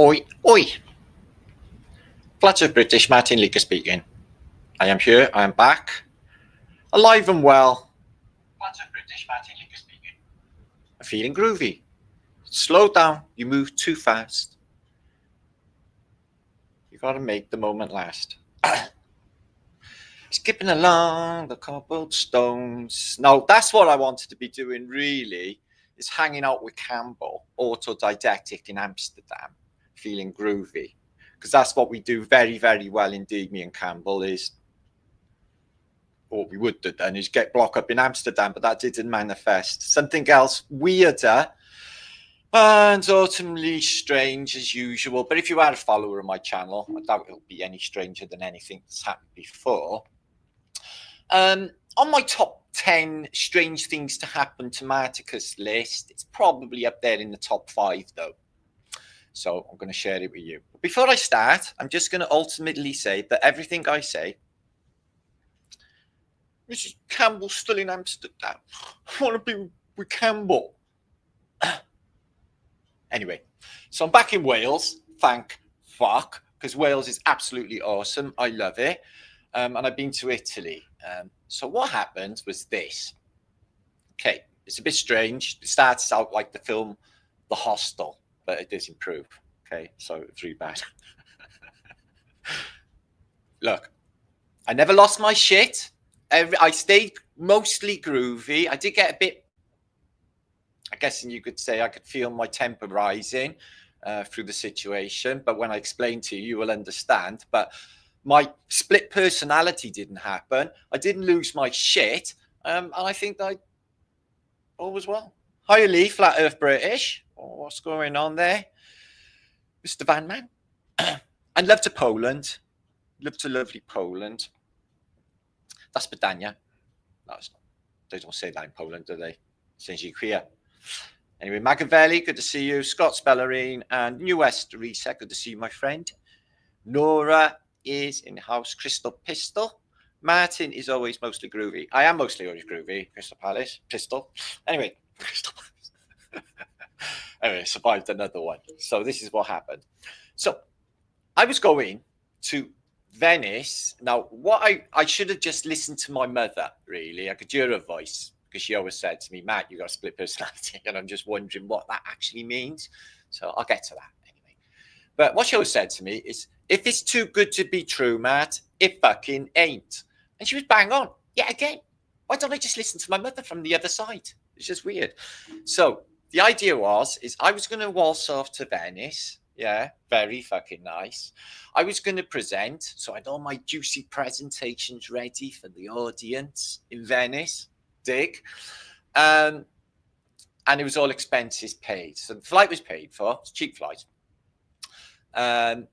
Oi, oi. Floods of British, Martin Leaker speaking. I am here, I am back, alive and well. Floods of British, Martin Leaker speaking. I'm feeling groovy. Slow down, you move too fast. You gotta make the moment last. Skipping along the cobblestones. No, that's what I wanted to be doing really, is hanging out with Campbell, autodidactic in Amsterdam, feeling groovy. Because that's what we do very, very well indeed, me and Campbell, is what we would do then is get blocked up in Amsterdam, but that didn't manifest. Something else weirder and ultimately strange as usual. But if you are a follower of my channel, I doubt it'll be any stranger than anything that's happened before. On my top 10 strange things to happen to Marticus list, it's probably up there in the top 5 though. So I'm going to share it with you. But before I start, I'm just going to ultimately say that everything I say, Mrs. Campbell's still in Amsterdam. I want to be with Campbell. Anyway, so I'm back in Wales, thank fuck, because Wales is absolutely awesome. I love it. And I've been to Italy. So what happened was this. Okay, it's a bit strange. It starts out like the film The Hostel, but it does improve. Okay, so it's really bad. Look, I never lost my shit. I stayed mostly groovy. I did get a bit, I guess you could say I could feel my temper rising through the situation. But when I explain to you, you will understand. But my split personality didn't happen. I didn't lose my shit. And I think that all was well. Hi, Lee, Flat Earth British. Oh, what's going on there? Mr. Van Man. And love to Poland. Love to lovely Poland. That's Badania. No, it's not. They don't say that in Poland, do they? Since you're queer. Anyway, Machiavelli, good to see you. Scott Spellerine and New West Reset, good to see you, my friend. Nora is in the house. Crystal Pistol. Martin is always mostly groovy. I am mostly always groovy. Crystal Palace. Pistol. Anyway, Crystal Palace. Anyway, survived another one. So this is what happened. So I was going to Venice. Now, what I should have just listened to my mother, really. I could hear her voice because she always said to me, Matt, you got a split personality. And I'm just wondering what that actually means. So I'll get to that anyway. But what she always said to me is, if it's too good to be true, Matt, it fucking ain't. And she was bang on. Yeah, again, why don't I just listen to my mother from the other side? It's just weird. So the idea is I was going to waltz off to Venice. Yeah, very fucking nice. I was going to present, so I had all my juicy presentations ready for the audience in Venice. Dig. And it was all expenses paid. So the flight was paid for. It's a cheap flight. And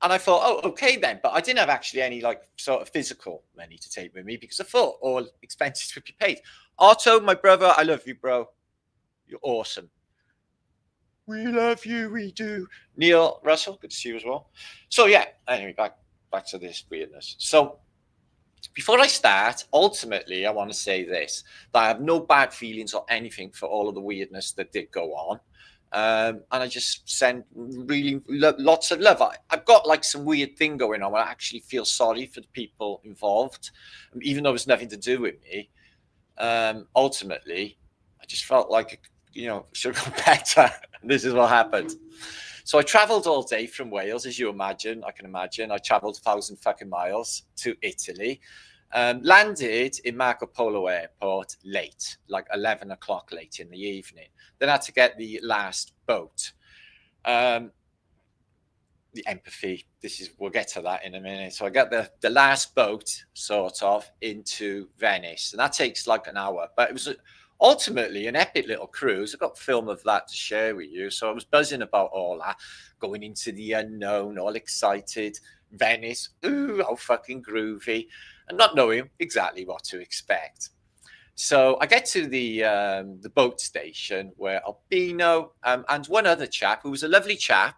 I thought, oh, okay then. But I didn't have actually any like sort of physical money to take with me because I thought all expenses would be paid. Otto, my brother, I love you, bro. You're awesome. We love you, we do. Neil Russell, good to see you as well. So yeah, anyway, back to this weirdness. So before I start, ultimately, I want to say this, that I have no bad feelings or anything for all of the weirdness that did go on. And I just send really lots of love. I've got like some weird thing going on where I actually feel sorry for the people involved, even though it's nothing to do with me. Ultimately, I just felt like, you know, should have gone better. This is what happened. So I traveled all day from Wales, as you imagine. I can imagine. I traveled 1,000 fucking miles to Italy. Landed in Marco Polo Airport late, like 11 o'clock late in the evening. Then I had to get the last boat. The empathy. We'll get to that in a minute. So I got the last boat sort of into Venice, and that takes like an hour. But it was ultimately an epic little cruise. I got film of that to share with you. So I was buzzing about all that, going into the unknown, all excited. Venice, ooh, how fucking groovy, and not knowing exactly what to expect. So I get to the boat station where Albino and one other chap, who was a lovely chap,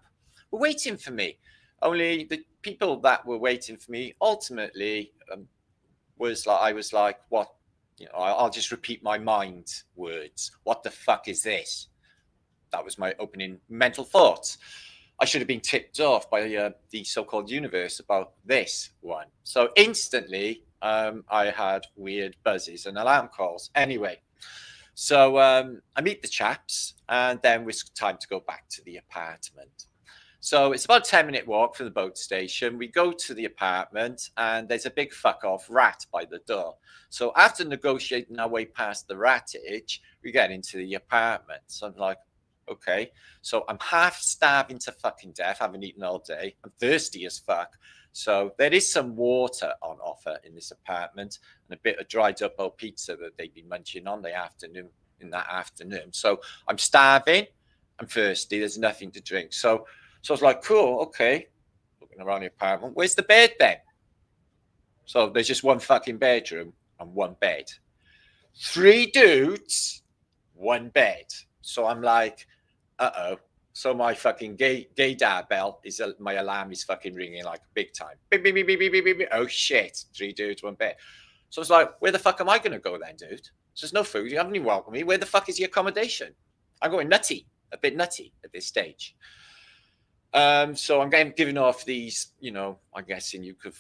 were waiting for me. Only the people that were waiting for me ultimately I was like, what? You know, I'll just repeat my mind words. What the fuck is this? That was my opening mental thoughts. I should have been tipped off by the so-called universe about this one. So instantly, I had weird buzzes and alarm calls. Anyway, so I meet the chaps, and then it's time to go back to the apartment. So it's about a 10-minute walk from the boat station. We go to the apartment, and there's a big fuck-off rat by the door. So after negotiating our way past the ratage, we get into the apartment. So I'm like, okay. So I'm half starving to fucking death. I haven't eaten all day. I'm thirsty as fuck. So there is some water on offer in this apartment and a bit of dried up old pizza that they've been munching on in that afternoon. So I'm starving. I'm thirsty. There's nothing to drink. So I was like, cool, okay. Looking around the apartment. Where's the bed then? So there's just one fucking bedroom and one bed. 3 dudes, one bed. So I'm like, uh-oh. So my fucking gay doorbell is my alarm is fucking ringing like big time. Beep, beep, beep, beep, beep, beep, beep. Oh shit, 3 dudes, one bed. So I was like, where the fuck am I going to go then, dude? So there's no food. You haven't even welcomed me. Where the fuck is the accommodation? I'm going nutty, a bit nutty at this stage. So I'm giving off these, I'm guessing you could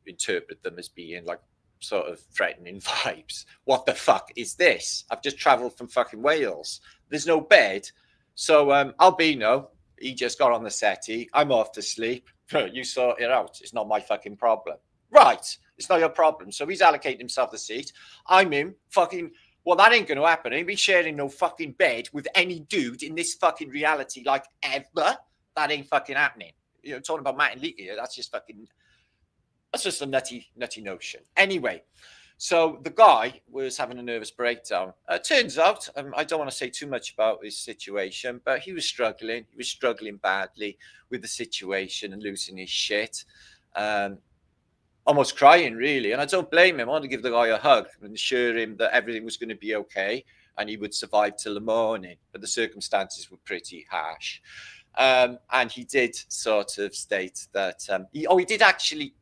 interpret them as being like sort of threatening vibes. What the fuck is this? I've just traveled from fucking Wales. There's no bed. So Albino, he just got on the settee. I'm off to sleep. You sort it out. It's not my fucking problem. Right. It's not your problem. So he's allocating himself the seat. I'm in fucking... Well, that ain't going to happen. I ain't be sharing no fucking bed with any dude in this fucking reality like ever. That ain't fucking happening. Talking about Matt and Leakey here, that's just a nutty notion. Anyway, so the guy was having a nervous breakdown. Turns out, I don't want to say too much about his situation, but he was struggling. He was struggling badly with the situation and losing his shit. Almost crying, really. And I don't blame him. I wanted to give the guy a hug and assure him that everything was going to be okay and he would survive till the morning. But the circumstances were pretty harsh. And he did sort of state that he did actually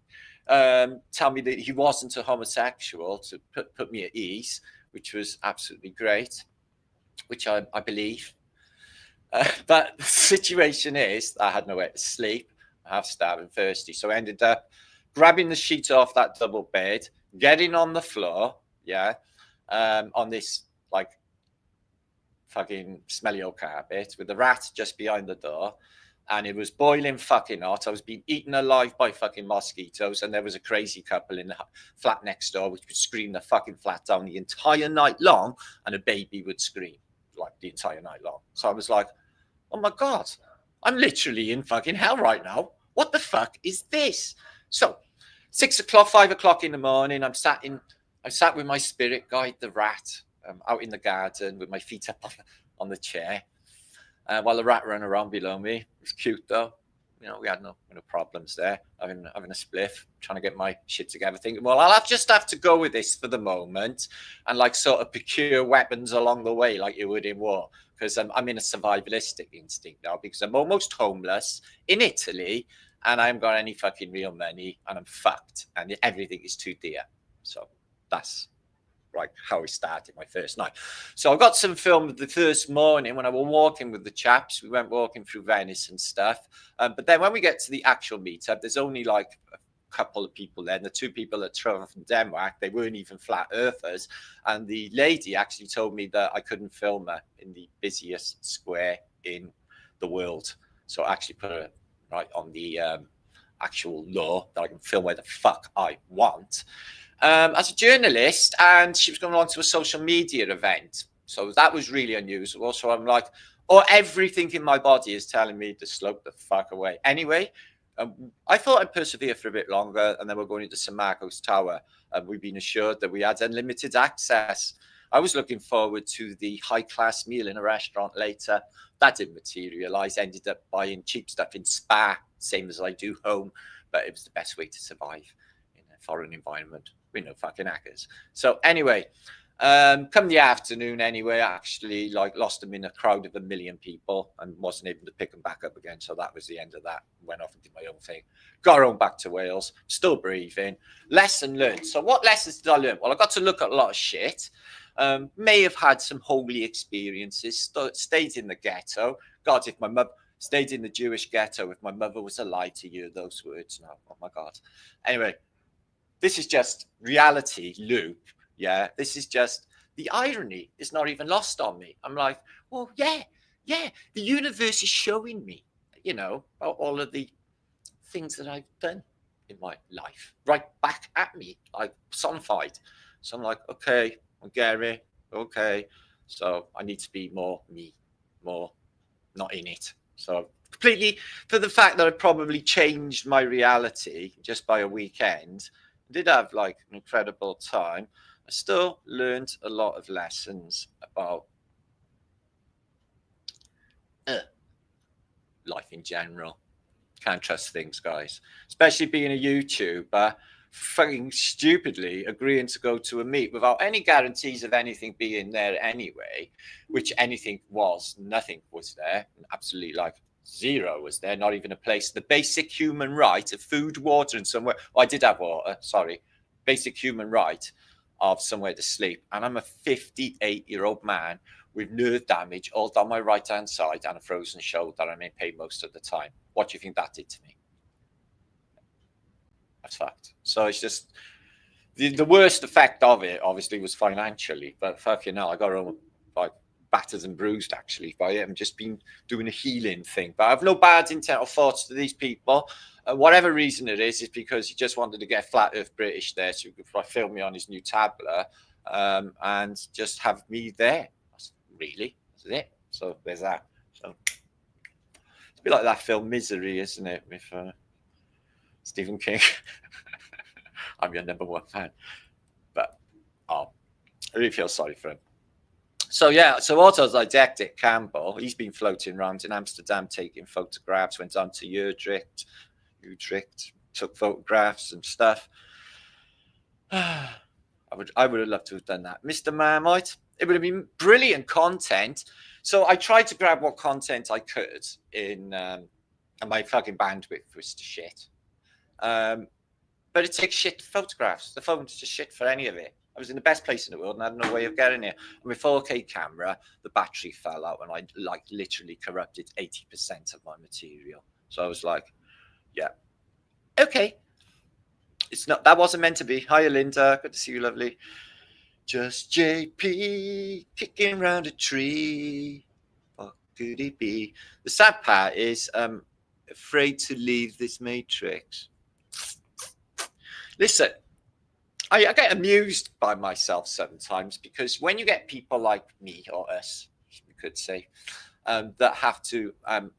tell me that he wasn't a homosexual to put me at ease, which was absolutely great, which I believe. But the situation is I had nowhere to sleep. I half starving, thirsty. So I ended up grabbing the sheet off that double bed, getting on the floor, on this like fucking smelly old carpet with the rat just behind the door, and it was boiling fucking hot. I was being eaten alive by fucking mosquitoes, and there was a crazy couple in the flat next door which would scream the fucking flat down the entire night long, and a baby would scream like the entire night long. So I was like, oh my god, I'm literally in fucking hell right now. What the fuck is this? So 6 o'clock, 5 o'clock in the morning, I sat with my spirit guide, the rat, out in the garden with my feet up on the chair, while the rat ran around below me. It was cute though. We had no problems there. Having a spliff, trying to get my shit together, thinking, well, I'll just have to go with this for the moment and like sort of procure weapons along the way like you would in war, because I'm in a survivalistic instinct now because I'm almost homeless in Italy and I haven't got any fucking real money and I'm fucked and everything is too dear. So that's like how we started my first night. So I got some film the first morning when I was walking with the chaps. We went walking through Venice and stuff. But then when we get to the actual meetup, there's only like a couple of people there. And the 2 people that traveled from Denmark, they weren't even flat earthers. And the lady actually told me that I couldn't film her in the busiest square in the world. So I actually put her right on the actual law that I can film where the fuck I want. As a journalist, and she was going on to a social media event. So that was really unusual. So I'm like, everything in my body is telling me to slope the fuck away. Anyway, I thought I'd persevere for a bit longer, and then we're going into St. Marco's Tower. And we've been assured that we had unlimited access. I was looking forward to the high-class meal in a restaurant later. That didn't materialize. Ended up buying cheap stuff in Spa, same as I do home. But it was the best way to survive in a foreign environment. We're no fucking hackers. So anyway, come the afternoon anyway, I actually lost them in a crowd of 1 million people and wasn't able to pick them back up again. So that was the end of that. Went off and did my own thing. Got home back to Wales, still breathing. Lesson learned. So what lessons did I learn? Well, I got to look at a lot of shit. May have had some holy experiences. Stayed in the ghetto. God, if my mum... Stayed in the Jewish ghetto. If my mother was alive to hear those words now. Oh my God. Anyway, this is just reality loop. Yeah, this is just the irony is not even lost on me. I'm like, well, yeah, the universe is showing me, you know, all of the things that I've done in my life right back at me, like personified. So I'm like, okay, I'm Gary. Okay, so I need to be more me, more not in it. So completely, for the fact that I probably changed my reality just by a weekend, I did have like an incredible time. I still learned a lot of lessons about life in general. Can't trust things, guys, especially being a YouTuber, fucking stupidly agreeing to go to a meet without any guarantees of anything being there anyway, which anything was, nothing was there, absolutely like zero was there, not even a place. The basic human right of food, water, and somewhere. Oh, I did have water, sorry. Basic human right of somewhere to sleep. And I'm a 58-year-old man with nerve damage all down my right hand side and a frozen shoulder. I'm in pain most of the time. What do you think that did to me? That's fact. So it's just the worst effect of it, obviously, was financially. But fucking hell, I got home like battered and bruised actually by it. I've just been doing a healing thing. But I have no bad intent or thoughts to these people. Whatever reason it is because he just wanted to get Flat Earth British there so he could film me on his new tablet and just have me there. Really, that's it. So there's that. So it's a bit like that film Misery, isn't it, with Stephen King? I'm your number one fan, but I really feel sorry for him. So yeah, so autodidactic Campbell, he's been floating around in Amsterdam taking photographs. Went on to Utrecht, took photographs and stuff. I would have loved to have done that, Mr. Marmite. It would have been brilliant content. So I tried to grab what content I could in, and my fucking bandwidth was shit. But it takes shit photographs. The phone's just shit for any of it. I was in the best place in the world and I had no way of getting it. And with 4K camera, the battery fell out and I like literally corrupted 80% of my material. So I was like, yeah, okay. It's not, that wasn't meant to be. Hiya, Linda. Good to see you, lovely. Just JP kicking round a tree. What could it be? The sad part is afraid to leave this matrix. Listen, I get amused by myself sometimes because when you get people like me or us, you could say, that have to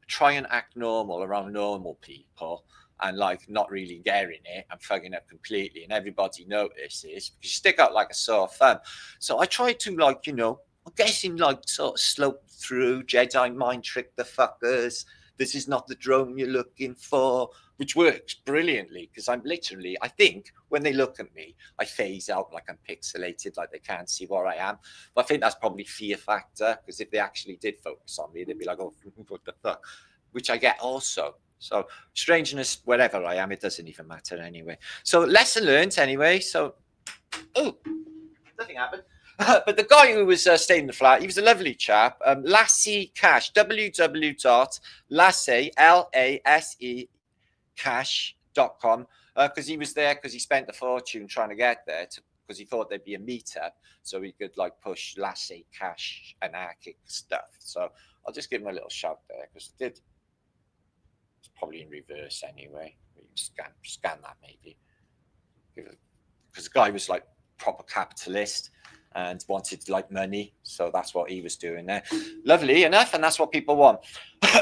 try and act normal around normal people and like not really getting it and fucking up completely, and everybody notices because you stick out like a sore thumb. So I try to, like, you know, I'm guessing like sort of slope through Jedi mind trick the fuckers. This is not the drone you're looking for, which works brilliantly because I'm literally, I think when they look at me, I phase out like I'm pixelated, like they can't see where I am. But I think that's probably fear factor because if they actually did focus on me, they'd be like, oh, what the fuck, which I get also. So strangeness, wherever I am, it doesn't even matter anyway. So lesson learned anyway. So, oh, nothing happened. But the guy who was staying in the flat, he was a lovely chap. Lassie Cash, www.lassie, Lase, cash.com, because he was there because he spent a fortune trying to get there because he thought there'd be a meetup so he could like push Lassie Cash anarchic stuff. So I'll just give him a little shout there because it did. It's probably in reverse anyway. You can scan that maybe. Because the guy was like proper capitalist and wanted like money. So that's what he was doing there. Lovely enough. And that's what people want.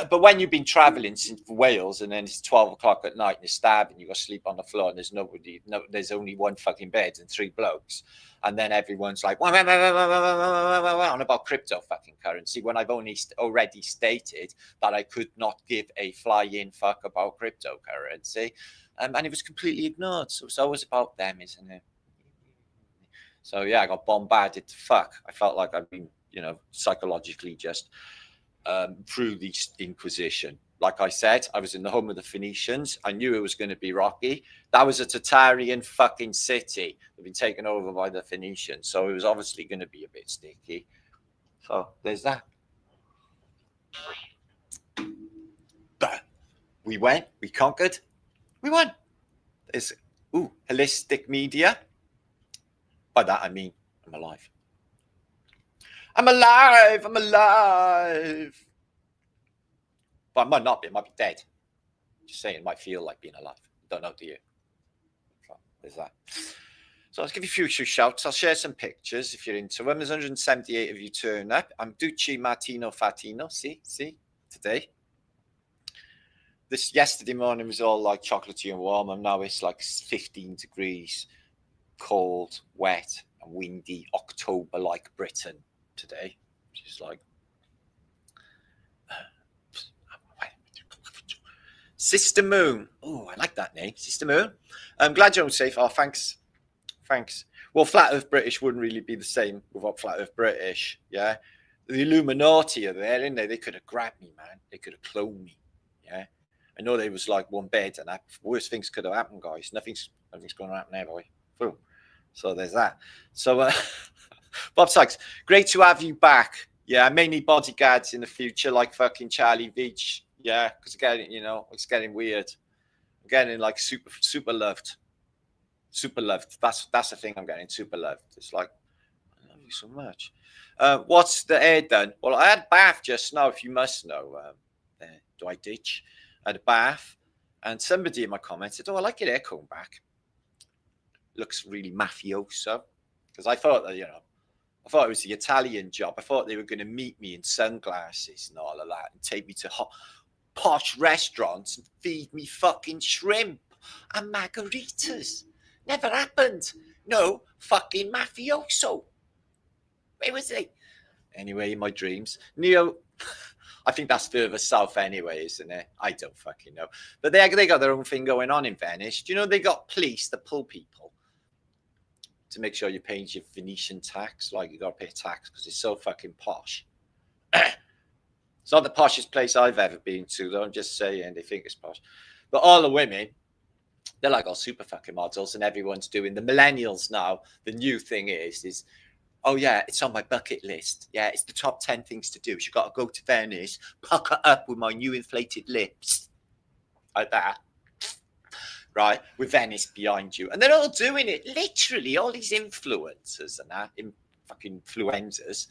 But when you've been traveling since Wales and then it's 12 o'clock at night and you're starving, you got to sleep on the floor and there's nobody, there's only one fucking bed and 3 blokes. And then everyone's like, on about crypto fucking currency when I've already stated that I could not give a flying fuck about cryptocurrency. And it was completely ignored. So it's always about them, isn't it? So yeah, I got bombarded to fuck. I felt like I'd been, you know, psychologically just through the Inquisition. Like I said, I was in the home of the Phoenicians. I knew it was going to be rocky. That was a Tartarian fucking city. They've been taken over by the Phoenicians. So it was obviously going to be a bit sticky. So there's that. We went, we conquered, we won. It's holistic media. By that I mean I'm alive. I'm alive. I'm alive. But I might not be. I might be dead. Just saying, it might feel like being alive. Don't know, do you? So there's that. So I'll give you a few shouts. I'll share some pictures if you're into them. There's 178 of you turn up. I'm Ducci Martino Fatino. See, today. This yesterday morning was all like chocolatey and warm, and now it's like 15 degrees, cold, wet, and windy, October-like Britain today, which is like Sister Moon. Oh, I like that name, Sister Moon. I'm glad you're all safe. Oh, thanks. Well, Flat Earth British wouldn't really be the same without Flat Earth British. Yeah, the Illuminati are there, isn't they? They could have grabbed me, man. They could have cloned me. Yeah, I know there was like one bed, and that worse things could have happened, guys. Nothing's going to happen there, boy. Boom. So there's that. So, Bob Sykes, great to have you back. Yeah, I may need bodyguards in the future, like fucking Charlie Veach. Yeah, because again, it's getting weird. I'm getting like super loved. Super loved. That's the thing I'm getting. Super loved. It's like, I love you so much. What's the air done? Well, I had a bath just now, if you must know. Do I ditch? I had a bath, and somebody in my comments said, "Oh, I like your hair comb back. Looks really mafioso." Because I thought that, I thought it was the Italian job. I thought they were going to meet me in sunglasses and all of that and take me to posh restaurants and feed me fucking shrimp and margaritas. Never happened. No fucking mafioso. Where was he? Anyway, in my dreams. Neo, I think that's further south anyway, isn't it? I don't fucking know. But they got their own thing going on in Venice. Do you know they got police that pull people to make sure you're paying your Venetian tax? Like, you got to pay tax because it's so fucking posh. It's not the poshest place I've ever been to, though. I'm just saying, they think it's posh. But all the women, they're like all super fucking models, and everyone's doing the millennials now. The new thing is, oh yeah, it's on my bucket list. Yeah, it's the top 10 things to do. You got to go to Venice, pucker up with my new inflated lips, like that, right? With Venice behind you, and they're all doing it. Literally, all these influencers and that, fucking influencers,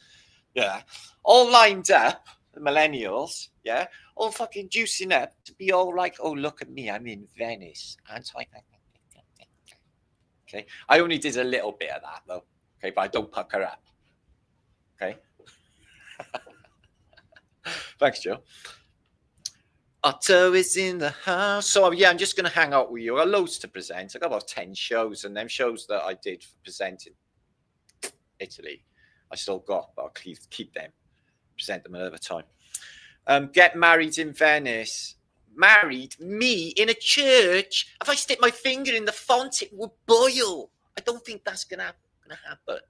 yeah, all lined up. The millennials, yeah, all fucking juicing up to be all like, oh, look at me, I'm in Venice. Okay, I only did a little bit of that though. Okay, but I don't pucker up. Okay. Thanks, Joe. Otto is in the house. So yeah, I'm just going to hang out with you. I got loads to present. I got about 10 shows, and them shows that I did for presenting Italy, I still got, but I'll keep them. Present them another time. Get married in Venice. Married? Me? In a church? If I stick my finger in the font, it would boil. I don't think that's going to happen.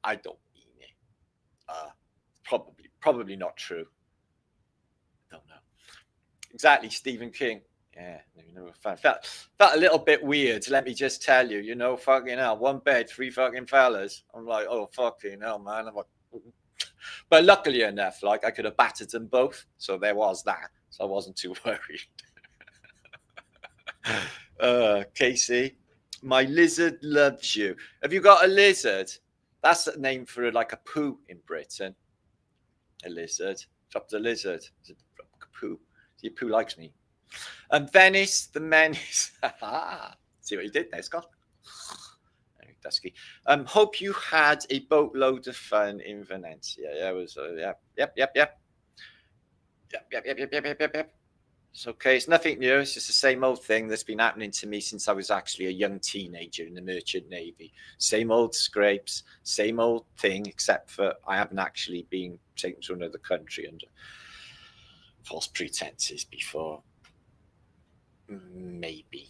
I don't mean it. Probably not true. I don't know. Exactly, Stephen King. Yeah, felt a little bit weird. Let me just tell you, fucking hell, one bed, 3 fucking fellas. I'm like, oh, fucking hell, man. I'm like, but luckily enough, like, I could have battered them both. So there was that. So I wasn't too worried. Casey, my lizard loves you. Have you got a lizard? That's a name for like a poo in Britain. A lizard. Dropped a lizard. Poo. See, poo likes me. And Venice, the menace. See what you did there, Scott? Dusky. Hope you had a boatload of fun in Venezia. Yeah, it was. Yep. It's okay. It's nothing new. It's just the same old thing that's been happening to me since I was actually a young teenager in the Merchant Navy. Same old scrapes, same old thing, except for I haven't actually been taken to another country under false pretenses before. Maybe.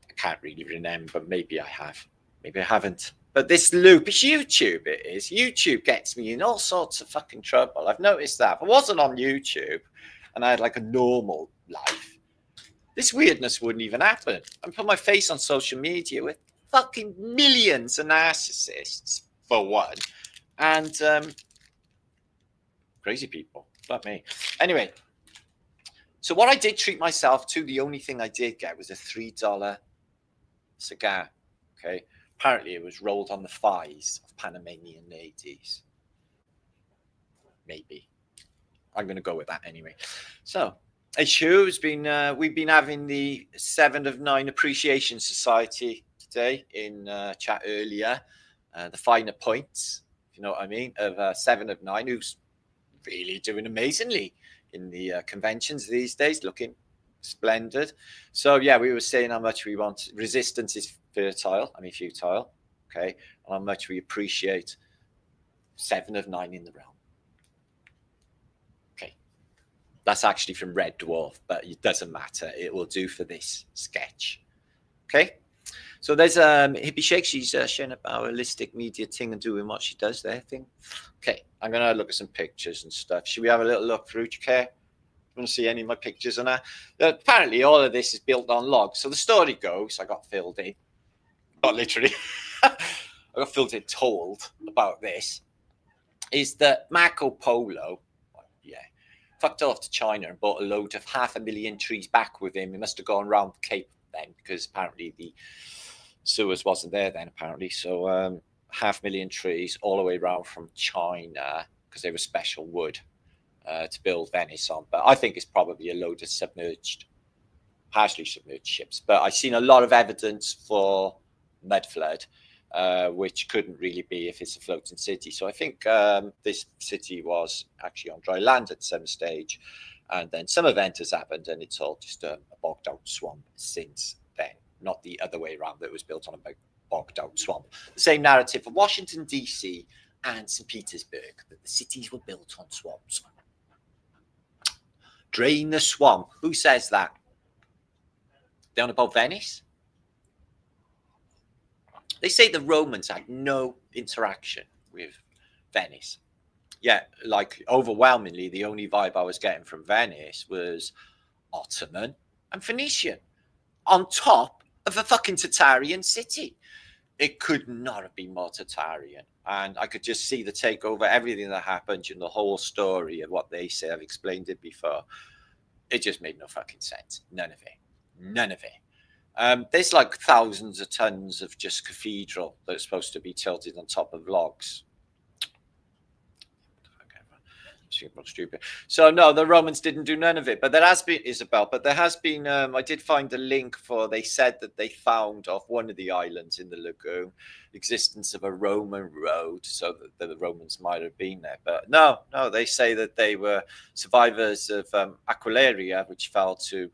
I can't really remember. Maybe I have. Maybe I haven't. But this loop, it's YouTube, it is. YouTube gets me in all sorts of fucking trouble. I've noticed that. If I wasn't on YouTube and I had like a normal life, this weirdness wouldn't even happen. I put my face on social media with fucking millions of narcissists, for one. And crazy people, not me. Anyway, So what I did treat myself to, the only thing I did get was a $3 cigar. Okay. Apparently it was rolled on the thighs of Panamanian ladies. Maybe. I'm going to go with that anyway. So, Issue has been, we've been having the 7 of 9 Appreciation Society today in chat earlier. The finer points, if you know what I mean, of 7 of 9, who's really doing amazingly in the conventions these days, looking splendid. So, yeah, we were saying how much we want. Resistance is futile. Okay. And how much we appreciate 7 of 9 in the realm. That's actually from Red Dwarf, but it doesn't matter. It will do for this sketch. Okay. So there's Hippie Shake. She's sharing about holistic media thing and doing what she does there thing. Okay. I'm going to look at some pictures and stuff. Should we have a little look through? Do you care? Want to see any of my pictures on that? Apparently, all of this is built on logs. So the story goes, I got filled in. Not literally. I got filled in told about this. Is that Marco Polo, fucked off to China and bought a load of 500,000 trees back with him. He must have gone around the Cape then, because apparently the sewers wasn't there then, apparently. So 500,000 trees all the way around from China, because they were special wood to build Venice on. But I think it's probably a load of partially submerged ships. But I've seen a lot of evidence for mud flood, which couldn't really be if it's a floating city. So I think this city was actually on dry land at some stage, and then some event has happened, and it's all just a bogged out swamp since then, not the other way around, that it was built on a bogged out swamp. The same narrative for Washington, D.C. and St. Petersburg, that the cities were built on swamps. Drain the swamp. Who says that? Down about Venice? They say the Romans had no interaction with Venice. Yeah, like overwhelmingly, the only vibe I was getting from Venice was Ottoman and Phoenician on top of a fucking Tartarian city. It could not have been more Tartarian. And I could just see the takeover, everything that happened, and the whole story of what they say. I've explained it before. It just made no fucking sense. None of it. None of it. There's like thousands of tons of just cathedral that's supposed to be tilted on top of logs. Stupid. So no, the Romans didn't do none of it. But there has been, Isabel, but there has been, I did find a link for, they said that they found off one of the islands in the lagoon existence of a Roman road, so that the Romans might have been there. But no, they say that they were survivors of Aquileia, which fell to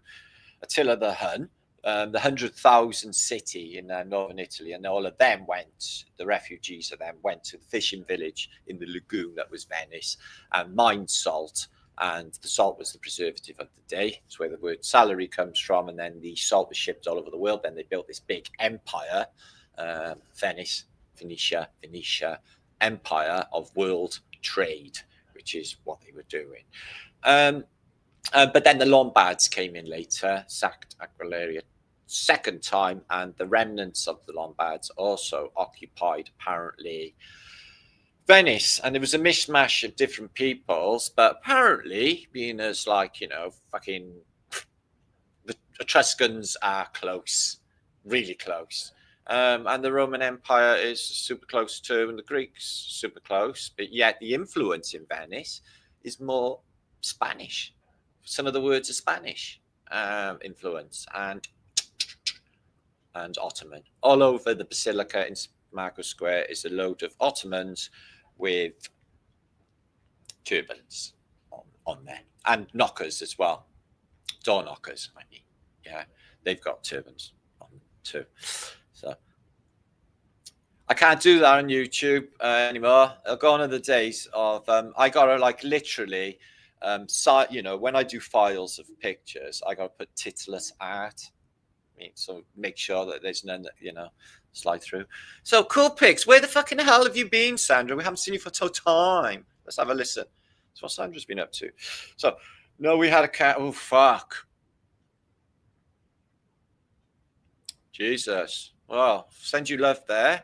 Attila the Hun. The 100,000 city in northern Italy, and all of them went, the refugees of them went to the fishing village in the lagoon that was Venice and mined salt, and the salt was the preservative of the day. It's where the word salary comes from, and then the salt was shipped all over the world. Then they built this big empire, Phoenicia empire of world trade, which is what they were doing. But then the Lombards came in later, sacked Aquileia second time, and the remnants of the Lombards also occupied apparently Venice, and there was a mishmash of different peoples, but apparently being as like, you know, fucking the Etruscans are close, really close, and the Roman Empire is super close too, and the Greeks super close, but yet the influence in Venice is more Spanish. Some of the words are Spanish influence, and Ottoman. All over the Basilica in Marco Square is a load of Ottomans with turbans on there, and knockers as well, door knockers. I mean, yeah, they've got turbans on too. So I can't do that on YouTube anymore. Gone are the days of I gotta like literally. You know, when I do files of pictures, I gotta put titless art. I mean, so make sure that there's none that, you know, slide through. So cool pics. Where the fucking hell have you been, Sandra? We haven't seen you for some time. Let's have a listen. That's what Sandra's been up to. So no, we had a cat. Oh fuck. Jesus. Well, send you love there.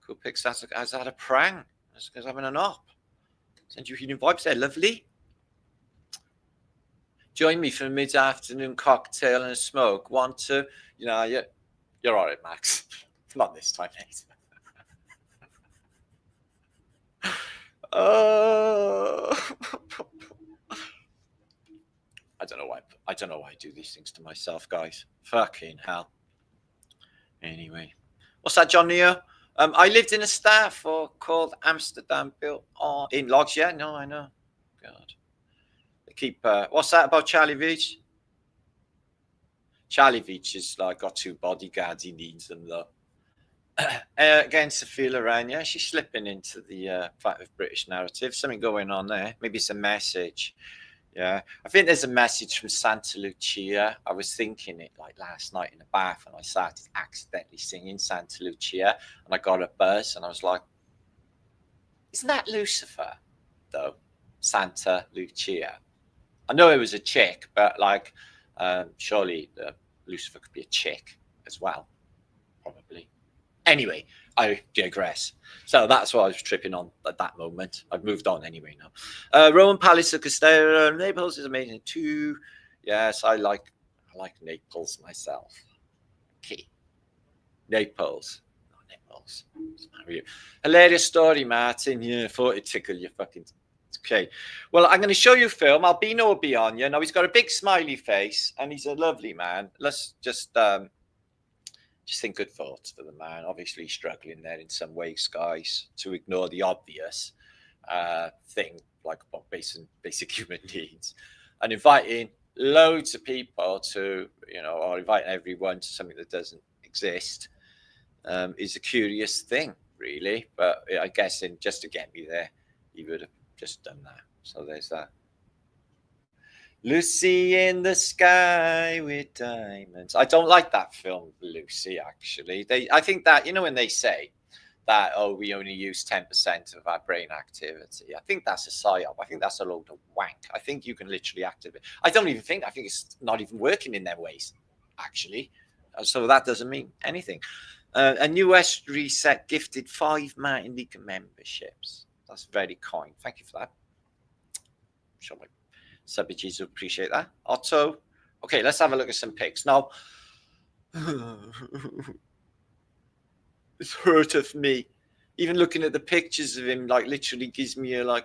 Cool pics. Has had a prank. That's because having an op. Send you healing vibes there. Lovely. Join me for a mid-afternoon cocktail and a smoke. Want to? You know, you're all right, Max. Not this time, mate. I don't know why I do these things to myself, guys. Fucking hell. Anyway, what's that, John Neo? I lived in a staff called Amsterdam, built in logs. Yeah, no, I know. God, they keep. What's that about Charlie Beach? Charlie Beach is like got 2 bodyguards. He needs them though. Again, Sophia Loren, yeah, she's slipping into the fact of British narrative. Something going on there. Maybe it's a message. Yeah, I think there's a message from Santa Lucia. I was thinking it like last night in the bath, and I started accidentally singing Santa Lucia, and I got a buzz, and I was like, "Isn't that Lucifer?" Though Santa Lucia. I know it was a chick, but like, surely Lucifer could be a chick as well, probably. Anyway, I digress. So that's what I was tripping on at that moment. I've moved on anyway now. Roman Palace of Castello, Naples is amazing too. Yes, I like Naples myself. Okay, Naples. Not Naples. Hilarious story, Martin. Yeah, thought it'd tickle your fucking. Okay. Well, I'm going to show you a film. Albino will be on you. Now he's got a big smiley face, and he's a lovely man. Let's just think good thoughts for the man. Obviously struggling there in some ways, guys, to ignore the obvious thing like about basic human needs, and inviting loads of people to, or inviting everyone to something that doesn't exist is a curious thing, really. But I guess just to get me there, he would have just done that. So there's that. Lucy in the Sky with Diamonds. I don't like that film, Lucy, actually. I think that, when they say that, we only use 10% of our brain activity, I think that's a psyop. I think that's a load of wank. I think you can literally activate. I think it's not even working in their ways, actually. So that doesn't mean anything. And US Reset gifted 5 Martin Luther memberships. That's very kind. Thank you for that. Sure, my subbies will appreciate that. Otto. Okay, let's have a look at some pics. Now, it's hurteth me. Even looking at the pictures of him, like, literally gives me a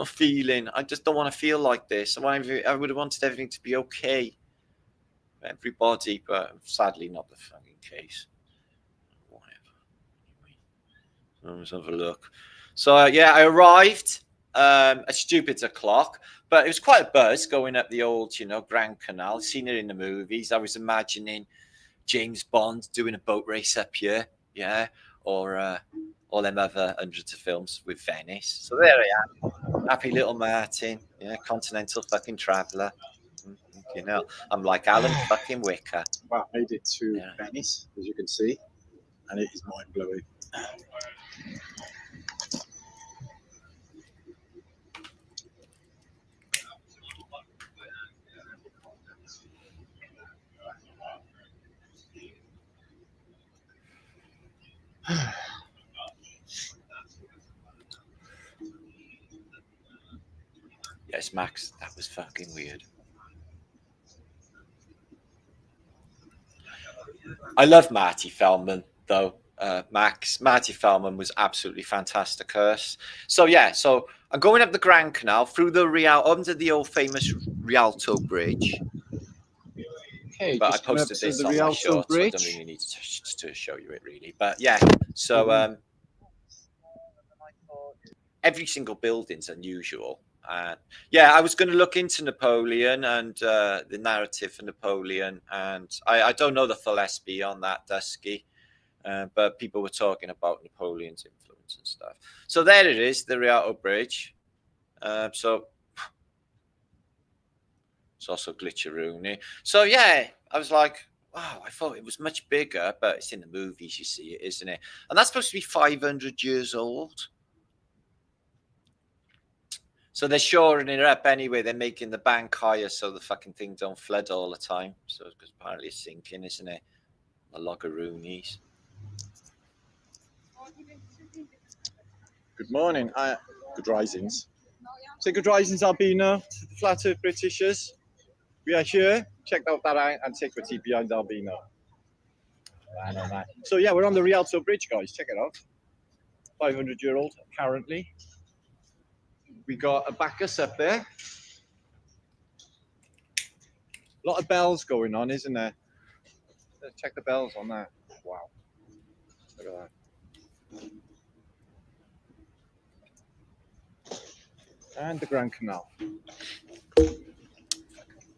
feeling. I just don't want to feel like this. I would have wanted everything to be okay for everybody, but sadly not the fucking case. Whatever. Anyway, let's have a look. So, I arrived at stupid o'clock, but it was quite a buzz going up the old, Grand Canal. Seen it in the movies. I was imagining James Bond doing a boat race up here, or all them other hundreds of films with Venice. So there I am, happy little Martin, continental fucking traveller. I'm like Alan fucking Wicker. Well, I made it to Venice, as you can see, and it is mind blowing. Yes, Max, that was fucking weird. I love Marty Feldman, though. Marty Feldman was absolutely fantastic. So I'm going up the Grand Canal through the under the old famous Rialto Bridge. Okay, but I posted this on my short, so I don't really need to show you it really. But so every single building's unusual. I was going to look into Napoleon and the narrative for Napoleon, and I don't know the full SB on that, Dusky, but people were talking about Napoleon's influence and stuff. So there it is, the Rialto Bridge. So it's also glitcheroony. So I was like, wow, I thought it was much bigger, but it's in the movies, you see it, isn't it? And that's supposed to be 500 years old. So they're shoring it up anyway. They're making the bank higher so the fucking thing don't flood all the time. So because apparently it's sinking, isn't it? The Loggeroonies. Good morning. Good risings. Say good risings, Albino, to the Flat Earth Britishers. We are here. Check out that antiquity behind Albino. Man. So yeah, we're on the Rialto Bridge, guys. Check it out. 500-year-old, apparently. We got a Bacchus up there. A lot of bells going on, isn't there? Let's check the bells on that. Wow. Look at that. And the Grand Canal.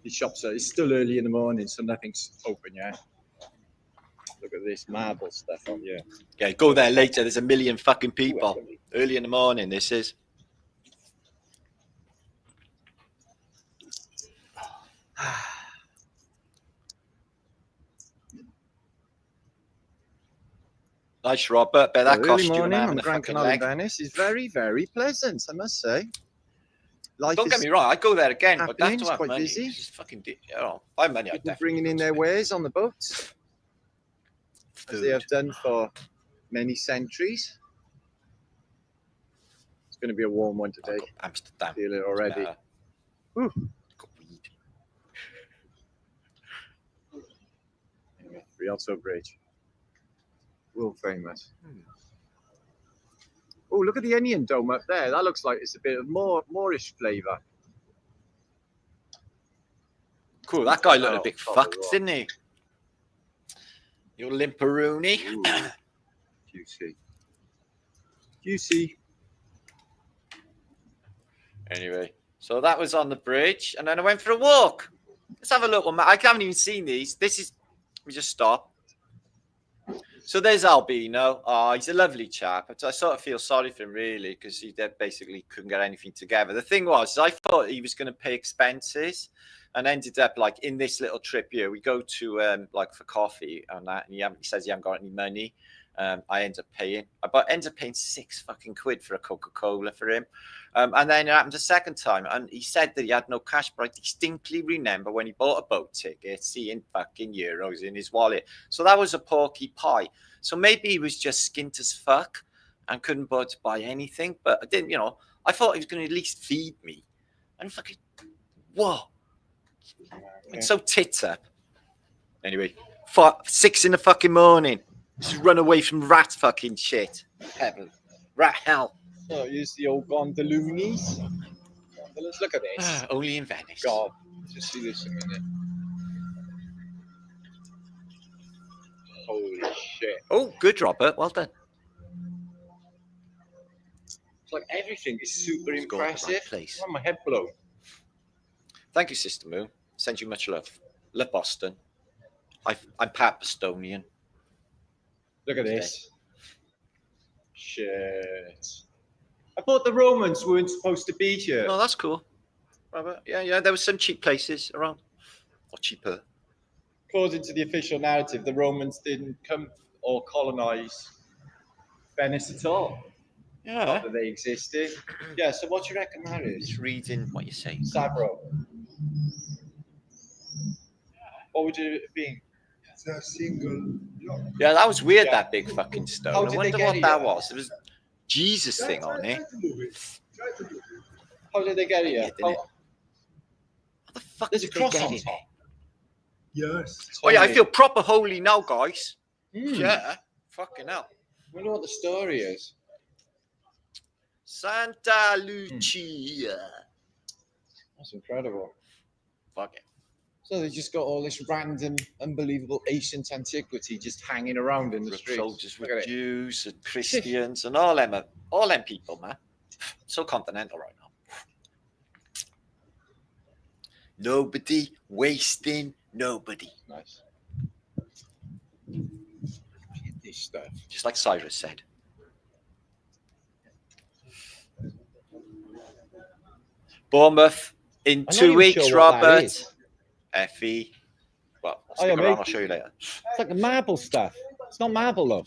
These shops it's still early in the morning, so nothing's open yet. Look at this marble stuff on here. Yeah, go there later. There's a million fucking people. Early in the morning, this is. Nice, Robert. Bet that cost you an arm and a Grand fucking Canal leg. in Venice is very, very pleasant, I must say. Life Don't get me wrong, I'd go there again, but that's it's quite money. busy. It's fucking, buy money. People bringing in their wares on the boats, as they have done for many centuries. It's going to be a warm one today. Amsterdam. Feel it already. Ooh. Got weed. Anyway, Rialto Bridge. World famous. Oh, look at the onion dome up there. That looks like it's a bit of Moorish flavour. Cool. That guy looked a bit fucked, didn't he? Your limperoonie. Juicy. Anyway, so that was on the bridge, and then I went for a walk. Let's have a look. I haven't even seen these. Let me just stop. So there's Albino. Oh, he's a lovely chap. I sort of feel sorry for him, really, because he basically couldn't get anything together. The thing was, I thought he was going to pay expenses and ended up, like, in this little trip here. We go to, like, for coffee and that, and he says he hasn't got any money. I end up paying. I ended up paying £6 fucking quid for a Coca-Cola for him. And then it happened a second time, and he said that he had no cash, but I distinctly remember when he bought a boat ticket, seeing fucking euros in his wallet. So that was a porky pie. So maybe he was just skint as fuck and couldn't bother to buy anything. But I didn't, I thought he was going to at least feed me. And fucking, whoa. And so tits up. Anyway, 6 in the fucking morning. Just run away from rat fucking shit. Heaven. Rat hell. So use the old gondolunis. Let's look at this. Only in Venice. God, just see this a minute. Holy shit. Oh, good, Robert. Well done. It's like everything is super impressive. Place. Oh, my head blown. Thank you, Sister Moon. Send you much love. Love Boston. I'm part Bostonian. Look at this. Shit. I thought the Romans weren't supposed to be here. No, that's cool. Robert. Yeah. There were some cheap places around. Or cheaper. According to the official narrative, the Romans didn't come or colonize Venice at all. Yeah. Not that they existed. Yeah, so what do you reckon that is? Just reading what you say. Sabro. What would it be? It's a single block. Yeah, that was weird, that big fucking stone. How I did they wonder get what it that here? was. There was Jesus thing on it. Try to move it. Try to move it. How did they get here? Yeah, didn't it? How, What the fuck there's a did they cross get on in top. it? Yes. Oh yeah, I feel proper holy now, guys. Mm. Yeah. Fucking hell. I wonder what the story is. Santa Lucia. That's incredible. Fuck it. So they just got all this random, unbelievable ancient antiquity just hanging around in the With streets. soldiers, Look with at it. Jews and Christians and all them people, man. So continental right now. Nobody wasting nobody. Nice. Look at this stuff. Just like Cyrus said. Bournemouth in I'm not 2 even weeks, sure what that Robert. is. FE. Well, Oh, stick yeah, around, mate. I'll show you later. It's like the marble stuff. It's not marble though.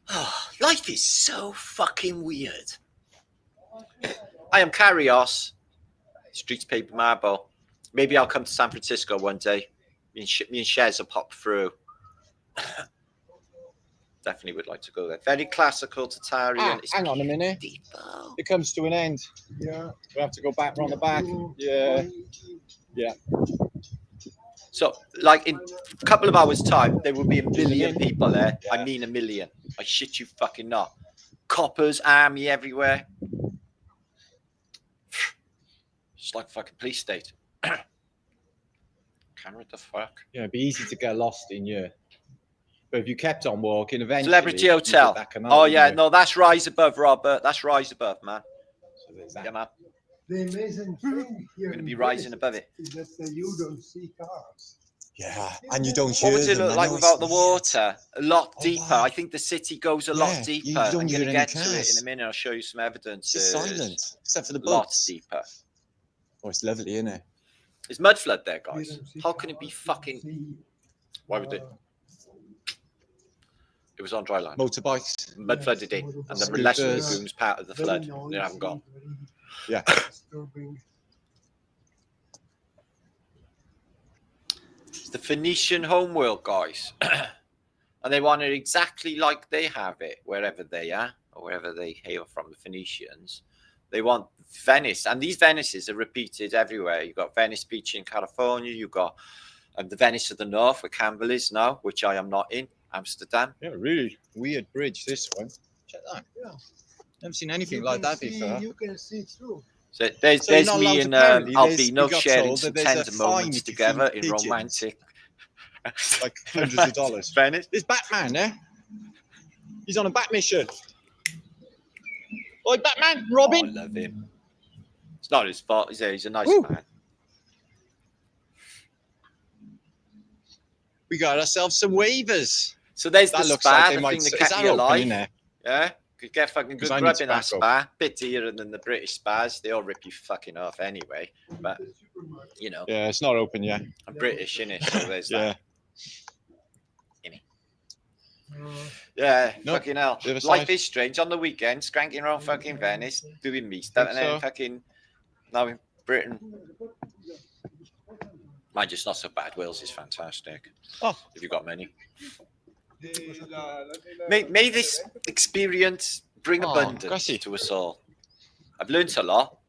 Oh, life is so fucking weird. I am Carrios. Streets paper marble. Maybe I'll come to San Francisco one day. Me and Shez will pop through. Definitely would like to go there. Very classical Tatarian. It's Hang on a minute. deep, though. It comes to an end. Yeah. We have to go back round the back. Yeah. Yeah. So, like in a couple of hours' time, there will be a million in. people there. Yeah. I mean, a million. I shit you fucking not. Coppers, army everywhere. It's like fucking police state. Camera, the fuck? Yeah, it'd be easy to get lost in here. But if you kept on walking, eventually. Celebrity you'd Hotel. hit that canal, Oh yeah, wouldn't you? no, that's Rise Above, Robert. That's Rise Above, man. So there's that. Yeah, man. The amazing thing here We're gonna be in rising Venice above it. is that you don't see cars. Yeah, and you don't What hear would it them. look I like know without it's the weird. water? A lot Oh, deeper. wow. I think the city goes a Yeah, lot you deeper. don't I'm going hear to any get to it cars. in a minute. I'll show you some evidence. It's just silent, except for the A lot boats. deeper. Oh, it's lovely, isn't it? Is mud flood there, You guys? don't see How can it be cars, you fucking... see, Why would it? It was on dry land. Motorbikes. Mud yes, flooded in, motorbikes. and the Lesser Scooters. Lagoon's part of the Very flood. noisy, They haven't gone. very Yeah. disturbing. It's the Phoenician homeworld, guys. And they want it exactly like they have it, wherever they are, or wherever they hail from, the Phoenicians. They want Venice, and these Venices are repeated everywhere. You've got Venice Beach in California, you've got the Venice of the North, where Campbell is now, which I am not in, Amsterdam. Yeah, really weird bridge, this one. Check that. Yeah. Never seen anything You like can that see- before. You can see through. So there's, So you're there's not me allowed and to- apparently there's- Albino we got sharing told some that there's a tender fine moments if you together feed in pigeons. romantic. Like hundreds of dollars. Venice. There's Batman there. He's on a bat mission. Oi, Batman, Oh, Robin. I love him. It's not his fault. He's a nice Woo. man. We got ourselves some waivers. So there's That the looks spa, like they the might. thing Is that that kept me open in alive. there? Yeah, could get fucking good 'Cause I need grub in that tobacco. spa. Bit dearer than the British spas. They all rip you fucking off anyway. But The supermarket. you know, Yeah, it's not open yet. I'm British, innit? So there's Yeah. that. Yeah, No, fucking hell. the other Life side. is strange. On the weekend, skanking around fucking Venice, doing me stuff, and then so. fucking now in Britain. Mind just not so bad. Wales is fantastic. Oh. If you've got many. May this experience bring Oh, abundance Gussie. to us all. I've learnt a lot.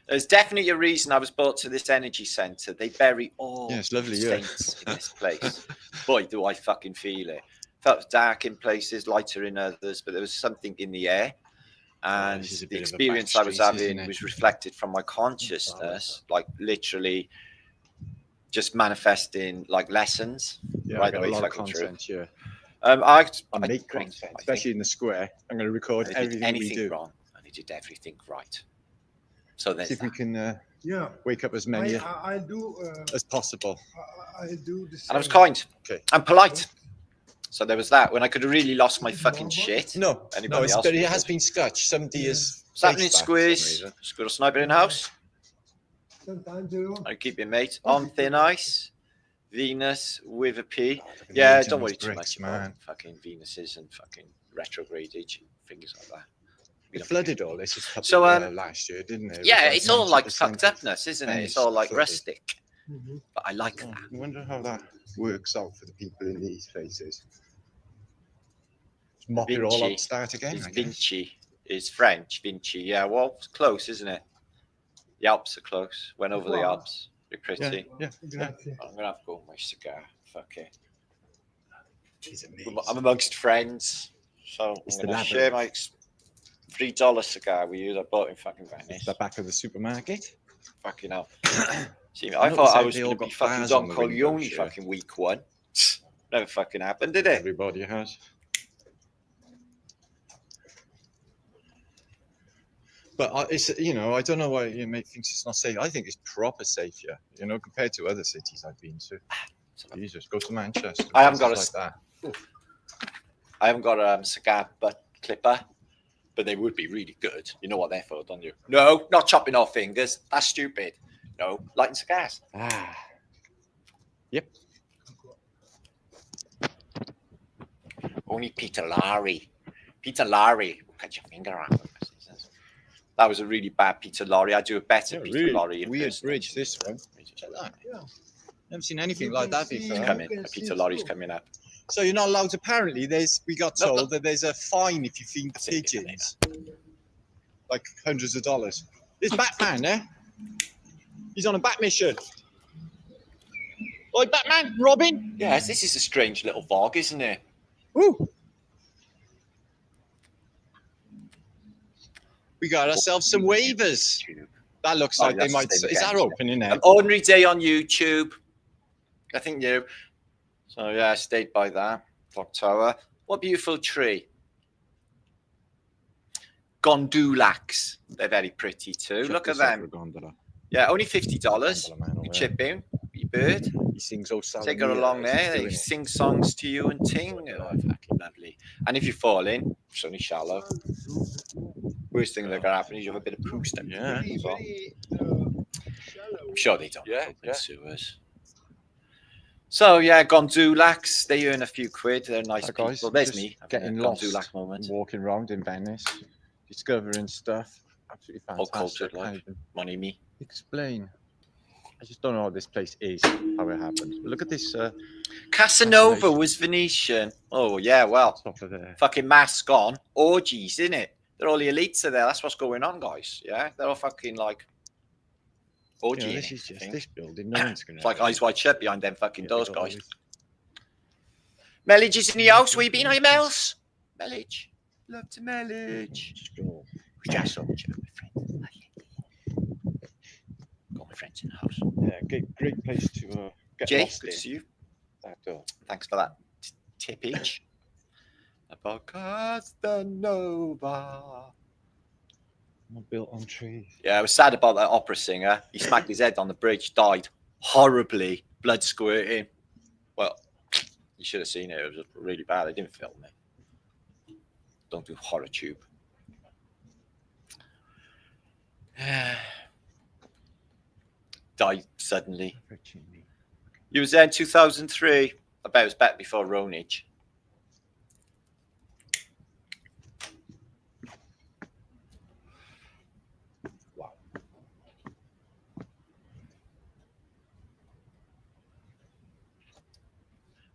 There's definitely a reason I was brought to this energy centre. They bury all Yeah, it's lovely, yeah. saints in this place. Boy, do I fucking feel it. Felt dark in places, lighter in others, but there was something in the air. And this is a the bit of a experience I was back street, isn't having it? was reflected from my consciousness, like literally just manifesting like lessons. Yeah, Right I got away, a lot of fucking true. content here. I I make think- content, I especially in the square. I'm going to record think I did everything we anything do. wrong, and I did everything right. So there's See if we that. can Yeah. wake up as many I do. as possible. I do the same. And I was kind Okay. and polite. So there was that when I could have really lost my fucking shit. No, Anybody else but it would has have. been scratched. Somebody has. What's happening, faced that for some Squeeze? reason. Squirrel sniper in the house. Sometimes you don't. I keep your mate on thin ice. Venus with a P. Look at the Yeah, age on don't worry these too bricks, much about man. fucking Venuses and fucking retrograde age and things like that. We It don't flooded all this a couple So, last year, didn't it? It was Yeah, like it's all like 90% fucked upness, isn't it? It's Venice all like flooded. rustic. Mhm. But I like Oh, that. I wonder how that works out for the people in these places. Just mop it all Vinci. up, start again. It's I guess. Vinci. It's French, Vinci. Yeah, well, it's close, isn't it? The Alps are close. Went over the Wow. Alps. They're pretty. Yeah, Grazie. I'm gonna have to go with my cigar. Fuck it. He's amazing. I'm amongst friends, so It's I'm the gonna share my labyrinth. $3 cigar with you that I bought in fucking Venice. It's the back of the supermarket. Fucking hell. See, I I thought I noticed was they all gonna be got fucking bars Don on the windows, Corleone yeah. fucking week one. Never fucking happened, did it? Everybody has. But it's, I don't know why you make things it's not safe. I think it's proper safe here, compared to other cities I've been to. Jesus, go to Manchester. I haven't got places like that. I haven't got a cigar butt clipper, but they would be really good. You know what they're for, don't you? No, not chopping off fingers. That's stupid. No, lighting cigars. Ah. Yep. Only Peter Lorre. Peter Lorre. Cut your finger off. That was a really bad Peter Lorre. I do a better Yeah, Peter really Lorre. weird impersonation. bridge, this one. Check that. Yeah. Never seen anything You like can that see- before. It's coming. You can Peter see Lorre's through. coming up. So you're not allowed. Apparently, we got No, told no. that there's a fine if you feed I'll take it pigeons, like hundreds of dollars. There's Batman, eh? He's on a bat mission. Oi, Batman, Robin. Yes, this is a strange little vlog, isn't it? Ooh. We got ourselves some waivers. That looks Oh, like they that's might. the same Is that again, open in there? An ordinary day on YouTube. Nothing new. So yeah, I stayed by that clock tower. What a beautiful tree. Gondulacs. They're very pretty too. Look at them. Yeah, only $50. You chip in, you bird. He sings "Oh Sally Take her Mia" along as he's there. They doing it. sing songs to you and ting. Oh, fucking lovely. And if you fall in, it's only shallow. Worst thing that can happen is you have a bit of poo stuck. Yeah. Very, I'm sure they don't Yeah, have open yeah. sewers. So yeah, Gondulacs, they earn a few quid. They're nice Hi, guys. people. There's Just me getting having a lost, Gondulac moment. walking around in Venice, discovering stuff. Absolutely All fantastic. cultured, like. Can't even Money me. explain. I just don't know how this place is, how it happened. But look at this Casanova Fascination. was Venetian. Oh yeah, well, top of there. fucking mask on. Orgies, isn't it? They're all the elites are there. That's what's going on, guys. Yeah, they're all fucking like orgy. This is just this building. No one's gonna. It's like eyes wide shut behind them fucking Yeah, doors, we got all guys. this- Mellage is in the house. Where you been, Mels? Mellage. Love to Mellage. Sure. Just saw my friend. Got my friends in the house. Yeah, great place to get Jay, lost good to in. see you. That, Thanks for that tip each. About Casanova. not built on trees. Yeah, I was sad about that opera singer. He smacked his head on the bridge, died horribly, blood squirting. Well, you should have seen it. It was really bad. They didn't film it. Don't do horror tube. Died suddenly. He was there in 2003. I bet it was back before Ronage. Wow.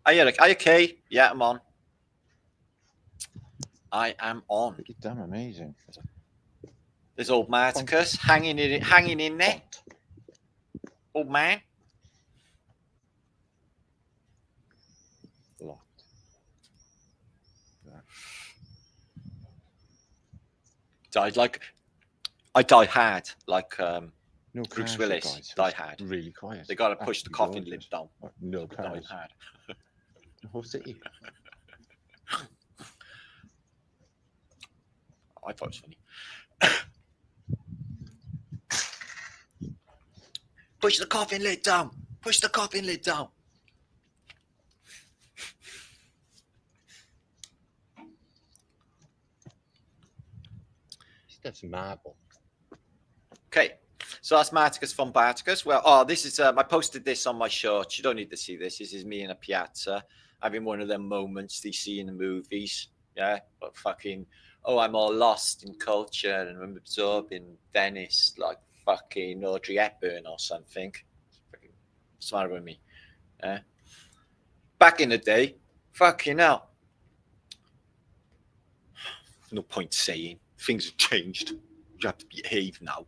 Are you okay? Yeah, I'm on. I am on. Pretty damn amazing. There's old Marticus hanging in there. Old man. Locked. Died like I die hard, like No Bruce cars, Willis you guys. die It's hard. really quiet. They got to push the Absolutely coffin lid gorgeous. down. No Dying cars. hard. No city. I thought it was funny. Push the coffin lid down. Push the coffin lid down. That's marble. Okay, so that's Marticus from Marticus. Well, this is I posted this on my short. You don't need to see this. This is me in a piazza having one of them moments they see in the movies. Yeah, but fucking, oh, I'm all lost in culture and I'm absorbed in Venice like fucking Audrey Hepburn or something. Fucking smart with me. Yeah. Back in the day, fucking hell. No point saying things have changed. You have to behave now.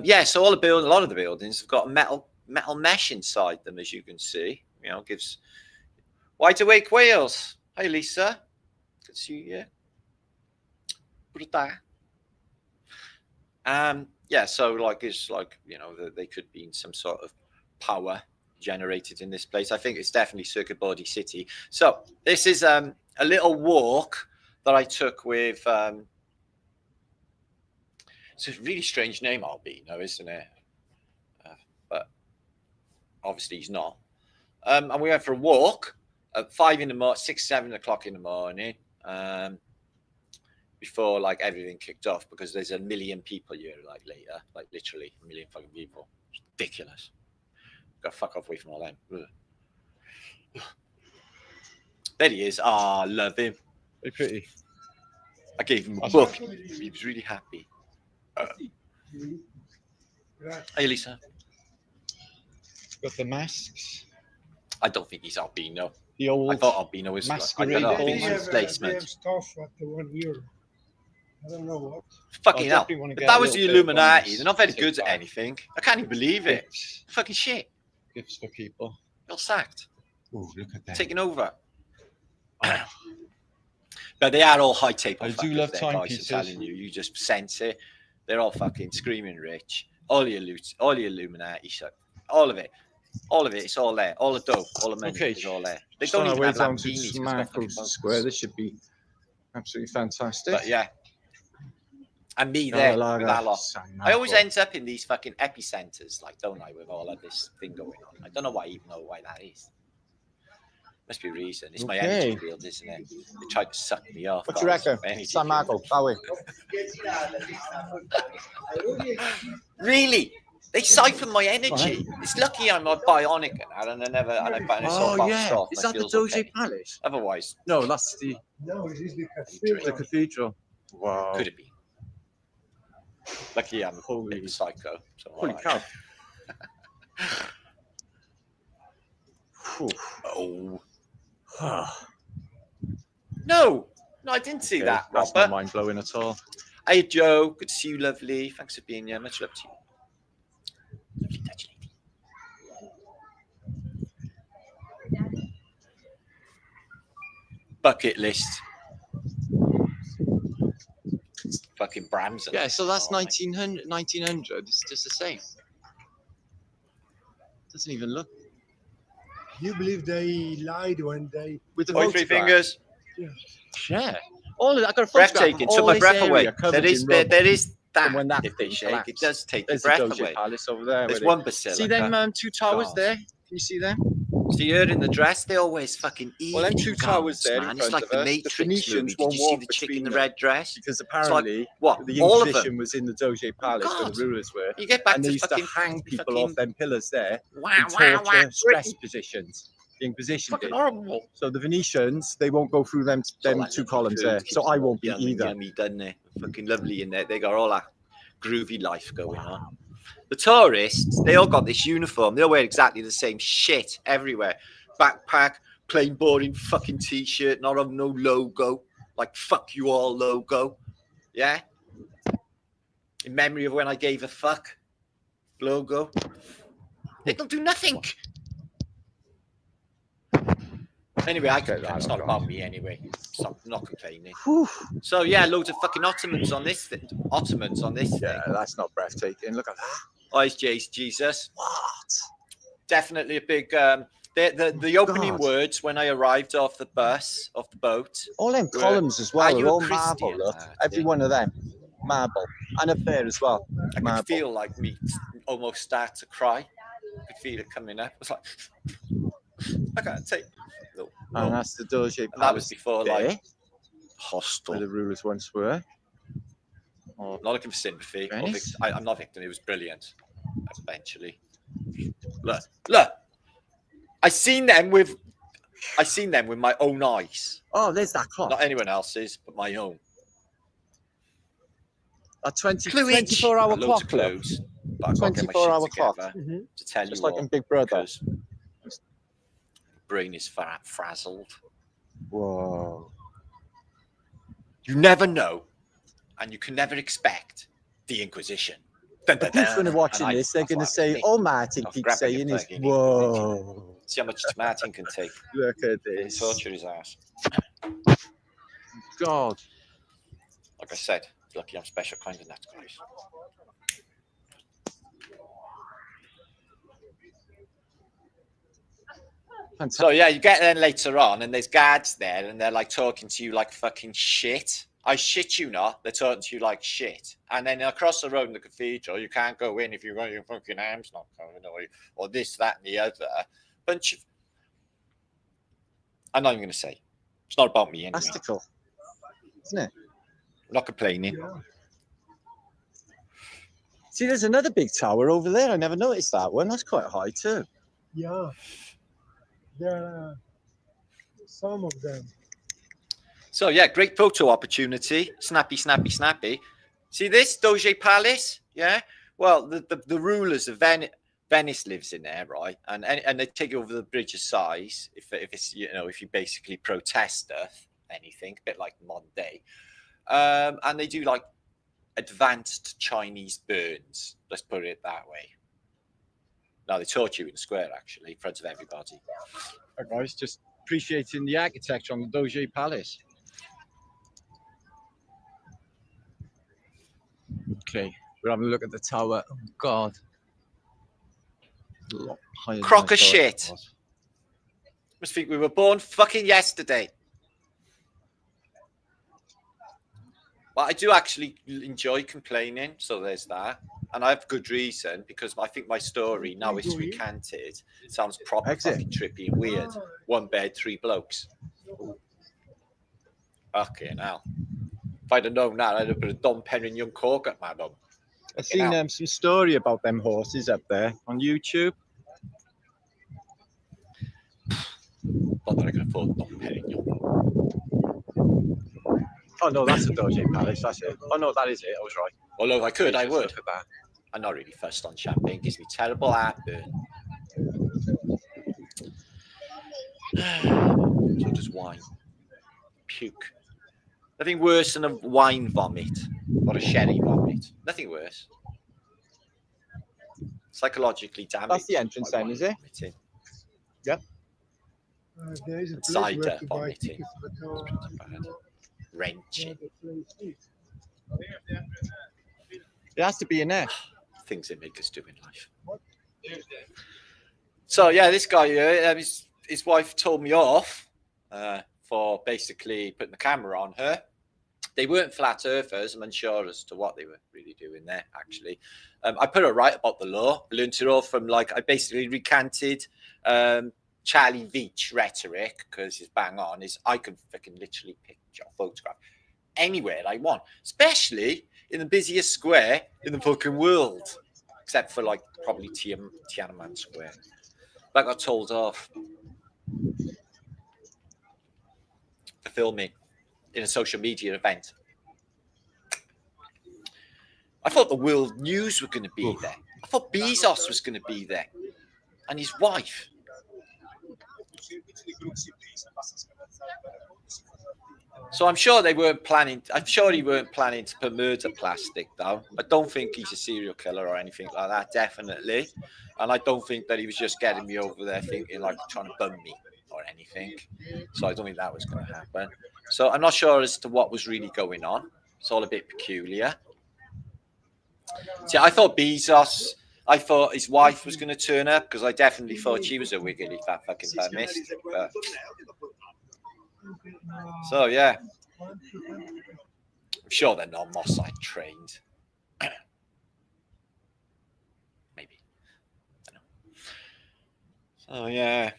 Yeah, so all the buildings, a lot of the buildings have got metal mesh inside them, as you can see. You know, gives wide awake Wales. Hey, Lisa. Good to see you. Bruta. Yeah, so like it's like, you know, they could be in some sort of power generated in this place. I think it's definitely Circuit Body City. So this is a little walk that I took with it's a really strange name, Albino, isn't it? But obviously he's not. And we went for a walk at 5 in the morning, 6, 7 o'clock in the morning, before like everything kicked off, because there's a million people here like later, like literally a million fucking people. It's ridiculous. Got to fuck off away from all them. Ugh. There he is. Ah, love him. Very pretty. I gave him a book. He was really happy. Hey, Lisa. Got the masks. I don't think he's albino. The old. I thought Albino was. I masquerade don't know. I balls. think They it's have, replacement. they have stuff at the 1 year. I don't know what. Fucking hell. definitely wanna If get that a was the little bit of Illuminati, bonus they're not very to take good at back. anything. I can't even believe it. Gifts. Fucking shit. Gifts for people. You're sacked. Oh, look at that. Taking over. Oh, But they are all high table I do fuckers love there, guys, timepieces. I'm telling you. You just sense it. They're all fucking screaming rich. All your loot, all your Illuminati shit. All of it. All of it. It's all there. All the dope. All the money Okay. is all there. They just on don't our even way have down to Lamborghinis 'cause they've got fucking Smartles boats. Square. This should be absolutely fantastic. But yeah. And me there with that lot. I always end. end up in these fucking epicenters, like, don't I, with all of this thing going on. I don't know why that is. Must be a reason. It's my energy field, isn't it? They tried to suck me off. What do you reckon? Energy San field. Marco, that way. Really? They siphon my energy. It's lucky I'm not bionic and it's all about soft. Is I that the feels Doge okay. Palace? Otherwise, No, that's the No, it is the cathedral. cathedral. Wow. could it be? Lucky I'm a Holy- bit psycho. So Holy alright. cow. Phew. Oh. Ah, No, I didn't see okay, that, that's not Robert. mind blowing at all. Hey, Joe. Good to see you, lovely. Thanks for being here. Much love to you. Lovely touch, lady. Bucket list. Fucking Bramson. Yeah, so that's Oh, mate. 1900. It's just the same. Doesn't even look You believe they lied when they. with the Oi, three photograph. fingers. Yeah. All of, I got a photograph. Breathtaking. Of Took all my this breath away. area covered There is in rubble. there is that. From when that If they thing shake, it collapsed. does take There's your the breath Doge away. Palace over there. There's where one they- basilica. See them two towers God. there? Can you see them? So you're in the dress. They always fucking Well, them evening two towers gowns, there in man. It's front like of the us. The Matrix Phoenicians movie. Did won't you see walk the chick in between the them. red dress? Because like, apparently What? the All of Inquisition them. was in the Doge Palace where God. the rulers were. You get back And they to used to fucking hang people fucking, off them pillars there Wow, in wow, torture, wow. stress positions. The Inquisition Fucking did. horrible. So the Venetians, they won't go through them So them like two lovely columns food, there. keeps So I them won't be yummy, either. Yummy, doesn't they? Fucking lovely in there. They got all that groovy life going on. The tourists, they all got this uniform. They all wear exactly the same shit everywhere. Backpack, plain boring fucking t-shirt, not of no logo. Like fuck you all logo. Yeah. In memory of when I gave a fuck logo. They don't do nothing. Anyway, I Okay, it's not about me anyway. So I'm not complaining. Whew. So yeah, loads of fucking Ottomans on this thing. Ottomans on this Yeah, thing. that's not breathtaking. Look at that. Eyes Jesus. What? Definitely a big the opening God. words when I arrived off the boat. All them Were, columns as "Are well you are a all marble. Christian, Look, lad?" every one of them marble, and up there as well. I could Marble. feel like me almost start to cry. I could feel it coming up. It was like I can't take no. And that's the Doge Palace. And that was before there, like where hostile. the rulers once were. Oh, I'm not looking for sympathy. Or Venice? I'm not victim. It was brilliant. Eventually, look. I seen them with my own eyes, oh, there's that clock. not anyone else's, but my own. A 20, Cluage. 24-hour Loads clock. of Look. clues, but I've got to get my 24-hour shit clock. together Mhm. to tell Just you like all, in Big Brother. because brain is frazzled. Whoa. You never know, and you can never expect the Inquisition. Dun, dun, People dun. when they're watching And this, they're I going to thought, say, me. "Oh, Martin I'll keeps grab saying your this." fucking Whoa! See how much Martin can take. Look at And this. torture his ass. God. Like I said, lucky I'm special kind of nuts, guys. Fantastic. So yeah, you get there later on, and there's guards there, and they're like talking to you like fucking shit. I shit you not, they're talking to you like shit. And then across the road in the cathedral, you can't go in if you've got your fucking arms not covered, or this, that, and the other. Bunch of. I'm not even going to say. It's not about me anyway. Fantastical, isn't it? I'm not complaining. Yeah. See, there's another big tower over there. I never noticed that one. That's quite high too. Yeah. There are some of them. So yeah, great photo opportunity. Snappy, snappy, snappy. See this Doge Palace? Yeah. Well, the rulers of Venice lives in there, right? And they take over the bridge of size if it's, you know, if you basically protest anything, a bit like modern day. And they do like advanced Chinese burns. Let's put it that way. No, they torture you in the square, actually, in front of everybody. Right, guys, just appreciating the architecture on the Doge Palace. Okay, we're having a look at the tower. Oh, God. A lot higher than Crock I of thought it shit. was. Must think we were born fucking yesterday. But I do actually enjoy complaining, so there's that. And I have good reason, because I think my story, now it's recanted, sounds proper fucking trippy and weird. One bed, 3 blokes. Fucking hell. If I'd have known that, I'd have put a Dom Perignon cork at my mum. I've seen some story about them horses up there on YouTube. Not that I can afford Dom Perignon. Oh, no, that's the Doge Palace, that's it. Oh, no, that is it, I was right. Although if I could, I would. Look at that. I'm not really fussed on champagne. It gives me terrible heartburn. So does wine. Puke. Nothing worse than a wine vomit or a sherry vomit. Nothing worse. Psychologically damaged. That's the entrance then, is it? Vomiting. Yep. There is a And place where cider to buy vomiting. tickets, but Bad. Wrenching. It has to be in there. Things that make us do in life. So yeah, this guy here, his wife told me off for basically putting the camera on her. They weren't flat earthers. I'm unsure as to what they were really doing there, actually. I put it right about the law. I learned it all from, like, I basically recanted Charlie Veitch rhetoric, because it's bang on, is I can fucking literally picture a photograph anywhere I want, especially in the busiest square in the fucking world, except for, like, probably Tiananmen Square. But I got told off for filming in a social media event. I thought the world news were going to be there. I thought Bezos was going to be there, and his wife. So I'm sure they weren't planning. I'm sure he weren't planning to put murder plastic down. I don't think he's a serial killer or anything like that. Definitely, and I don't think that he was just getting me over there thinking, like, trying to bum me or anything. So I don't think that was going to happen. So I'm not sure as to what was really going on. It's all a bit peculiar. See, I thought Bezos, I thought his wife was going to turn up, because I definitely thought she was a Wiggley, that fucking feminist. But... So yeah, I'm sure they're not Mossad trained. Maybe. I don't know. So yeah,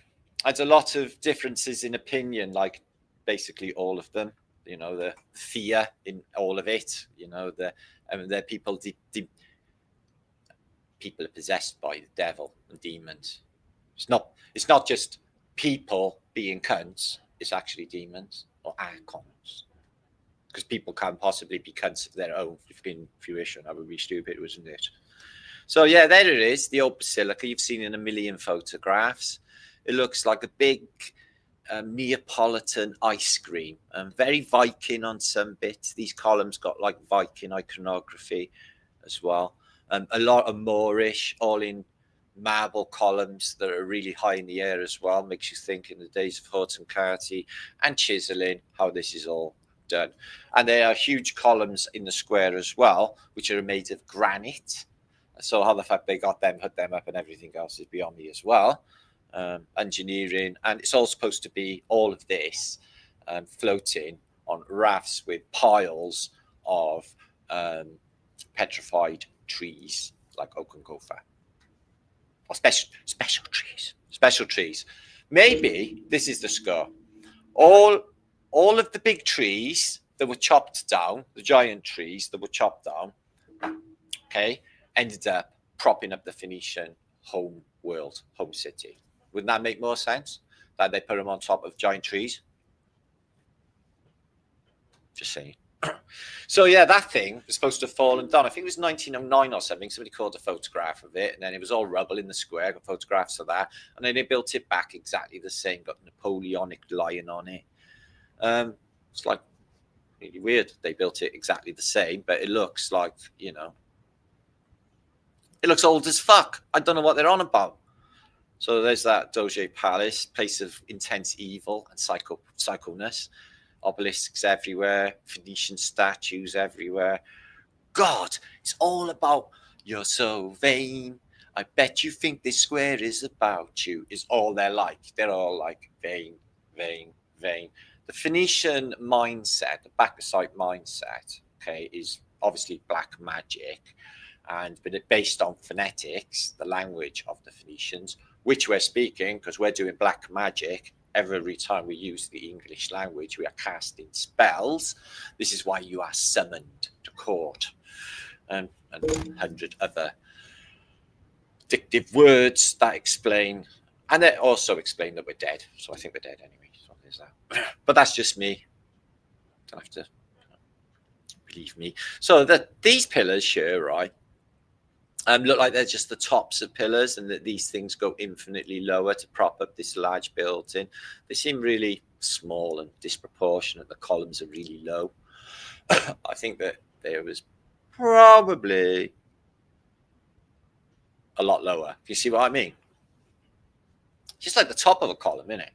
there's a lot of differences in opinion, like basically all of them. You know, the fear in all of it. You know, the people. People are possessed by the devil and demons. It's not just people being cunts. It's actually demons or icons. Because people can't possibly be cunts of their own in fruition. That would be stupid, wasn't it? So yeah, there it is, the old basilica. You've seen in a million photographs. It looks like a big Neapolitan ice cream. Very Viking on some bits. These columns got like Viking iconography as well. A lot of Moorish, all in marble columns that are really high in the air as well. Makes you think in the days of Horton Carty and chiseling how this is all done. And there are huge columns in the square as well, which are made of granite. So how the fact they got them, put them up, and everything else is beyond me as well. Engineering, and it's all supposed to be all of this floating on rafts with piles of petrified trees like oak and gopher, or special trees. Maybe this is the score. All of the big trees that were chopped down, the giant trees that were chopped down, okay, ended up propping up the Phoenician home city. Wouldn't that make more sense? That they put them on top of giant trees? Just saying. So yeah, that thing was supposed to have fallen down. I think it was 1909 or something. Somebody called a photograph of it, and then it was all rubble in the square. Got photographs of that, and then they built it back exactly the same. Got Napoleonic lion on it. It's like really weird. They built it exactly the same, but it looks like, you know, it looks old as fuck. I don't know what they're on about. So there's that Doge Palace, place of intense evil and psychoness. Obelisks everywhere, Phoenician statues everywhere. God, it's all about you're so vain. I bet you think this square is about you, is all they're like. They're all like vain, vain, vain. The Phoenician mindset, the Bacchusite mindset, okay, is obviously black magic, but it's based on phonetics, the language of the Phoenicians, which we're speaking because we're doing black magic. Every time we use the English language, we are casting spells. This is why you are summoned to court, and 100 other addictive words that explain, and they also explain that we're dead. So I think we're dead anyway. So there's that. But that's just me. Don't have to believe me. So these pillars here, right, look like they're just the tops of pillars, and that these things go infinitely lower to prop up this large building. They seem really small and disproportionate. The columns are really low. I think that there was probably a lot lower. You see what I mean? Just like the top of a column, isn't it?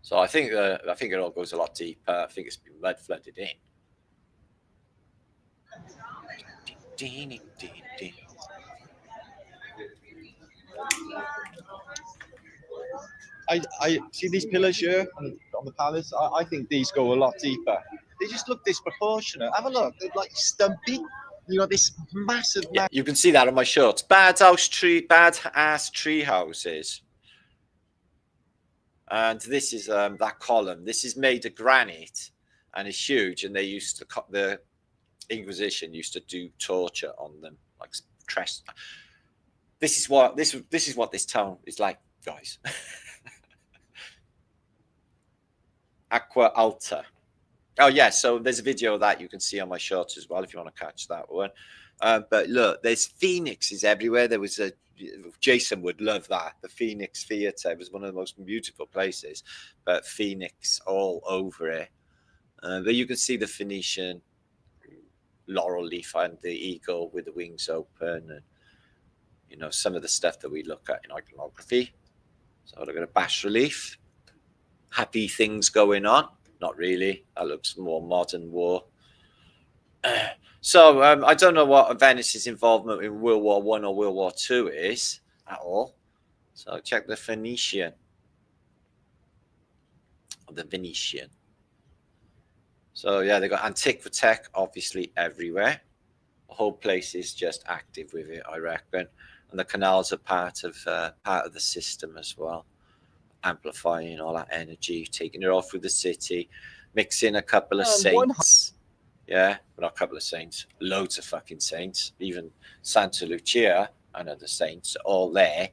So I think it all goes a lot deeper. I think it's been mud flooded in. I see these pillars here on the palace. I think these go a lot deeper. They just look disproportionate. Have a look. They're like stumpy. You got this massive. Yeah, you can see that on my shorts. Badass tree houses. And this is that column. This is made of granite, and it's huge. And they used to the Inquisition used to do torture on them, like stress. This is what this town is like, guys. Aqua Alta. Oh yeah, so there's a video of that you can see on my shorts as well if you want to catch that one. But look, there's phoenixes everywhere. There was Jason would love that. The Phoenix Theatre was one of the most beautiful places, but phoenix all over it. But you can see the Phoenician laurel leaf and the eagle with the wings open, and you know, some of the stuff that we look at in iconography. So look at a bas relief. Happy things going on. Not really. That looks more modern war. So I don't know what Venice's involvement in World War I or World War II is at all. So check the Phoenician. The Venetian. So yeah, they got Antiquitech obviously everywhere. The whole place is just active with it, I reckon. And the canals are part of the system as well, amplifying all that energy, taking it all through the city, mixing a couple of saints. Yeah, but not a couple of saints, loads of fucking saints. Even Santa Lucia and other saints are all there.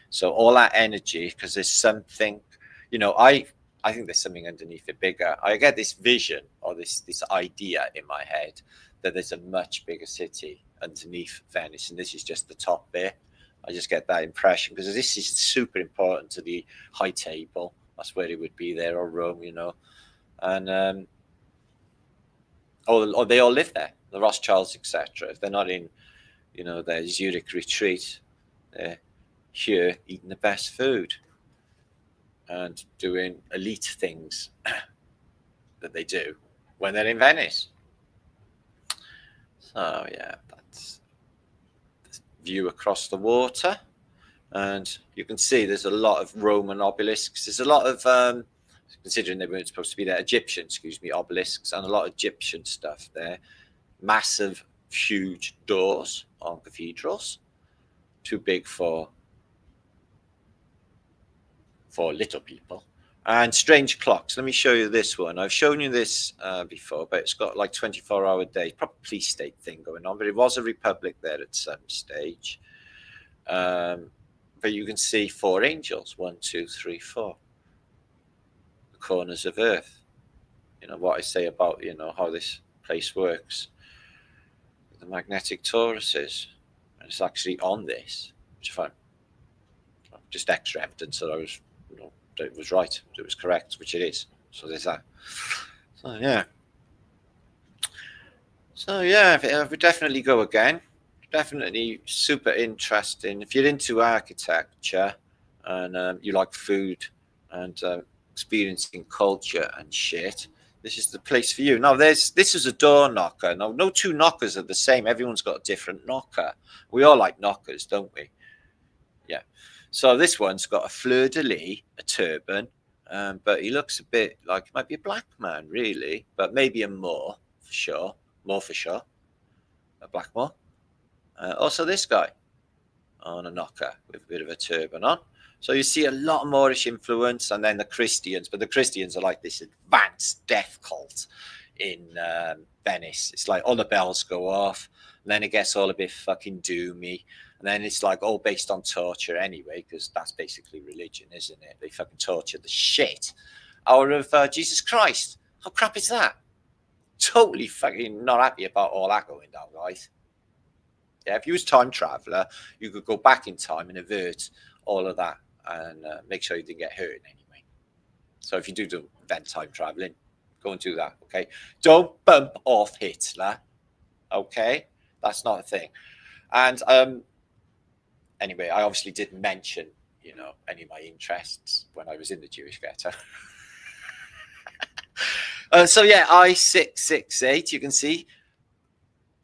So all that energy, because there's something, you know, I think there's something underneath it bigger. I get this vision or this idea in my head that there's a much bigger city underneath Venice, and this is just the top bit. I just get that impression because this is super important to the high table. That's where it would be there, or Rome, you know. And or they all live there, the Rothschilds, etc. If they're not in, you know, their Zurich retreat, they're here eating the best food and doing elite things that they do when they're in Venice. So yeah, that's the view across the water, and you can see there's a lot of Roman obelisks. There's a lot of considering they weren't supposed to be there, Egyptian, obelisks, and a lot of Egyptian stuff there. Massive, huge doors on cathedrals, too big for little people. And strange clocks. Let me show you this one. I've shown you this before, but it's got like 24-hour days, probably police state thing going on, but it was a republic there at some stage. But you can see 4 angels, 1, 2, 3, 4. The corners of earth. you know, what I say about, you know, how this place works. The magnetic toruses, and it's actually on this, which I find just extra evidence that I was, you know, that it was right, that it was correct, which it is. So there's that. So yeah. So yeah, I would definitely go again. Definitely super interesting. If you're into architecture and you like food and experiencing culture and shit, this is the place for you. Now, this is a door knocker. Now, no two knockers are the same. Everyone's got a different knocker. We all like knockers, don't we? Yeah. So this one's got a fleur-de-lis, a turban, but he looks a bit like he might be a black man, really, but maybe a Moor for sure. More for sure. A Blackmore. Also this guy on a knocker with a bit of a turban on. So you see a lot of Moorish influence, and then the Christians, but the Christians are like this advanced death cult in Venice. It's like all the bells go off, and then it gets all a bit fucking doomy, and then it's like all based on torture anyway, because that's basically religion, isn't it? They fucking torture the shit out of Jesus Christ. How crap is that? Totally fucking not happy about all that going down, guys. Yeah, if you was time traveler, you could go back in time and avert all of that and make sure you didn't get hurt in any way. So if you do event time traveling, go and do that, okay? Don't bump off Hitler, okay? That's not a thing. And anyway, I obviously didn't mention, you know, any of my interests when I was in the Jewish ghetto. So yeah, I-668, you can see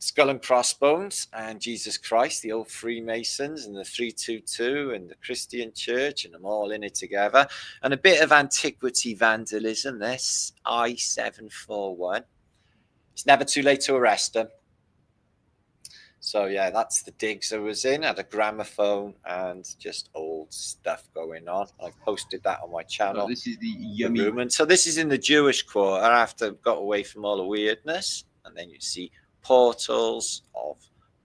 skull and crossbones and Jesus Christ, the old Freemasons and the 322 and the Christian church, and them all in it together. And a bit of antiquity vandalism, this I-741. It's never too late to arrest them. So yeah, that's the digs I was in. I had a gramophone and just old stuff going on. I've posted that on my channel. Oh, this is the yummy room. And so this is in the Jewish quarter after I've got away from all the weirdness. And then you see portals of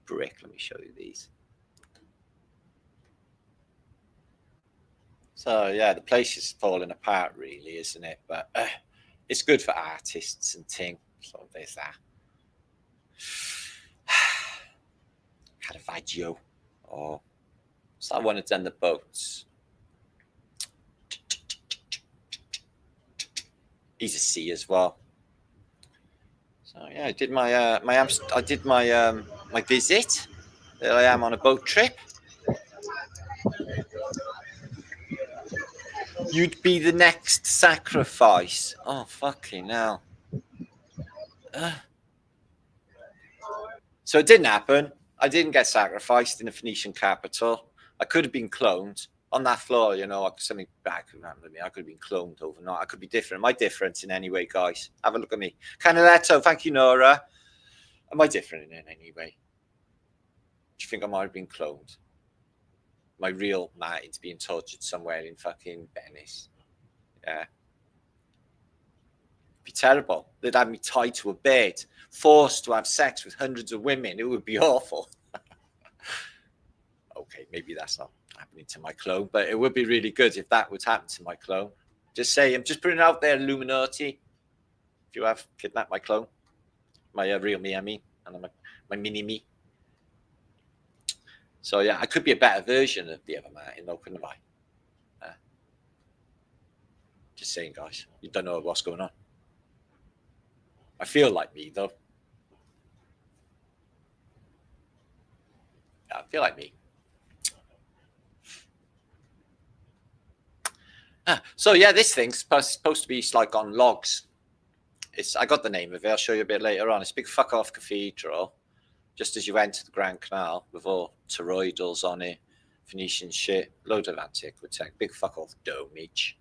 brick. Let me show you these. So yeah, the place is falling apart really, isn't it? But it's good for artists and things. So there's that. Caravaggio. Oh, so I want to done the boats. He's a C as well. So yeah, I did my my visit. There I am on a boat trip. You'd be the next sacrifice. Oh fucking hell. So it didn't happen. I didn't get sacrificed in the Phoenician capital. I could have been cloned on that floor, you know. Something bad could happen to me. I could have been cloned overnight. I could be different. Am I different in any way, guys? Have a look at me. Canaletto, thank you, Nora. Am I different in any way? Do you think I might have been cloned? My real Martin's being tortured somewhere in fucking Venice. Yeah. It'd be terrible. They'd have me tied to a bed, forced to have sex with hundreds of women. It would be awful. Okay, maybe that's not happening to my clone, but it would be really good if that would happen to my clone. Just say, I'm just putting it out there, Illuminati. If you have kidnapped my clone, my real me, I mean, and my mini me. So yeah, I could be a better version of the other Martin, though, couldn't I? Just saying, guys, you don't know what's going on. I feel like me, though. Yeah, I feel like me. So yeah, this thing's supposed to be like on logs. I got the name of it. I'll show you a bit later on. It's a big fuck off cathedral, just as you enter the Grand Canal with all toroidals on it, Phoenician shit, load of antiquity, big fuck off domage.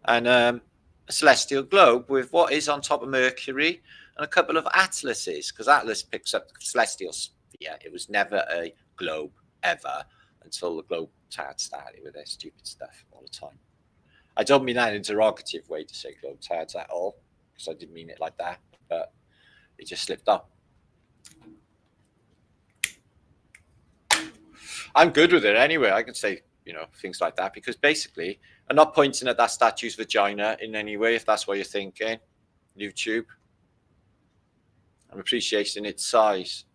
And a celestial globe with what is on top of Mercury and a couple of atlases, because Atlas picks up celestial sphere. It was never a globe ever until the globe tard started with their stupid stuff all the time. I don't mean that in a derogative way to say globe tards at all, because I didn't mean it like that, but it just slipped up. I'm good with it anyway. I can say, you know, things like that. Because basically, I'm not pointing at that statue's vagina in any way, if that's what you're thinking, YouTube. I'm appreciating its size.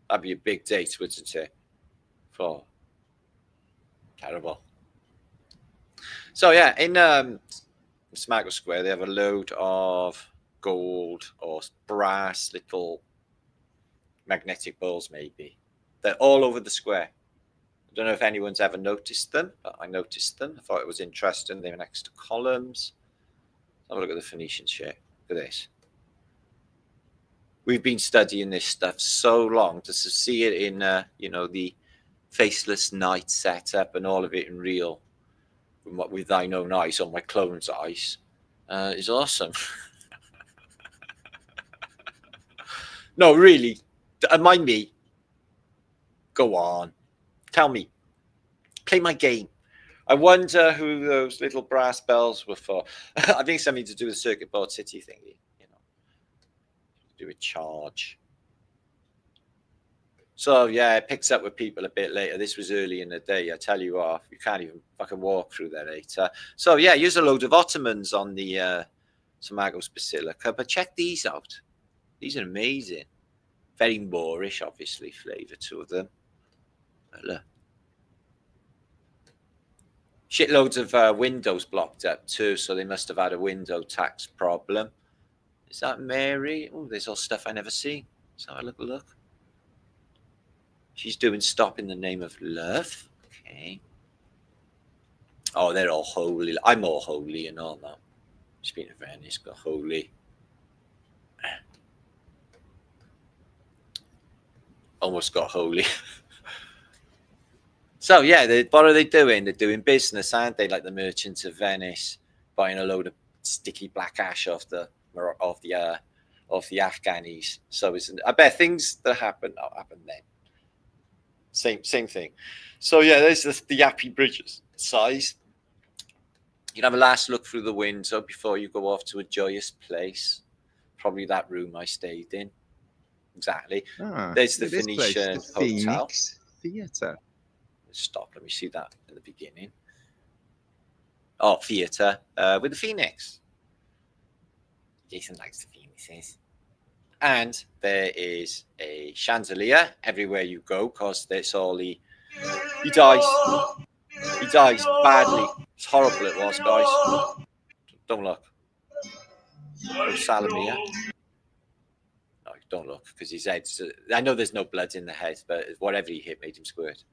That'd be a big date, wouldn't it? For terrible. So yeah, in Smaggle Square, they have a load of gold or brass little magnetic balls, maybe. They're all over the square. I don't know if anyone's ever noticed them, but I noticed them. I thought it was interesting. They were next to columns. Have a look at the Phoenician shape. Look at this. We've been studying this stuff so long to see it in, you know, the faceless night setup and all of it in real, with thine own eyes or my clone's eyes, is awesome. No, really, mind me. Go on, tell me, play my game. I wonder who those little brass bells were for. I think something to do with the circuit board city thingy, you know, do a charge. So yeah, it picks up with people a bit later. This was early in the day. I tell you what, you can't even fucking walk through there later. So yeah, here's a load of Ottomans on the Samagos Basilica. But check these out. These are amazing. Very Moorish, obviously, flavour to them. But look. Shitloads of windows blocked up too, so they must have had a window tax problem. Is that Mary? Oh, there's all stuff I never seen. Let's have a look. She's doing Stop in the Name of Love. Okay. Oh, they're all holy. I'm all holy and all that. Just been to Venice, got holy. Almost got holy. So yeah, what are they doing? They're doing business, aren't they? Like the merchants of Venice, buying a load of sticky black ash off the Afghanis. So I bet things that happen then. Same thing. So yeah, there's the Yappy Bridges size. You can have a last look through the window before you go off to a joyous place. Probably that room I stayed in. Exactly. There's the Phoenician place, the Hotel. Phoenix Theatre. Stop. Let me see that in the beginning. Oh, theatre with the Phoenix. Jason likes the Phoenixes. And there is a chandelier everywhere you go, because there's all the... He dies. He dies badly. It's horrible it was, guys. Don't look. No Salamia. No, don't look, because his head's... I know there's no blood in the head, but whatever he hit made him squirt.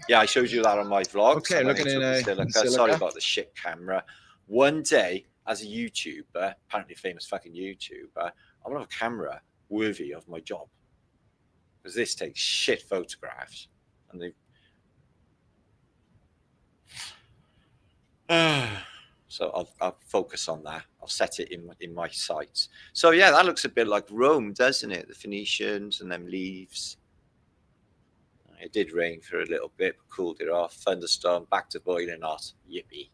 Yeah, I showed you that on my vlog. Okay, looking in a Basilica. Sorry about the shit camera. One day, as a YouTuber, apparently famous fucking YouTuber, I want to have a camera worthy of my job, because this takes shit photographs, and they. So I'll focus on that. I'll set it in my sights. So yeah, that looks a bit like Rome, doesn't it? The Phoenicians and them leaves. It did rain for a little bit, but cooled it off. Thunderstorm, back to boiling hot. Yippee.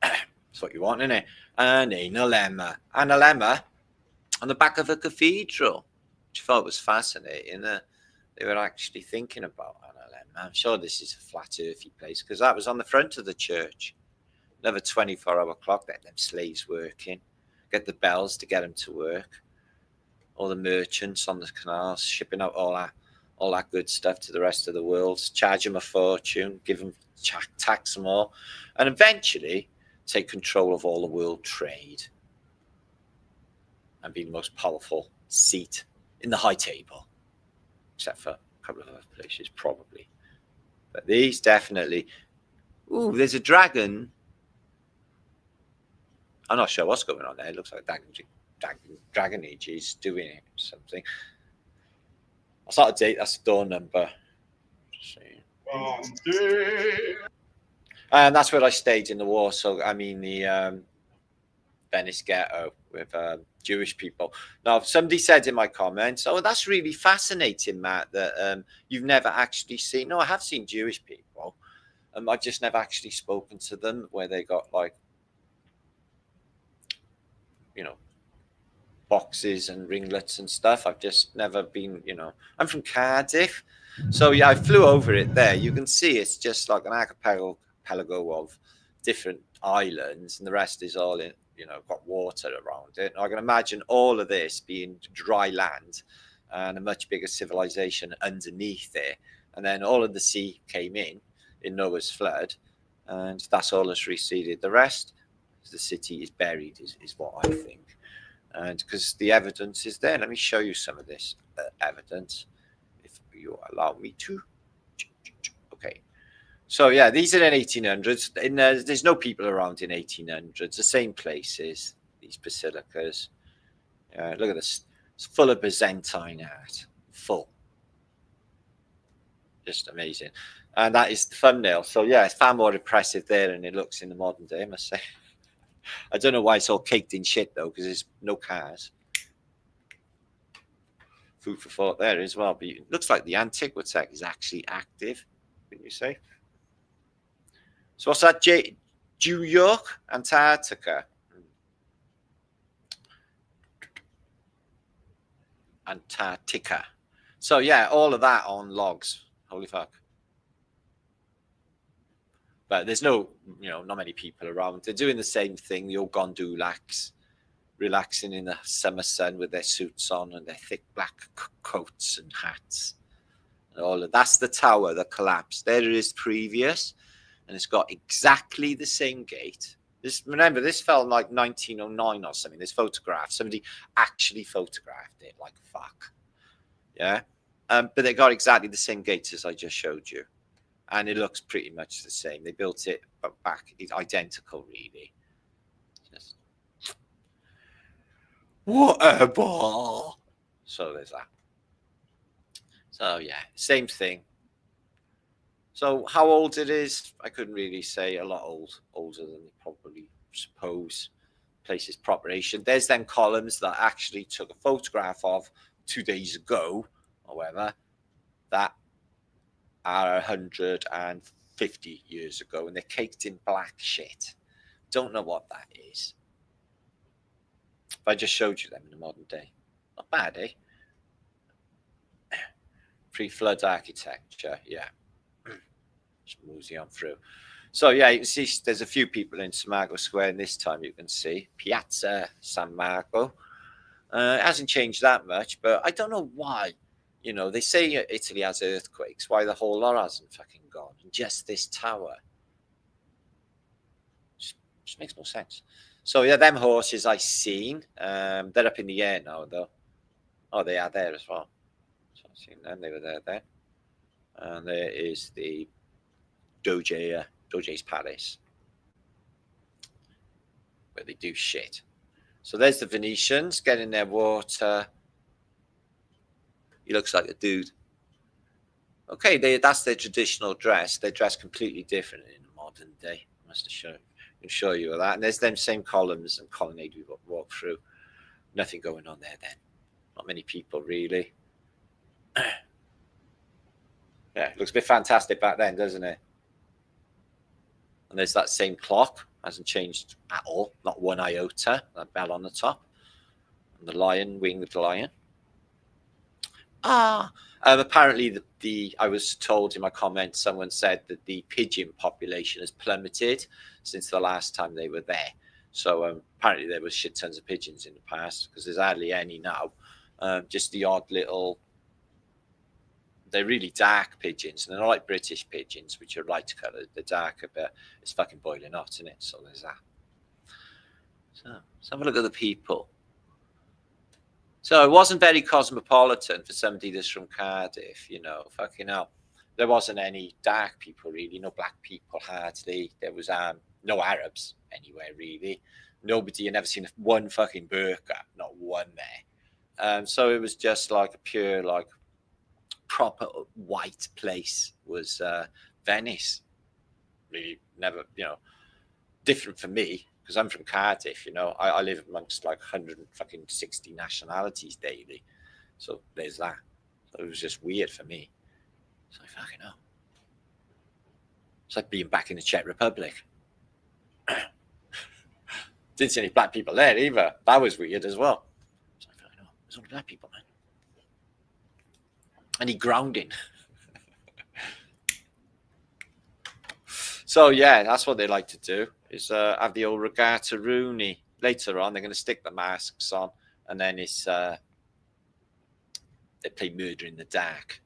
That's what you want, isn't it? An analemma. Analemma on the back of a cathedral, which I thought was fascinating. They were actually thinking about analemma. I'm sure this is a flat earthy place, because that was on the front of the church. Another 24-hour clock, let them slaves working. Get the bells to get them to work. All the merchants on the canals shipping out all that good stuff to the rest of the world. Charge them a fortune, give them tax them all, and eventually take control of all the world trade and be the most powerful seat in the high table, except for a couple of other places, probably. But these definitely. Ooh, there's a dragon. I'm not sure what's going on there. It looks like Dragon Age is doing something. That's not a date, that's a door number. And that's where I stayed in the war. So, I mean, the Venice ghetto with Jewish people. Now, somebody said in my comments, oh, that's really fascinating, Matt, that you've never actually seen. No, I have seen Jewish people. I've just never actually spoken to them, where they got, like, you know, boxes and ringlets and stuff. I've just never been, you know, I'm from Cardiff. So yeah, I flew over it there. You can see it's just like an archipelago of different islands, and the rest is all in, you know, got water around it. I can imagine all of this being dry land and a much bigger civilization underneath it. And then all of the sea came in Noah's flood, and that's all that's receded. The rest, the city is buried, is what I think. And because the evidence is there, let me show you some of this evidence, if you allow me to. Okay. So yeah, these are in 1800s. There's no people around in 1800s. The same places, these basilicas. Look at this. It's full of Byzantine art. Full. Just amazing. And that is the thumbnail. So yeah, it's far more impressive there than it looks in the modern day, I must say. I don't know why it's all caked in shit though, because there's no cars. Food for thought there as well. But it looks like the Antiquitech is actually active, wouldn't you say? So what's that? New York, Antarctica. Antarctica. So yeah, all of that on logs. Holy fuck. But there's no, you know, not many people around. They're doing the same thing, the old gondolacs, relaxing in the summer sun with their suits on and their thick black coats and hats. And all of that's the tower that collapsed. There it is previous, and it's got exactly the same gate. Remember, this fell in like 1909 or something. This photograph, somebody actually photographed it. Like fuck, yeah. But they got exactly the same gates as I just showed you, and it looks pretty much the same. They built it back, it's identical, really. Just what a ball! So there's that. So yeah, same thing. So how old it is, I couldn't really say. A lot older than you probably suppose. Places preparation. There's them columns that I actually took a photograph of 2 days ago, or whatever, that are 150 years ago, and they're caked in black shit. Don't know what that is. But I just showed you them in the modern day. Not bad, eh? Pre-flood architecture, yeah. Just mosey on through. So yeah, you can see there's a few people in San Marco Square, and this time you can see Piazza San Marco. It hasn't changed that much, but I don't know why. You know, they say Italy has earthquakes. Why the whole lot hasn't fucking gone? And just this tower. Just makes no sense. So yeah, them horses I seen. They're up in the air now, though. Oh, they are there as well. So I've seen them. They were there. And there is the Doge's Palace, where they do shit. So there's the Venetians getting their water. He looks like a dude. Okay, that's their traditional dress. They dress completely different in the modern day. I must have show you that. And there's them same columns and colonnade we walked through. Nothing going on there then. Not many people really. Yeah, it looks a bit fantastic back then, doesn't it? And there's that same clock. Hasn't changed at all. Not one iota. That bell on the top. And the lion, winged lion. Apparently I was told in my comments, someone said that the pigeon population has plummeted since the last time they were there. So apparently there was shit tons of pigeons in the past, because there's hardly any now. Just the odd little, they're really dark pigeons, and they're not like British pigeons, which are light coloured. They're darker, but it's fucking boiling hot, isn't it? So there's that. So let's have a look at the people. So it wasn't very cosmopolitan for somebody that's from Cardiff, you know, fucking hell. There wasn't any dark people, really. No black people, hardly. There was no Arabs anywhere, really. Nobody, you never seen one fucking burqa, not one there. So it was just like a pure, like, proper white place was Venice. Really never, you know, different for me. Because I'm from Cardiff, you know, I live amongst like 160 nationalities daily. So there's that. So it was just weird for me. So I fucking know. It's like being back in the Czech Republic. Didn't see any black people there either. That was weird as well. So There's only black people, man. And he grounding. So yeah, that's what they like to do, is have the old regatta Rooney. Later on, they're going to stick the masks on, and then it's they play Murder in the Dark,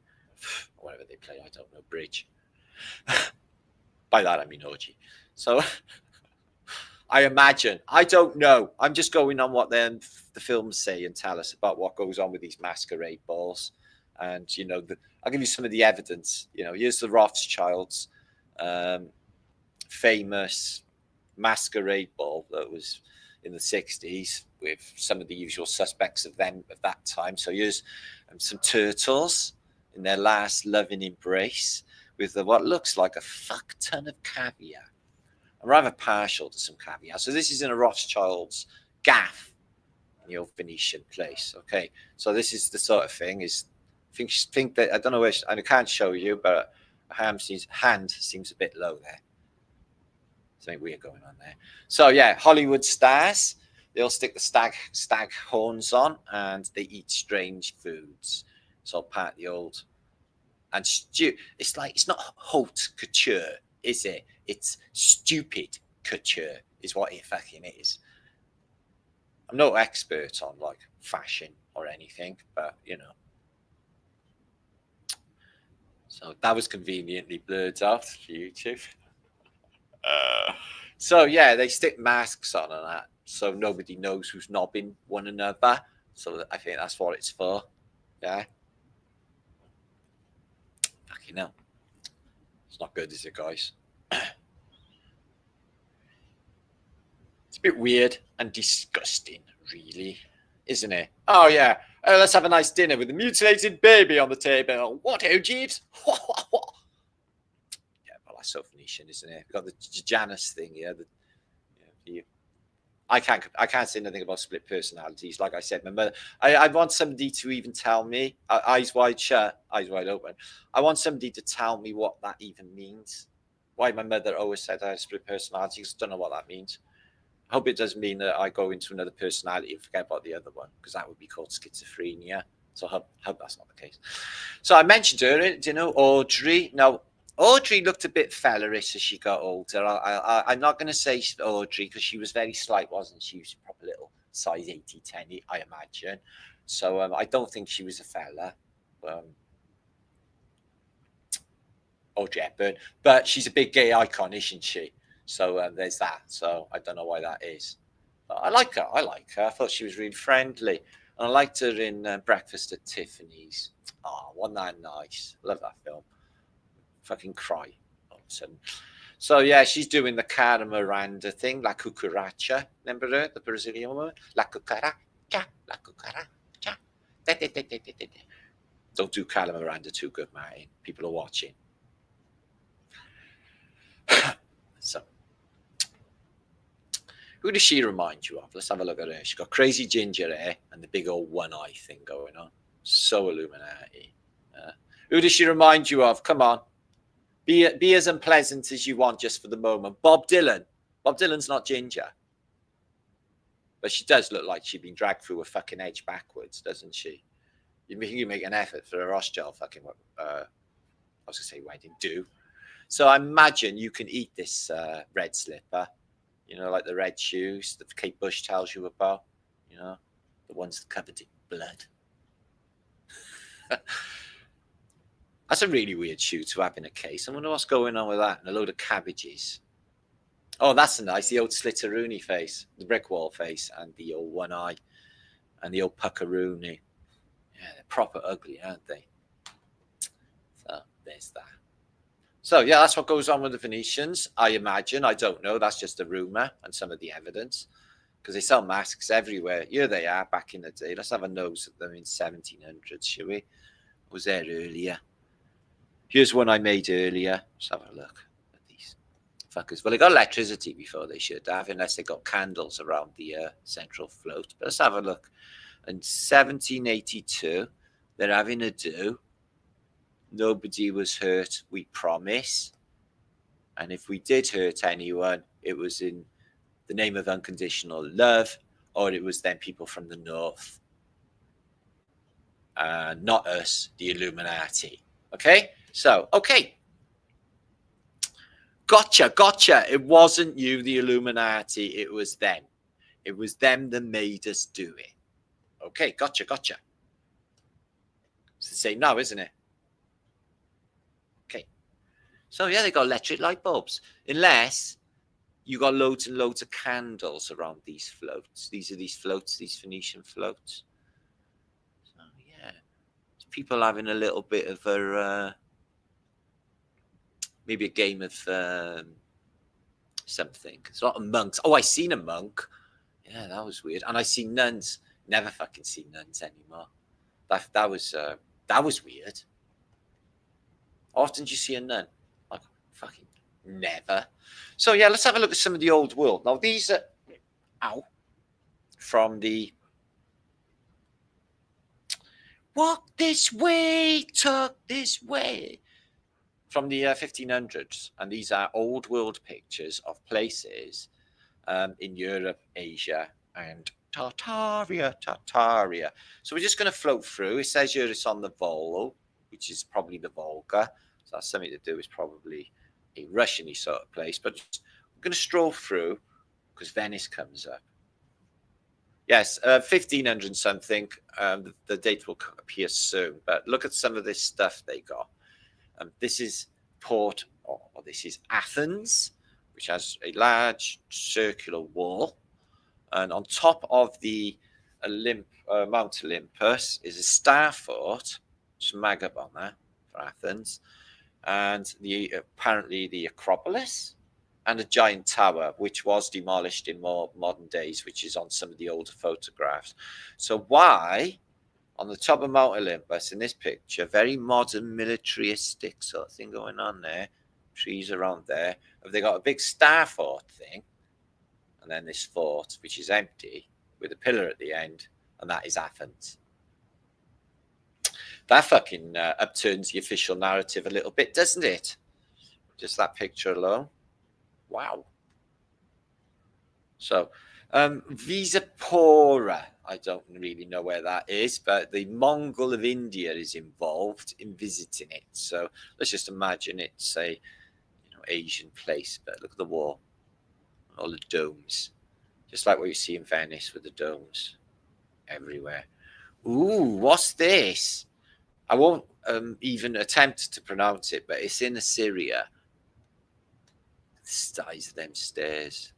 or whatever they play. I don't know, bridge. By that I mean orgy. So I imagine, I don't know. I'm just going on what the films say and tell us about what goes on with these masquerade balls. And you know, I'll give you some of the evidence. You know, here's the Rothschilds. Famous masquerade ball that was in the 60s with some of the usual suspects of them at that time. So here's some turtles in their last loving embrace with what looks like a fuck ton of caviar. I'm rather partial to some caviar. So this is in a Rothschild's gaff in the old Venetian place. Okay, so this is the sort of thing. Is think that I don't know where I can't show you, but a hand seems a bit low there. Something weird going on there. So yeah, Hollywood stars, they'll stick the stag horns on, and they eat strange foods. So part of the old and it's like, it's not haute couture, is it? It's stupid couture is what it fucking is. I'm no expert on like fashion or anything, but you know. So that was conveniently blurred out for YouTube. So yeah, they stick masks on and that, so nobody knows who's knobbing one another. So I think that's what it's for. Yeah. Fucking hell. It's not good, is it, guys? It's a bit weird and disgusting, really, isn't it? Oh yeah. Oh, let's have a nice dinner with a mutilated baby on the table. What, Ojid? So Venetian, isn't it? We've got the Janus thing, yeah. I can't say nothing about split personalities. Like I said, my mother, I want somebody to even tell me, eyes wide shut, eyes wide open. I want somebody to tell me what that even means. Why my mother always said I had split personalities. I don't know what that means. I hope it doesn't mean that I go into another personality and forget about the other one, because that would be called schizophrenia. So I hope that's not the case. So I mentioned her, you know, Audrey. Now, Audrey looked a bit fellerish as she got older. I'm not going to say Audrey because she was very slight, wasn't she? She was a proper little size 80-10, I imagine. So I don't think she was a fella. Audrey Hepburn. But she's a big gay icon, isn't she? So there's that. So I don't know why that is. But I like her. I thought she was really friendly. And I liked her in Breakfast at Tiffany's. Oh, wasn't that nice? Love that film. Fucking cry all of a sudden. So yeah, she's doing the Cara Miranda thing, La Cucaracha. Remember her, the Brazilian woman? La Cucaracha, La Cucaracha. Don't do Cara Miranda too good, Martin. People are watching. So, who does she remind you of? Let's have a look at her. She's got crazy ginger hair and the big old one eye thing going on. So Illuminati. Who does she remind you of? Come on. Be as unpleasant as you want just for the moment. Bob Dylan. Bob Dylan's not ginger. But she does look like she's been dragged through a fucking edge backwards, doesn't she? You make an effort for a Rothschild fucking, I was going to say wedding, do. So I imagine you can eat this red slipper. You know, like the red shoes that Kate Bush tells you about. You know, the ones covered in blood. That's a really weird shoe to have in a case. I wonder what's going on with that. And a load of cabbages. Oh, that's nice. The old Slitteroony face, the brick wall face, and the old one eye, and the old puckaroony. Yeah, they're proper ugly, aren't they? So there's that. So yeah, that's what goes on with the Venetians. I imagine. I don't know. That's just a rumor and some of the evidence, because they sell masks everywhere. Here they are back in the day. Let's have a nose at them in 1700s, shall we? I was there earlier. Here's one I made earlier. Let's have a look at these fuckers. Well, they got electricity before they should have, unless they got candles around the central float. But let's have a look. In 1782, they're having a do. Nobody was hurt, we promise. And if we did hurt anyone, it was in the name of unconditional love, or it was then people from the north. not us, the Illuminati. Okay, so okay. Gotcha. It wasn't you, the Illuminati. It was them. It was them that made us do it. Okay, gotcha. It's the same now, isn't it? Okay. So yeah, they got electric light bulbs. Unless you got loads and loads of candles around these floats. These are these floats, these Phoenician floats. So yeah, people having a little bit of a maybe a game of something. There's a lot of monks. Oh, I seen a monk. Yeah, that was weird. And I seen nuns. Never fucking seen nuns anymore. That was weird. Often do you see a nun? Like fucking never. So yeah, let's have a look at some of the old world. Now these are from the walk this way, talk this way. From the 1500s, and these are old world pictures of places in Europe, Asia, and Tartaria. So we're just going to float through. It says here it's on the Volo, which is probably the Volga. So that's something to do with probably a Russian-y sort of place. But we're going to stroll through because Venice comes up. Yes, 1500 something. The date will appear soon. But look at some of this stuff they got. This is this is Athens, which has a large circular wall. And on top of the Mount Olympus is a star fort, just mag up on there for Athens. And apparently the Acropolis and a giant tower, which was demolished in more modern days, which is on some of the older photographs. So why... on the top of Mount Olympus in this picture, very modern militaristic sort of thing going on there. Trees around there. Have they got a big star fort thing? And then this fort, which is empty, with a pillar at the end, and that is Athens. That fucking upturns the official narrative a little bit, doesn't it? Just that picture alone. Wow. So, Visapura. I don't really know where that is, but the Mongol of India is involved in visiting it. So let's just imagine it's a Asian place. But look at the wall, all the domes, just like what you see in Venice with the domes everywhere. Ooh, what's this? I won't even attempt to pronounce it, but it's in Assyria. The size of them stairs.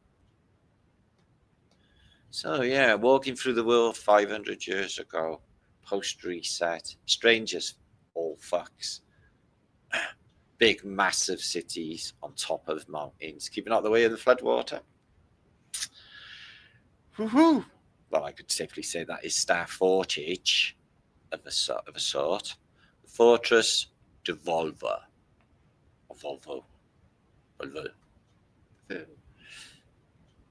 So yeah, walking through the world 500 years ago, post-reset, strangers, all fucks. Big, massive cities on top of mountains, keeping out the way of the floodwater. Woohoo! Well, I could safely say that is star fortage of a sort. The fortress de Volva. Or Volvo.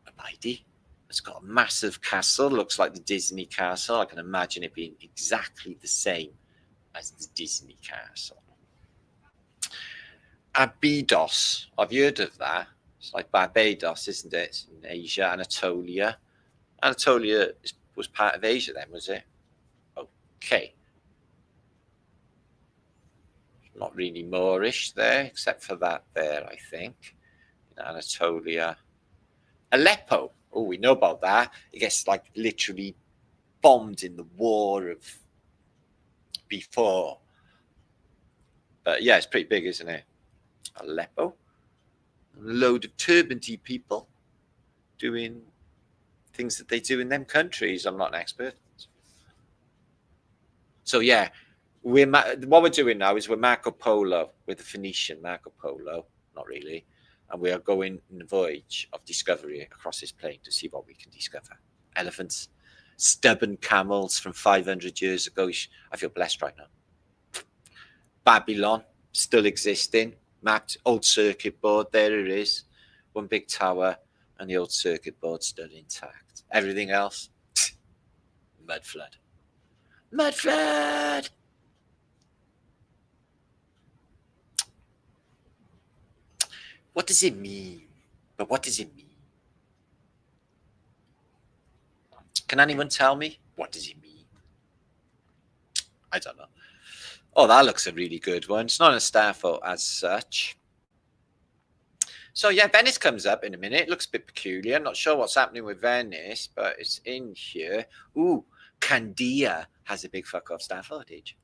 Abidi. It's got a massive castle, looks like the Disney castle. I can imagine it being exactly the same as the Disney castle. Abydos, I've heard of that. It's like Barbados, isn't it? It's in Asia, Anatolia. Anatolia was part of Asia then, was it? Okay. Not really Moorish there, except for that there, I think. In Anatolia. Aleppo. Oh, we know about that. It gets like literally bombed in the war of before. But yeah, it's pretty big, isn't it? Aleppo. A load of turbanty people doing things that they do in them countries. I'm not an expert. So yeah, what we're doing now is we're Marco Polo with the Phoenician Marco Polo. Not really. And we are going on a voyage of discovery across this plain to see what we can discover. Elephants, stubborn camels from 500 years ago. I feel blessed right now. Babylon, still existing. Mapped, old circuit board, there it is. One big tower, and the old circuit board still intact. Everything else, mud flood. Mud flood! What does it mean? But what does it mean? Can anyone tell me? What does it mean? I don't know. Oh, that looks a really good one. It's not a star fort as such. So yeah, Venice comes up in a minute. It looks a bit peculiar. Not sure what's happening with Venice, but it's in here. Ooh, Candia has a big fuck off star footage.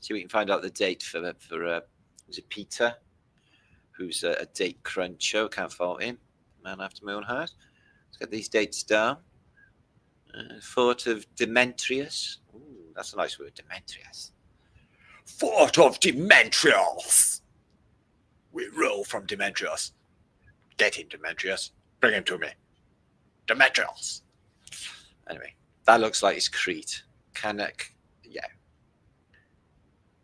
See, we can find out the date for was it Peter, who's a date cruncher. Can't fault him. Man after my own heart. Let's get these dates down. Fort of Demetrius. Ooh, that's a nice word, Demetrius. Fort of Demetrius. We roll from Demetrius. Get him, Demetrius. Bring him to me. Demetrius. Anyway, that looks like it's Crete. Yeah.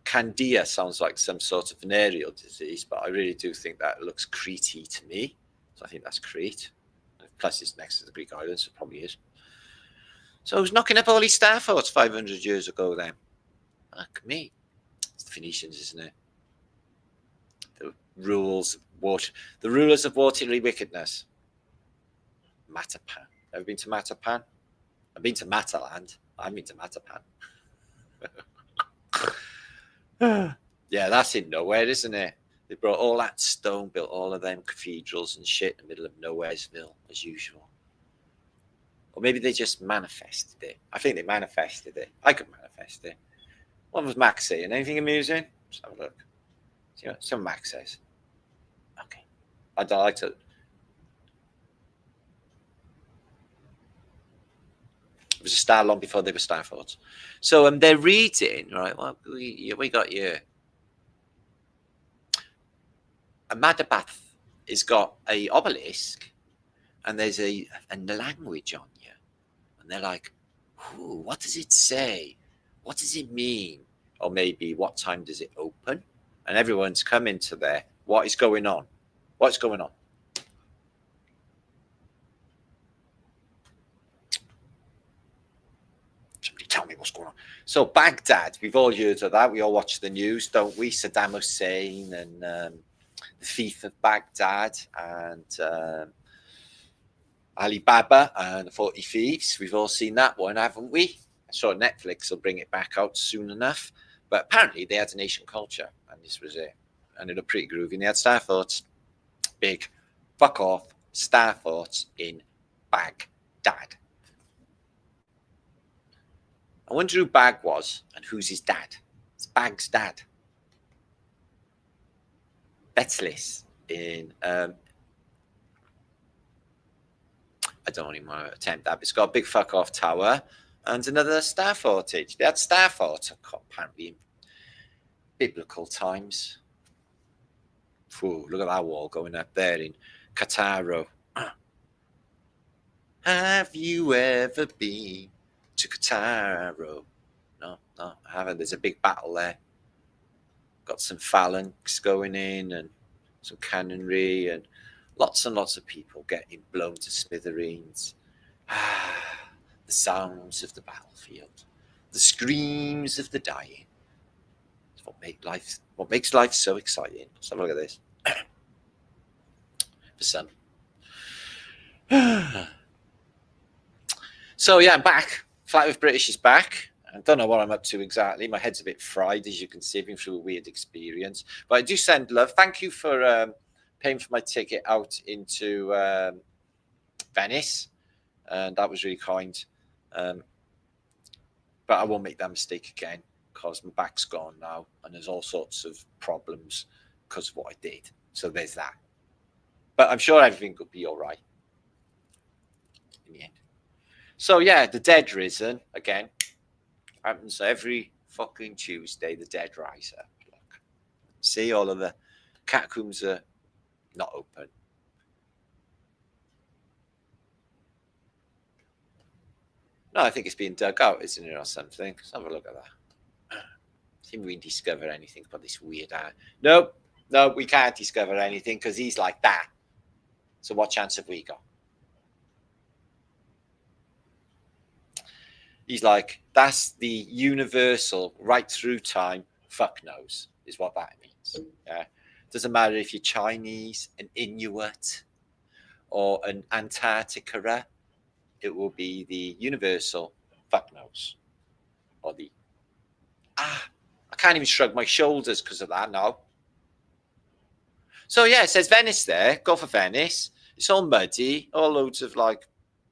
Candia sounds like some sort of venereal disease, but I really do think that looks Crete-y to me. So I think that's Crete. Plus, it's next to the Greek islands, so it probably is. So who's knocking up all these star forts 500 years ago then? Fuck me. It's the Phoenicians, isn't it? The rulers of watery wickedness. Matapan. Ever been to Matapan? I've been to Mataland. I've been to Matapan. Yeah, that's in nowhere, isn't it? They brought all that stone, built all of them cathedrals and shit in the middle of Nowheresville, as usual. Or maybe they just manifested it. I think they manifested it. I could manifest it. What was Max saying? Anything amusing? Let's have a look. See what Max says. Okay. I'd like to. It was a star long before they were star forts. So they're reading, right? Well, we got here. Ahmedabad has got a obelisk, and there's a language on you, and they're like, "Ooh, what does it say? What does it mean? Or maybe what time does it open?" And everyone's coming to there. What is going on? What's going on? Somebody tell me what's going on. So Baghdad, we've all heard of that. We all watch the news, don't we? Saddam Hussein and the thief of Baghdad and Ali Baba and the 40 Thieves. We've all seen that one, haven't we? I saw Netflix will bring it back out soon enough. But apparently they had an Asian culture, and this was it. And it looked pretty groovy. And they had star forts. Big, fuck off, star forts in Baghdad. I wonder who Bag was and who's his dad. It's Bag's dad. Betlis in I don't even want to attempt that, but it's got a big fuck off tower and another star fortage. They had star forts apparently in biblical times. Ooh, look at that wall going up there in Qatar. Have you ever been to Qatar? No, I haven't. There's a big battle there. Got some phalanx going in and some cannonry and lots of people getting blown to smithereens. The sounds of the battlefield, the screams of the dying. It's what makes life so exciting. So look at this. For some. So yeah, I'm back. Flight with British is back. I don't know what I'm up to exactly. My head's a bit fried, as you can see. I've been through a weird experience. But I do send love. Thank you for paying for my ticket out into Venice. And that was really kind. But I won't make that mistake again because my back's gone now. And there's all sorts of problems because of what I did. So there's that. But I'm sure everything could be all right in the end. So yeah, the dead risen again. Happens every fucking Tuesday. The dead rise up. Look, see, all of the catacombs are not open. No, I think it's being dug out, isn't it, or something? Let's have a look at that. See if we can discover anything about this weird art. No, we can't discover anything because he's like that. So what chance have we got? He's like, that's the universal, right through time, fuck knows, is what that means. Yeah. Doesn't matter if you're Chinese, an Inuit, or an Antarctica, it will be the universal fuck knows, or the I can't even shrug my shoulders because of that now. So yeah, it says Venice there. Go for Venice. It's all muddy, all loads of like,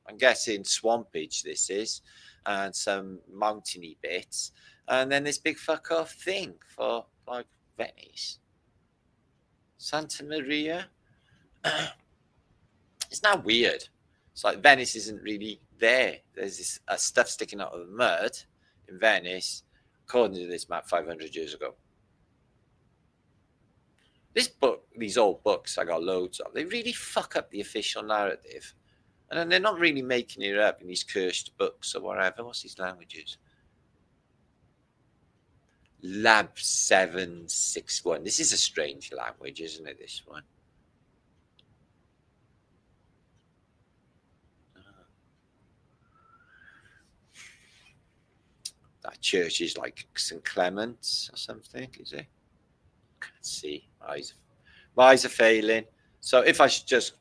I'm guessing swampage this is, and some mountainy bits. And then this big fuck off thing for like Venice. Santa Maria. It's not weird. It's like Venice isn't really there. There's this stuff sticking out of the mud in Venice, according to this map 500 years ago. This book, these old books I got loads of, they really fuck up the official narrative. And then they're not really making it up in these cursed books or whatever. What's these languages? Lab 761. This is a strange language, isn't it, this one? That church is like St. Clement's or something, is it? Can't see. My eyes are failing. So if I should just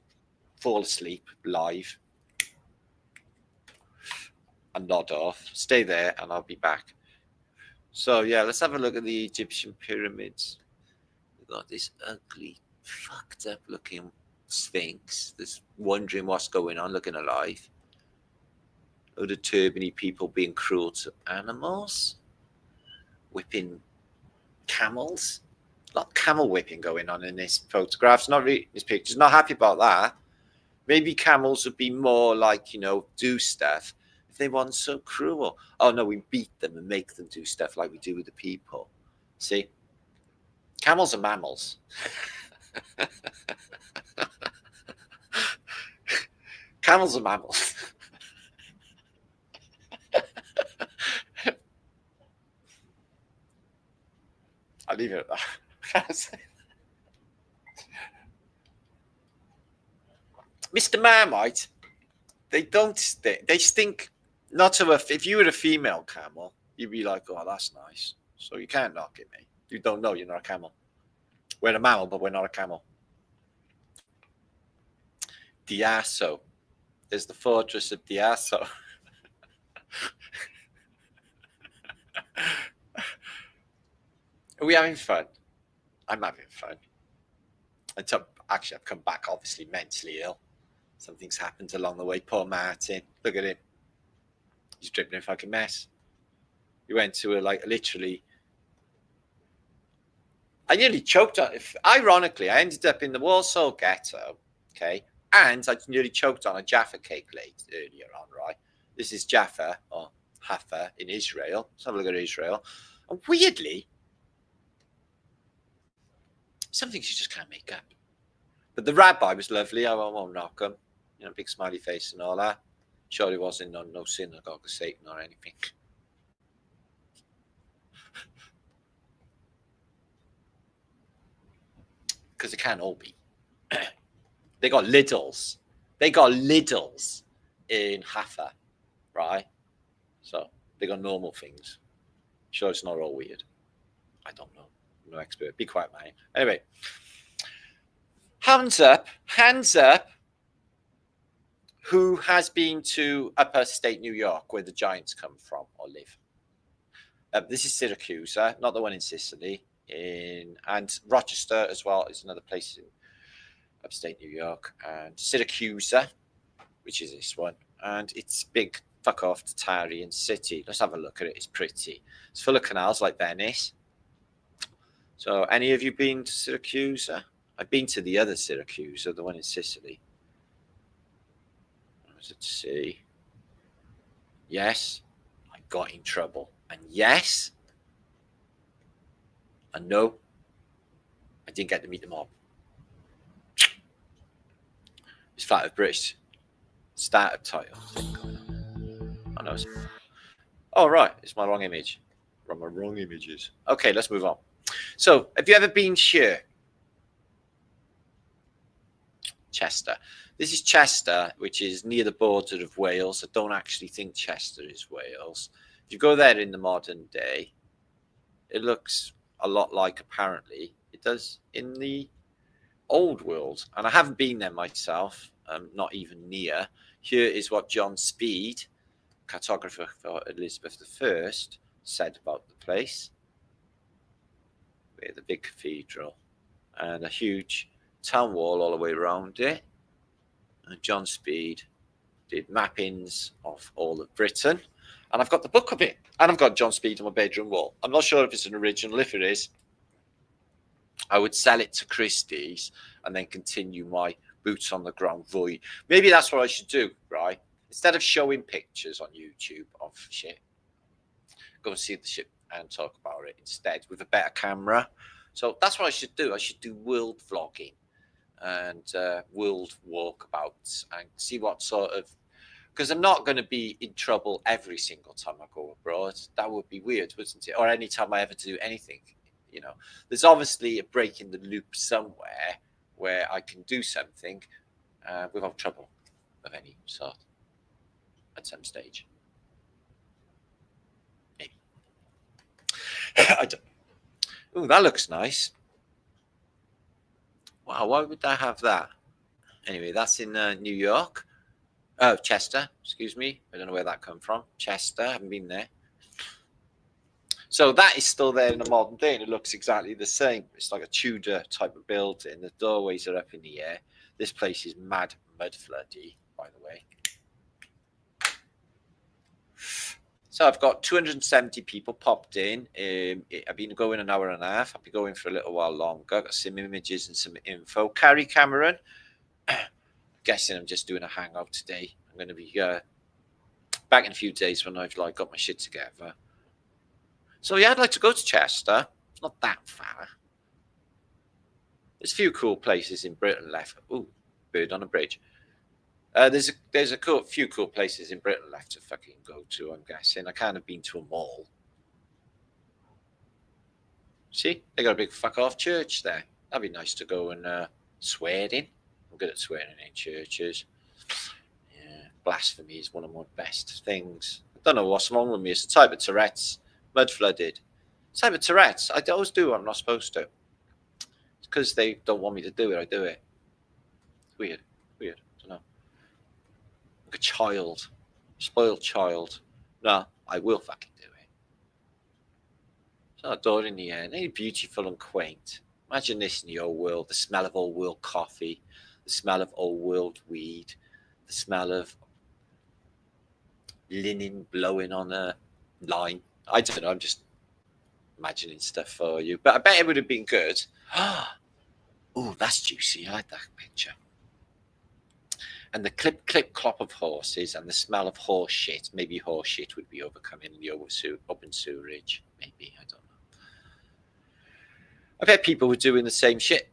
fall asleep live and nod off, stay there and I'll be back. So yeah, let's have a look at the Egyptian pyramids. We've got this ugly, fucked up looking sphinx that's wondering what's going on, looking alive. Load of turbany people being cruel to animals, whipping camels. A lot of camel whipping going on in this photograph. Not really, this picture's not happy about that. Maybe camels would be more like, you know, do stuff if they weren't so cruel. Oh no, we beat them and make them do stuff like we do with the people. See, camels are mammals. Camels are mammals. I'll leave it at that. Mr. Marmite, they don't stink. They stink. Not to a. If you were a female camel, you'd be like, "Oh, that's nice." So you can't knock it, mate. You don't know. You're not a camel. We're a mammal, but we're not a camel. Diasso. There's the fortress of Diasso. Are we having fun? I'm having fun. Actually, I've come back obviously mentally ill. Something's happened along the way. Poor Martin. Look at him. He's dripping a fucking mess. He went to literally. I nearly choked on. Ironically, I ended up in the Warsaw ghetto. Okay, and I nearly choked on a Jaffa cake earlier on. Right. This is Jaffa or Haifa in Israel. Let's have a look at Israel. And weirdly, some things you just can't make up. But the rabbi was lovely. I won't knock him. You know, big smiley face and all that. Sure, he wasn't on no synagogue of Satan or anything. Because it can't all be. They got Lidls. They got Lidls in Haifa, right? So they got normal things. Sure, it's not all weird. I don't know. I'm no expert. Be quiet, man. Anyway. Hands up. Who has been to upper state New York, where the Giants come from or live? This is Syracuse, not the one in Sicily. And Rochester as well is another place in upstate New York. And Syracuse, which is this one. And it's big fuck off Tatarian city. Let's have a look at it. It's pretty. It's full of canals like Venice. So any of you been to Syracuse? I've been to the other Syracuse, the one in Sicily. Let's see. Yes, I got in trouble. And yes, and no, I didn't get to meet the mob. It's flat of British startup title. I know. Oh, right. It's my wrong image. From my wrong images. Okay, let's move on. So, have you ever been here? Chester. This is Chester, which is near the border of Wales. I don't actually think Chester is Wales. If you go there in the modern day, it looks a lot like, apparently, it does in the old world. And I haven't been there myself, not even near. Here is what John Speed, cartographer for Elizabeth I, said about the place. with a big cathedral and a huge town wall all the way around it. And John Speed did mappings of all of Britain. And I've got the book of it. And I've got John Speed on my bedroom wall. I'm not sure if it's an original. If it is, I would sell it to Christie's and then continue my boots on the ground void. Maybe that's what I should do, right? Instead of showing pictures on YouTube of shit, go and see the shit and talk about it instead with a better camera. So that's what I should do. I should do world vlogging and world walkabouts and see what sort of, because I'm not going to be in trouble every single time I go abroad. That would be weird, wouldn't it? Or any time I ever do anything, you know. There's obviously a break in the loop somewhere where I can do something without trouble of any sort at some stage. Maybe. I don't. Oh, that looks nice. Wow, why would I have that? Anyway, that's in New York. Oh, Chester, excuse me. I don't know where that come from. Chester, I haven't been there. So that is still there in the modern day, and it looks exactly the same. It's like a Tudor type of building. The doorways are up in the air. This place is mad floody, by the way. So I've got 270 people popped in. I've been going an hour and a half. I'll be going for a little while longer. I've got some images and some info. Carrie Cameron. Guessing I'm just doing a hangout today. I'm going to be back in a few days when I've got my shit together. So yeah, I'd like to go to Chester. It's not that far. There's a few cool places in Britain left. Ooh, bird on a bridge. There's a few cool places in Britain left to fucking go to, I'm guessing. I can't have been to them all. See, they got a big fuck off church there. That'd be nice to go and swear in. I'm good at swearing in churches. Yeah, blasphemy is one of my best things. I don't know what's wrong with me. It's a type of Tourette's. Mud flooded. It's a type of Tourette's. I always do what I'm not supposed to. It's because they don't want me to do it. I do it. It's weird. Weird. I don't know. Like a child. Spoiled child. No, I will fucking do it. It's not a door in the air. Ain't it beautiful and quaint? Imagine this in the old world. The smell of old world coffee. The smell of old world weed. The smell of linen blowing on a line. I don't know. I'm just imagining stuff for you. But I bet it would have been good. Oh, that's juicy. I like that picture. And the clip, clop of horses and the smell of horse shit. Maybe horse shit would be overcoming the open sewerage. Maybe. I don't know. I bet people were doing the same shit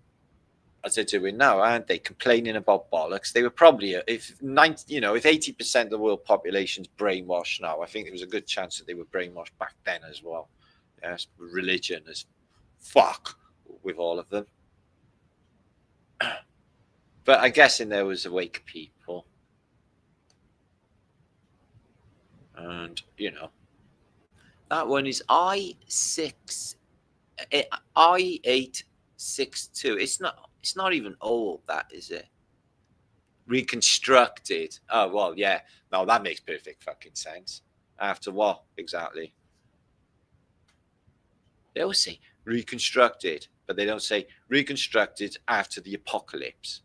as they're doing now, aren't they? Complaining about bollocks. They were probably, if 80% of the world population's brainwashed now, I think there was a good chance that they were brainwashed back then as well. Yes, religion as fuck with all of them. But I'm guessing there was awake people. And, that one is I862. It's not even old, that is it? Reconstructed. Oh, well, yeah. No, that makes perfect fucking sense. After what, exactly? They always say reconstructed, but they don't say reconstructed after the apocalypse.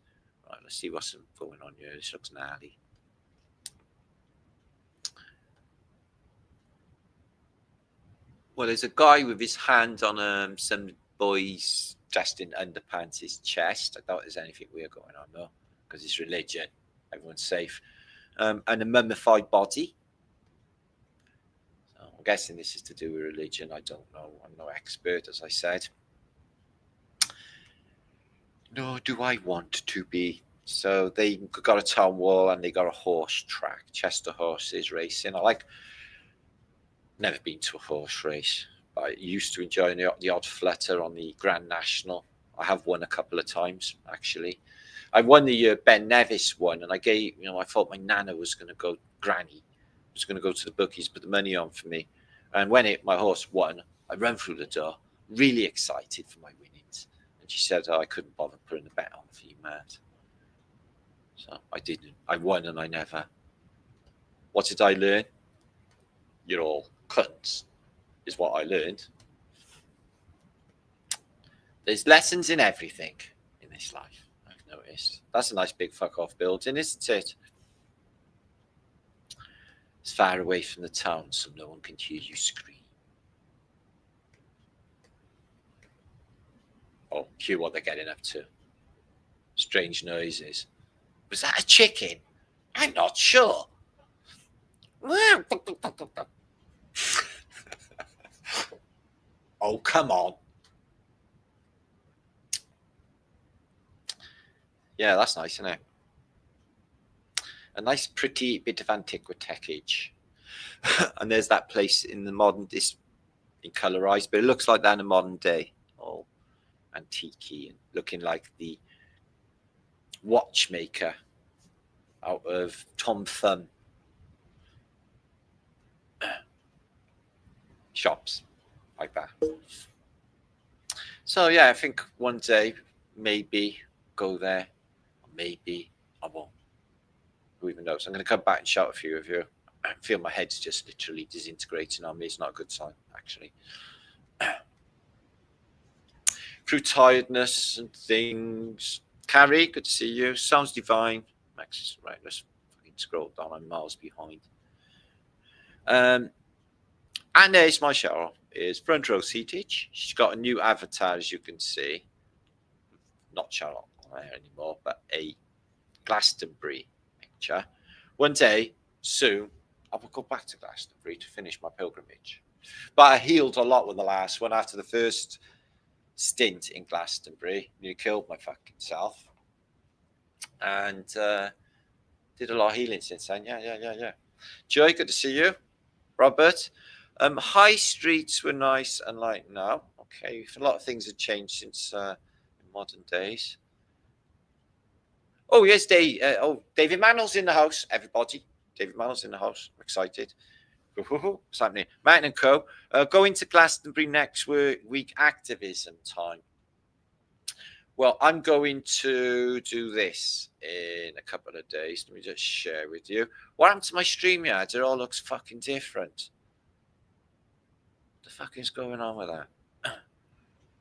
Right, let's see what's going on here. This looks gnarly. Well, there's a guy with his hand on some boy's dressed in underpants, his chest. I doubt there's anything weird going on though, because it's religion. Everyone's safe. And a mummified body. So I'm guessing this is to do with religion. I don't know. I'm no expert, as I said. Nor do I want to be. So they got a town wall and they got a horse track. Chester horses racing. Never been to a horse race. I used to enjoy the odd flutter on the Grand National. I have won a couple of times, actually. I won the year Ben Nevis won, and I thought my nana was going to go, Granny was going to go to the bookies, put the money on for me. And when my horse won, I ran through the door, really excited for my winnings. And she said, I couldn't bother putting the bet on for you, Matt. So I didn't. I won and I never. What did I learn? You're all cunts. Is what I learned. There's lessons in everything in this life, I've noticed. That's a nice big fuck off building, isn't it? It's far away from the town, so no one can hear you scream. Oh, cue what they're getting up to. Strange noises. Was that a chicken? I'm not sure. Oh, come on. Yeah, that's nice, isn't it? A nice, pretty bit of antiquitech. And there's that place in the modern, this in colorized, but it looks like that in a modern day. All antique and looking like the watchmaker out of Tom Thumb shops like that. So yeah, I think one day maybe go there, maybe I won't. Who even knows? I'm going to come back and shout a few of you. I feel my head's just literally disintegrating on me. It's not a good sign, actually. Through tiredness and things. Carrie, good to see you. Sounds divine. Max, right, let's fucking scroll down. I'm miles behind. And there's my Cheryl. Is front row seated. She's got a new avatar, as you can see. Not Cheryl there anymore, but a Glastonbury picture. One day, soon, I will go back to Glastonbury to finish my pilgrimage. But I healed a lot with the last one after the first stint in Glastonbury. Nearly killed my fucking self. And did a lot of healing since then. Yeah. Joy, good to see you. Robert. High streets were nice and like now. Okay, a lot of things have changed since modern days. Oh, yes, David Mannell's in the house, everybody. David Mannell's in the house. I'm excited. What's happening? Martin and Co. Going to Glastonbury next week, activism time. Well, I'm going to do this in a couple of days. Let me just share with you. What happened to my StreamYard? It all looks fucking different. What the fuck is going on with that?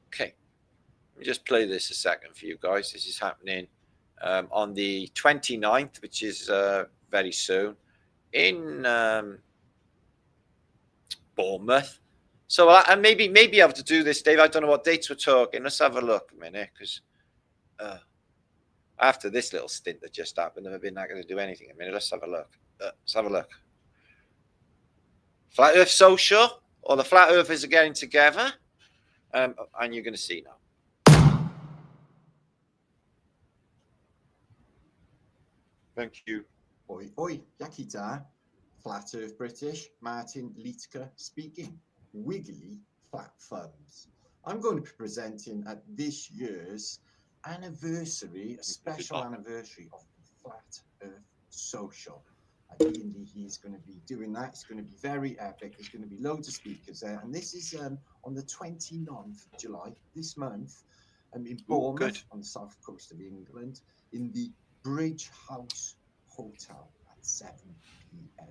Okay. Let me just play this a second for you guys. This is happening on the 29th, which is very soon, in Bournemouth. So I maybe able to do this, Dave. I don't know what dates we're talking. Let's have a look a minute, because after this little stint that just happened, I've been not going to do anything a minute. Let's have a look. Flat Earth Social, or the Flat Earthers are getting together, and you're going to see now. Thank you. Oi, Yakita, Flat Earth British, Martin Litka speaking. Wiggley Flat Thumbs. I'm going to be presenting at this year's anniversary, a special anniversary of the Flat Earth Social. And he's going to be doing that. It's going to be very epic. There's going to be loads of speakers there. And this is on the 29th of July, this month, in Bournemouth, on the south coast of England, in the Bridge House Hotel at 7 p.m.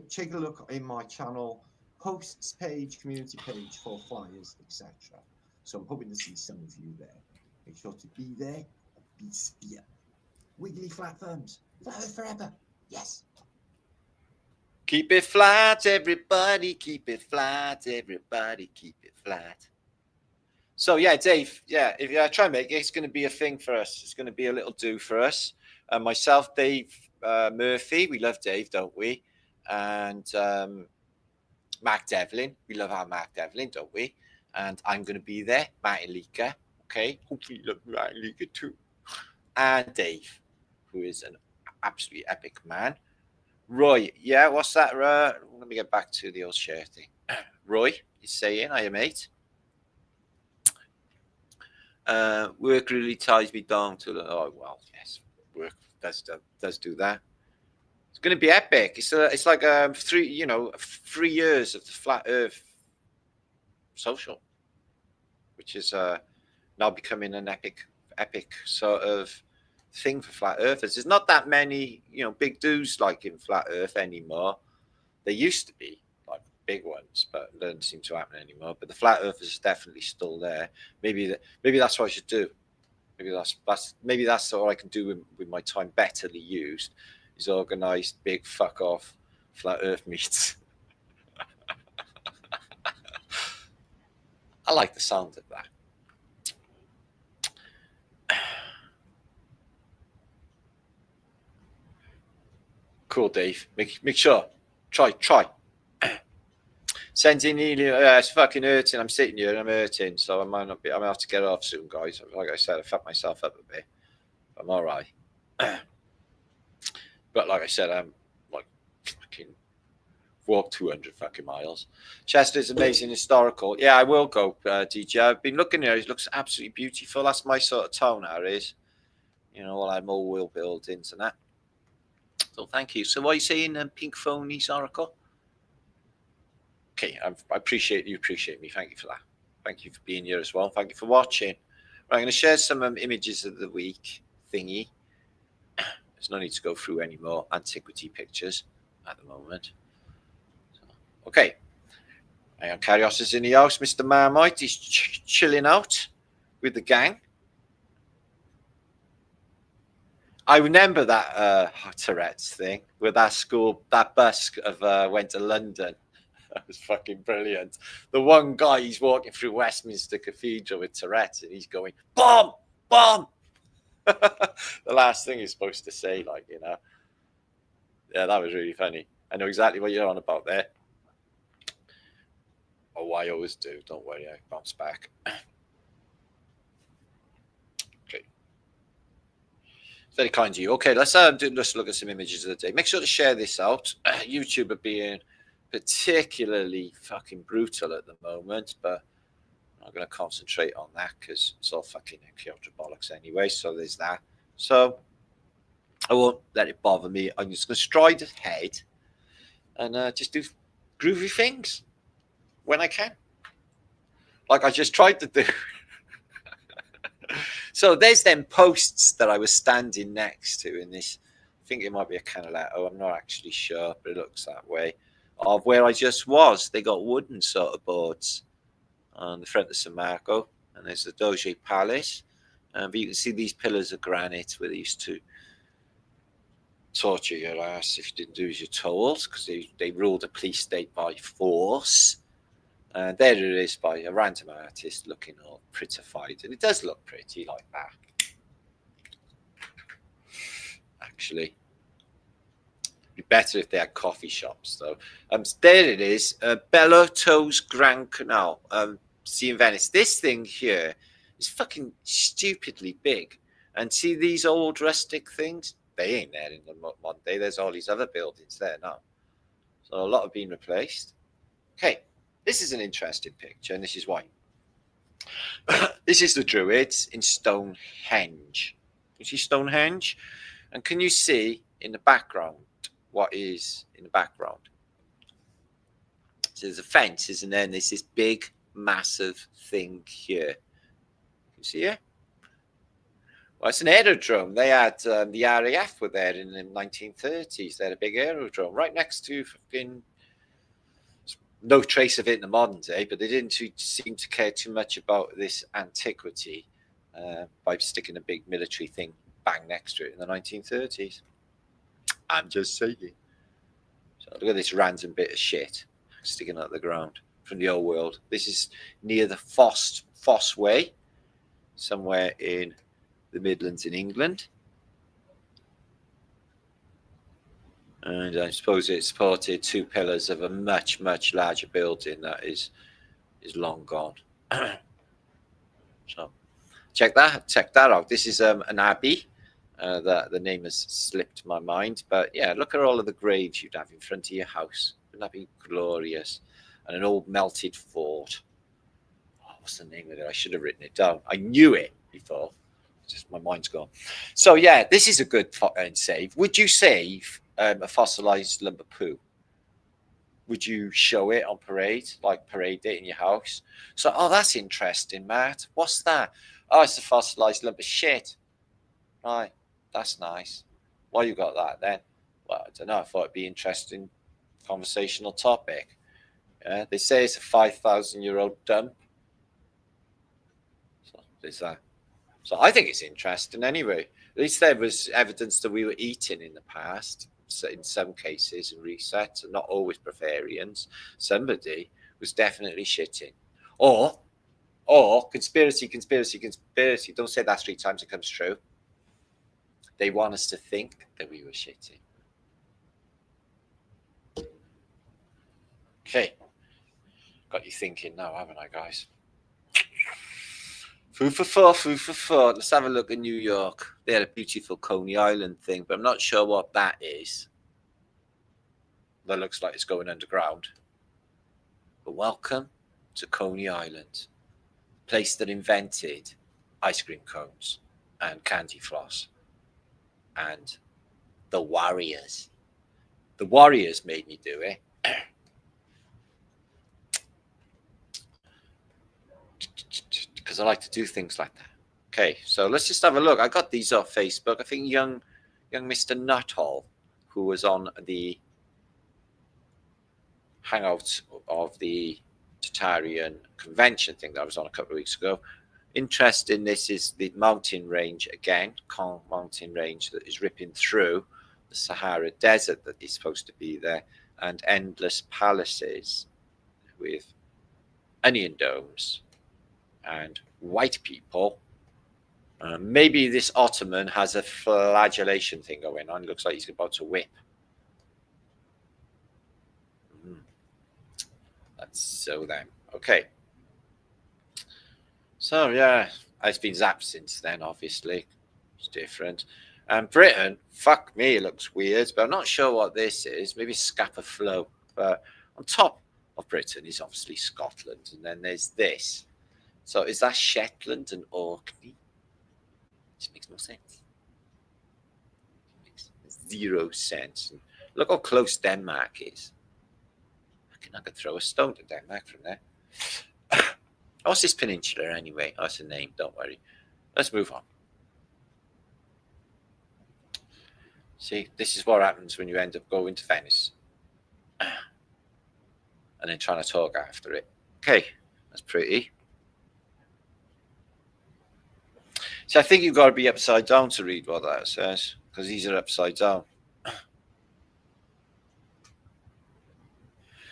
Check a look in my channel, posts page, community page for flyers, etc. So I'm hoping to see some of you there. Make sure to be there and be spear. Wiggly Flat Thumbs. Flat Earth forever. Yes. Keep it flat, everybody. Keep it flat, everybody. Keep it flat. So yeah, Dave. Yeah, if I try and make it, it's going to be a thing for us. It's going to be a little do for us. Myself, Dave Murphy. We love Dave, don't we? And Mark Devlin. We love our Mark Devlin, don't we? And I'm going to be there. Martin Leaker. Okay. Hopefully, you love Martin Leaker too. And Dave, who is an absolutely epic man. Roy, yeah, what's that? Let me get back to the old share thing. Roy is saying, "Hiya, mate. Work really ties me down to the." Oh well, yes, work does do that. It's going to be epic. It's like 3 years of the Flat Earth Social, which is now becoming an epic sort of thing for flat earthers. There's not that many big dudes like in flat earth anymore. There used to be like big ones, but it doesn't seem to happen anymore. But the flat Earth is definitely still there. Maybe that's what I should do. Maybe that's what I can do with my time betterly used, is organise big fuck off flat Earth meets. I like the sound of that. Cool, Dave. Make sure. Try. Send in it's fucking hurting. I'm sitting here and I'm hurting, so I might have to get off soon, guys. Like I said, I fucked myself up a bit. I'm all right. But like I said, I'm like fucking walk 200 fucking miles. Chester's amazing historical. Yeah, I will go, DJ. I've been looking here. It looks absolutely beautiful. That's my sort of tone, Harris. You know, all I'm all wheel buildings and that. So thank you. So what are you saying, Pink Phonies Oracle? Okay, I appreciate you. Appreciate me. Thank you for that. Thank you for being here as well. Thank you for watching. Right, I'm going to share some images of the week thingy. There's no need to go through any more antiquity pictures at the moment. So, okay. Carrios is in the house. Mr. Marmite is chilling out with the gang. I remember that Tourette's thing with that school, that bus went to London. That was fucking brilliant. The one guy, he's walking through Westminster Cathedral with Tourette's and he's going, bomb, bomb. The last thing he's supposed to say, like, you know. Yeah, that was really funny. I know exactly what you're on about there. Oh, I always do. Don't worry, I bounce back. Okay. Very kind of you. Okay, let's look at some images of the day. Make sure to share this out. YouTube are being particularly fucking brutal at the moment, but I'm going to concentrate on that because it's all fucking chaotic bollocks anyway. So there's that. So I won't let it bother me. I'm just going to stride ahead and just do groovy things when I can, like I just tried to do. So there's them posts that I was standing next to in this. I think it might be a Canaletto. I'm not actually sure, but it looks that way. Of where I just was. They got wooden sort of boards on the front of San Marco, and there's the Doge Palace. But you can see these pillars of granite where they used to torture your ass if you didn't do as you're told, because they ruled a police state by force. And there it is by a random artist looking all prettified, and it does look pretty like that. Actually, be better if they had coffee shops though. There it is, Bellotto's Grand Canal. See in Venice. This thing here is fucking stupidly big. And see these old rustic things? They ain't there in the modern day. There's all these other buildings there now. So a lot have been replaced. Okay, this is an interesting picture, and this is why. This is the Druids in Stonehenge. You see Stonehenge? And can you see in the background what is in the background? So there's a fence, isn't there? And there's this big, massive thing here. You see it? Well, it's an aerodrome. They had the RAF were there in the 1930s. They had a big aerodrome right next to fucking. No trace of it in the modern day, but they didn't seem to care too much about this antiquity by sticking a big military thing bang next to it in the 1930s. I'm just saying. So look at this random bit of shit sticking out the ground from the old world. This is near the Foss Way, somewhere in the Midlands in England. And I suppose it supported two pillars of a much, much larger building that is long gone. So check that out. This is an abbey. That the name has slipped my mind, but yeah, look at all of the graves you'd have in front of your house. Wouldn't that be glorious? And an old melted fort. Oh, what's the name of it? I should have written it down. I knew it before. Just my mind's gone. So yeah, this is a good save. Would you save a fossilized lump of poo? Would you show it on parade, like parade it in your house? So, oh, that's interesting, Matt. What's that? Oh, it's a fossilized lump of shit. Right. That's nice. Why you got that then? Well, I don't know. I thought it'd be interesting conversational topic. Yeah, they say it's a 5,000-year-old dump. So there's that. So I think it's interesting anyway. At least there was evidence that we were eating in the past. So in some cases, in resets, and not always breatharians. Somebody was definitely shitting. Or conspiracy. Don't say that 3 times, it comes true. They want us to think that we were shitting. Okay. Got you thinking now, haven't I, guys? Food for thought. Let's have a look at New York. They had a beautiful Coney Island thing, but I'm not sure what that is. That looks like it's going underground. But welcome to Coney Island, place that invented ice cream cones and candy floss and the Warriors. The Warriors made me do it. Because I like to do things like that. Okay, so let's just have a look. I got these off Facebook. I think young Mr. Nuthall, who was on the hangout of the Tatarian convention thing that I was on a couple of weeks ago. Interest in this is the mountain range again, Kong mountain range that is ripping through the Sahara Desert that is supposed to be there, and endless palaces with onion domes and white people. Maybe this Ottoman has a flagellation thing going on. It looks like he's about to whip. That's so then. Okay. So yeah, it's been zapped since then, obviously. It's different. And Britain, fuck me, it looks weird, but I'm not sure what this is. Maybe Scapa Flow. But on top of Britain is obviously Scotland. And then there's this. So is that Shetland and Orkney? Which makes no sense. It makes 0 sense. And look how close Denmark is. I could throw a stone to Denmark from there. What's this peninsula anyway? Oh, it's a name, don't worry. Let's move on. See, this is what happens when you end up going to Venice. And then trying to talk after it. Okay, that's pretty. So I think you've got to be upside down to read what that says, because these are upside down.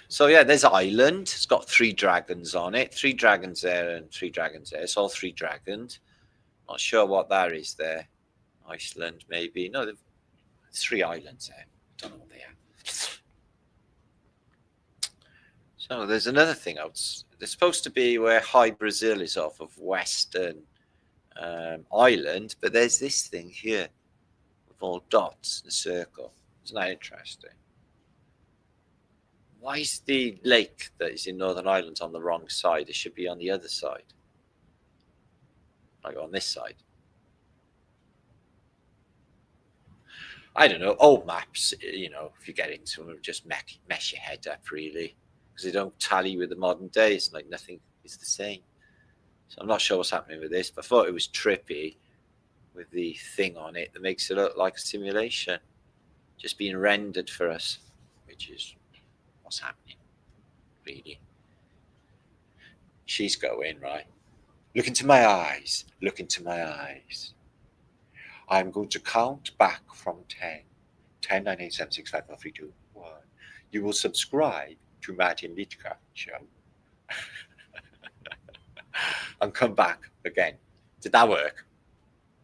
So yeah, there's Island. It's got 3 dragons on it. 3 dragons there and 3 dragons there. It's all 3 dragons. Not sure what that is there. Iceland, maybe. No, there's 3 islands there. Don't know what they are. So there's another thing out. They're supposed to be where High Brazil is off of Western Island, but there's this thing here with all dots in a circle. Isn't that interesting? Why is the lake that is in Northern Ireland on the wrong side? It should be on the other side. Like on this side. I don't know. Old maps, you know, if you get into them, just mess your head up, really. Because they don't tally with the modern day. It's like nothing is the same. So I'm not sure what's happening with this, but I thought it was trippy with the thing on it that makes it look like a simulation. Just being rendered for us, which is what's happening, really. She's going, right? Look into my eyes. Look into my eyes. I'm going to count back from 10. 10, 9, 8, 7, 6, 5, 4, 3, 2, 1. You will subscribe to Martin Litka show. And come back again. Did that work?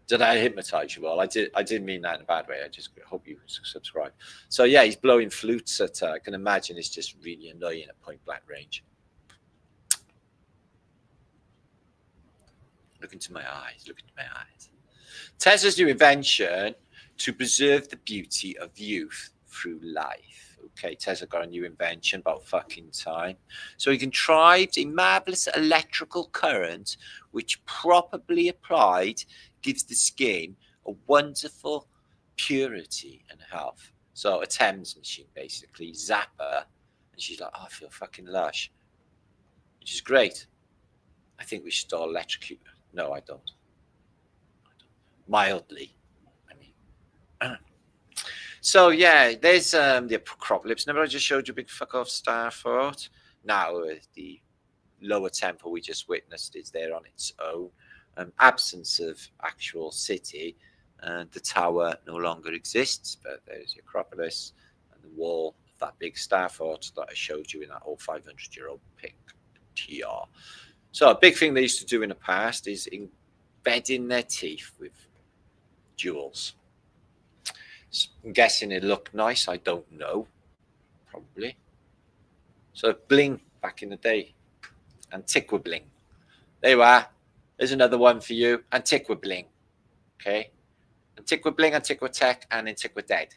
Did I hypnotize you all? I didn't mean that in a bad way. I just hope you subscribe. So yeah, he's blowing flutes at I can imagine it's just really annoying at point blank range. Look into my eyes. Look into my eyes. Tesla's new invention to preserve the beauty of youth through life. Okay, Tesla got a new invention about fucking time. So he contrived a marvelous electrical current which properly applied gives the skin a wonderful purity and health. So a Thames machine, basically, zap her, and she's like, oh, I feel fucking lush, which is great. I think we should all electrocute her. No, I don't. Mildly, I mean. So yeah, there's the Acropolis. Remember I just showed you a big fuck off star fort? Now the lower temple we just witnessed is there on its own. Absence of actual city, and the tower no longer exists, but there's the Acropolis and the wall of that big star fort that I showed you in that old 500-year-old picture. So a big thing they used to do in the past is embedding their teeth with jewels. So I'm guessing it looked nice. I don't know. Probably. So bling back in the day. Antiqua bling. There you are. There's another one for you. Antiqua bling. Okay. Antiqua bling, Antiqua tech, and Antiqua dead.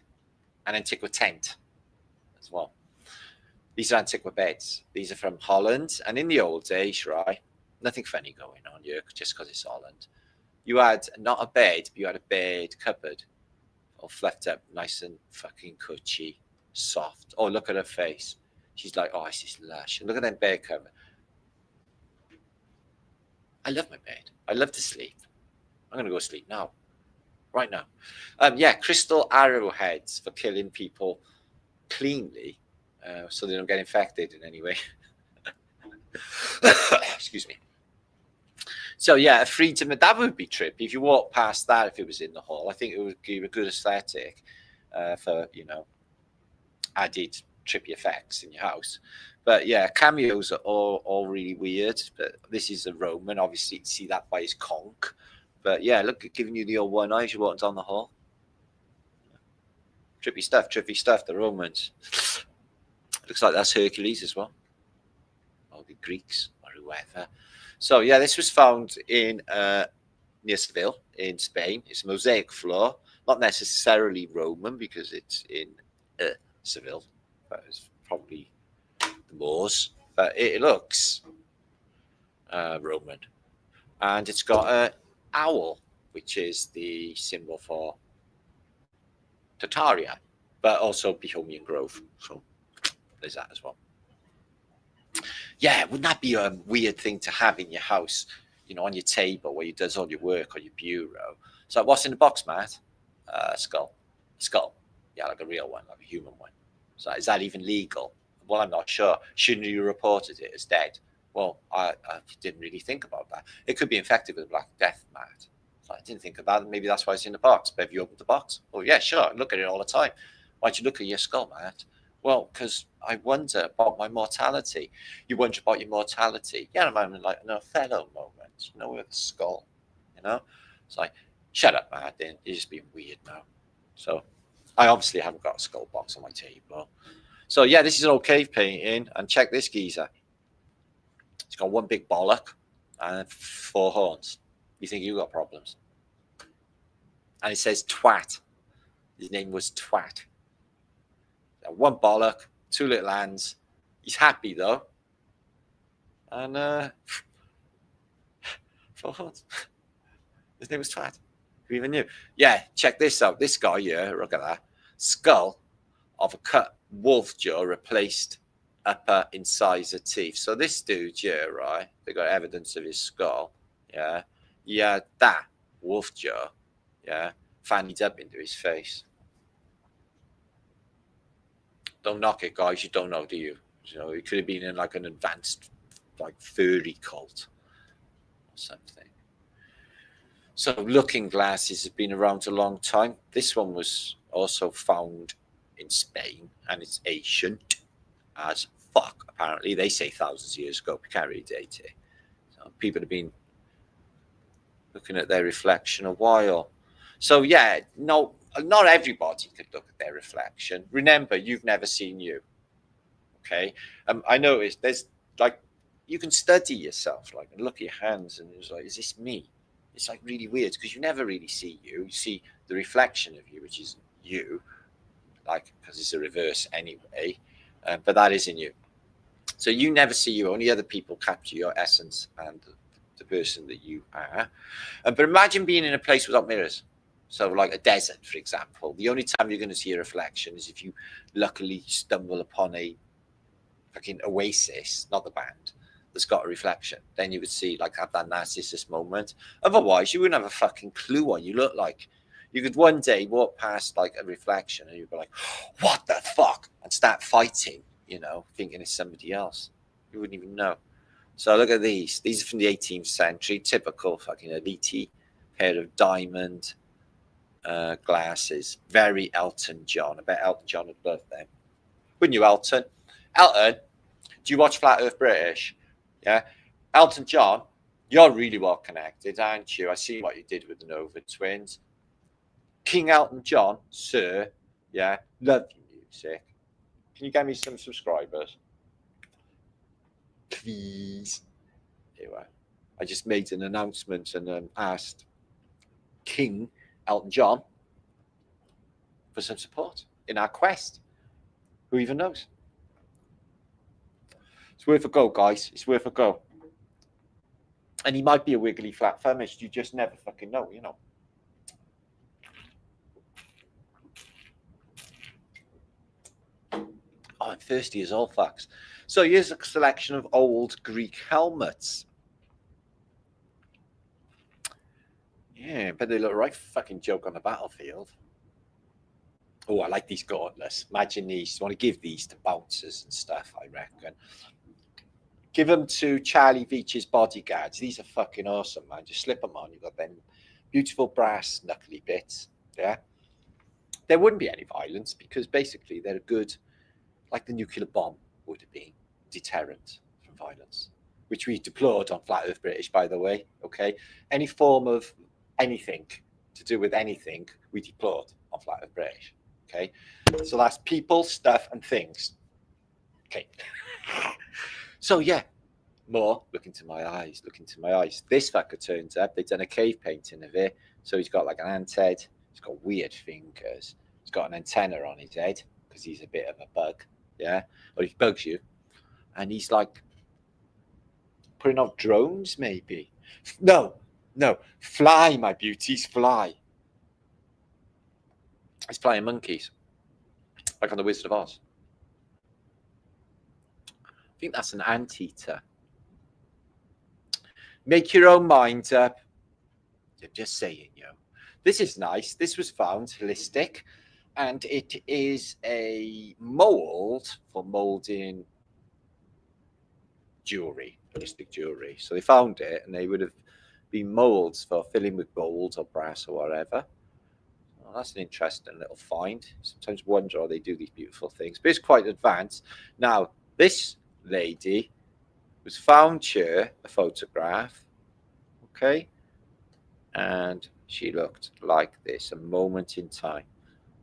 And Antiqua tent as well. These are Antiqua beds. These are from Holland. And in the old days, right, nothing funny going on here just because it's Holland. You had not a bed, but you had a bed cupboard. All fluffed up, nice and fucking cushy, soft. Oh, look at her face. She's like, oh, this is lush. And look at that bed cover. I love my bed. I love to sleep. I'm going to go sleep now. Right now. Yeah, crystal arrowheads for killing people cleanly. So they don't get infected in any way. Excuse me. So yeah, a freedom, that would be trippy. If you walk past that, if it was in the hall, I think it would give a good aesthetic for, you know, added trippy effects in your house. But yeah, cameos are all really weird. But this is a Roman, obviously you can see that by his conch. But yeah, look at giving you the old one eye as you walk down the hall. Trippy stuff, the Romans. Looks like that's Hercules as well. Or the Greeks or whoever. So yeah, this was found in near Seville in Spain. It's a mosaic floor, not necessarily Roman because it's in Seville, but it's probably the Moors. But it looks Roman, and it's got an owl, which is the symbol for Tartaria, but also Bohemian Grove. So there's that as well. Yeah, wouldn't that be a weird thing to have in your house, you know, on your table where you does all your work on your bureau? So what's in the box, Matt? Skull. Yeah, like a real one, like a human one. So is that even legal? Well, I'm not sure. Shouldn't you reported it as dead? Well, I didn't really think about that. It could be infected with Black Death, Matt. So I didn't think about it. Maybe that's why it's in the box. But have you opened the box? Oh, yeah, sure. I look at it all the time. Why'd you look at your skull, Matt? Well, because I wonder about my mortality. You wonder about your mortality. Yeah, I'm having like an Othello moment, you know, with a skull, you know? It's like, shut up, man. You're just being weird now. So I obviously haven't got a skull box on my table. So yeah, this is an old cave painting. And check this geezer. It's got one big bollock and 4 horns. You think you got problems? And it says twat. His name was Twat. One bollock, 2 little hands. He's happy though. And 4 horns. His name was Twat. Who even knew? Yeah, check this out. This guy here, look at that. Skull of a cut wolf jaw replaced upper incisor teeth. So this dude here, right? They got evidence of his skull. Yeah. Yeah, that wolf jaw. Yeah. Fannied up into his face. Don't knock it, guys. You don't know, do you? You know, it could have been in like an advanced, like furry cult or something. So looking glasses have been around a long time. This one was also found in Spain, and it's ancient as fuck. Apparently, they say thousands of years ago. We can't really date it. So people have been looking at their reflection a while. So yeah, no. Not everybody could look at their reflection. Remember, you've never seen you. Okay. I noticed there's like, you can study yourself, like, and look at your hands, and it's like, is this me? It's like really weird because you never really see you. You see the reflection of you, which is you, like, because it's a reverse anyway. But that isn't you. So you never see you. Only other people capture your essence and the person that you are. But imagine being in a place without mirrors. So like a desert, for example, the only time you're going to see a reflection is if you luckily stumble upon a fucking Oasis, not the band, that's got a reflection. Then you would see, like, have that Narcissus moment. Otherwise, you wouldn't have a fucking clue what you look like. You could one day walk past like a reflection and you'd be like, what the fuck? And start fighting, you know, thinking it's somebody else. You wouldn't even know. So look at these. These are from the 18th century. Typical fucking elite pair of diamond glasses. Very Elton John. I bet Elton John would love them. Wouldn't you, Elton? Elton, do you watch Flat Earth British? Yeah. Elton John, you're really well connected, aren't you? I see what you did with the Nova Twins. King Elton John, sir. Yeah. Love your music. Can you get me some subscribers? Please. Anyway, I just made an announcement and asked King Elton John for some support in our quest. Who even knows? It's worth a go, guys. It's worth a go. And he might be a wiggly flat feminist. You just never fucking know, you know. Oh, I'm thirsty as all fucks. So here's a selection of old Greek helmets. Yeah, but they look right fucking joke on the battlefield. Oh, I like these gauntlets. Imagine these. You want to give these to bouncers and stuff, I reckon. Give them to Charlie Veach's bodyguards. These are fucking awesome, man. Just slip them on. You've got them beautiful brass knuckly bits. Yeah. There wouldn't be any violence because basically they're good, like the nuclear bomb would have been, deterrent from violence, which we deplored on Flat Earth British, by the way. Okay. Any form of anything to do with anything, we deplored on Flat Earth British. Okay. So that's people, stuff, and things. Okay. So yeah, more. Look into my eyes. Look into my eyes. This fucker turns up. They've done a cave painting of it. So he's got like an ant head. He's got weird fingers. He's got an antenna on his head because he's a bit of a bug. Yeah, or he bugs you. And he's like putting out drones, maybe. No, fly, my beauties, fly. He's flying monkeys, like on the Wizard of Oz. I think that's an anteater. Make your own mind up. I'm just saying, yo. This is nice. This was found holistic, and it is a mold for molding jewelry, holistic jewelry. So they found it, and they would have been molds for filling with gold or brass or whatever. Well, that's an interesting little find. Sometimes wonder how they do these beautiful things, but it's quite advanced. Now, this lady was found here, a photograph, okay, and she looked like this, a moment in time,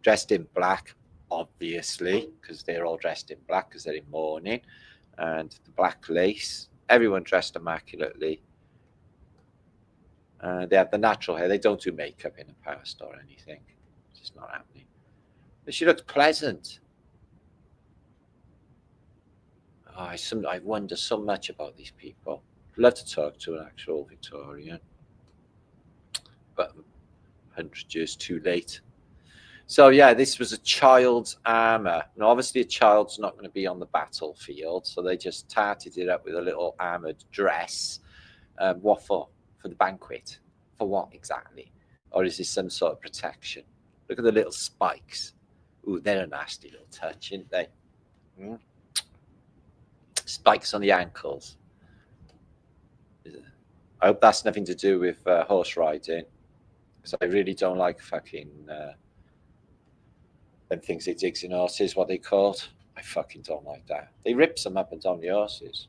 dressed in black, obviously, because they're all dressed in black because they're in mourning, and the black lace, everyone dressed immaculately. They have the natural hair. They don't do makeup in the past or anything. It's just not happening. But she looked pleasant. Oh, I wonder so much about these people. I'd love to talk to an actual Victorian, but 100 years too late. So yeah, this was a child's armor. Now, obviously, a child's not going to be on the battlefield, so they just tarted it up with a little armored dress. What for? For the banquet? For what exactly? Or is this some sort of protection? Look at the little spikes. Ooh, they're a nasty little touch, aren't they? Spikes on the ankles. I hope that's nothing to do with horse riding, because I really don't like fucking them things they digs in horses, what they called. I fucking don't like that. They rips them up and down the horses.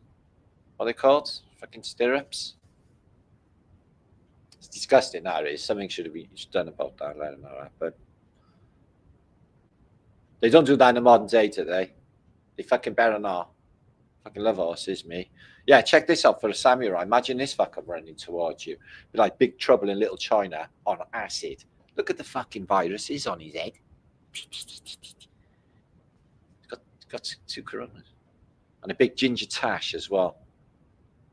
What are they called? Fucking stirrups. It's disgusting, that is. Something should have been done about that. Let them know that. But they don't do that in the modern day, do they? They fucking better not. Fucking love horses, me. Yeah, check this out for a samurai. Imagine this fucker running towards you. Be like Big Trouble in Little China on acid. Look at the fucking viruses on his head. He's got 2 coronas. And a big ginger tash as well.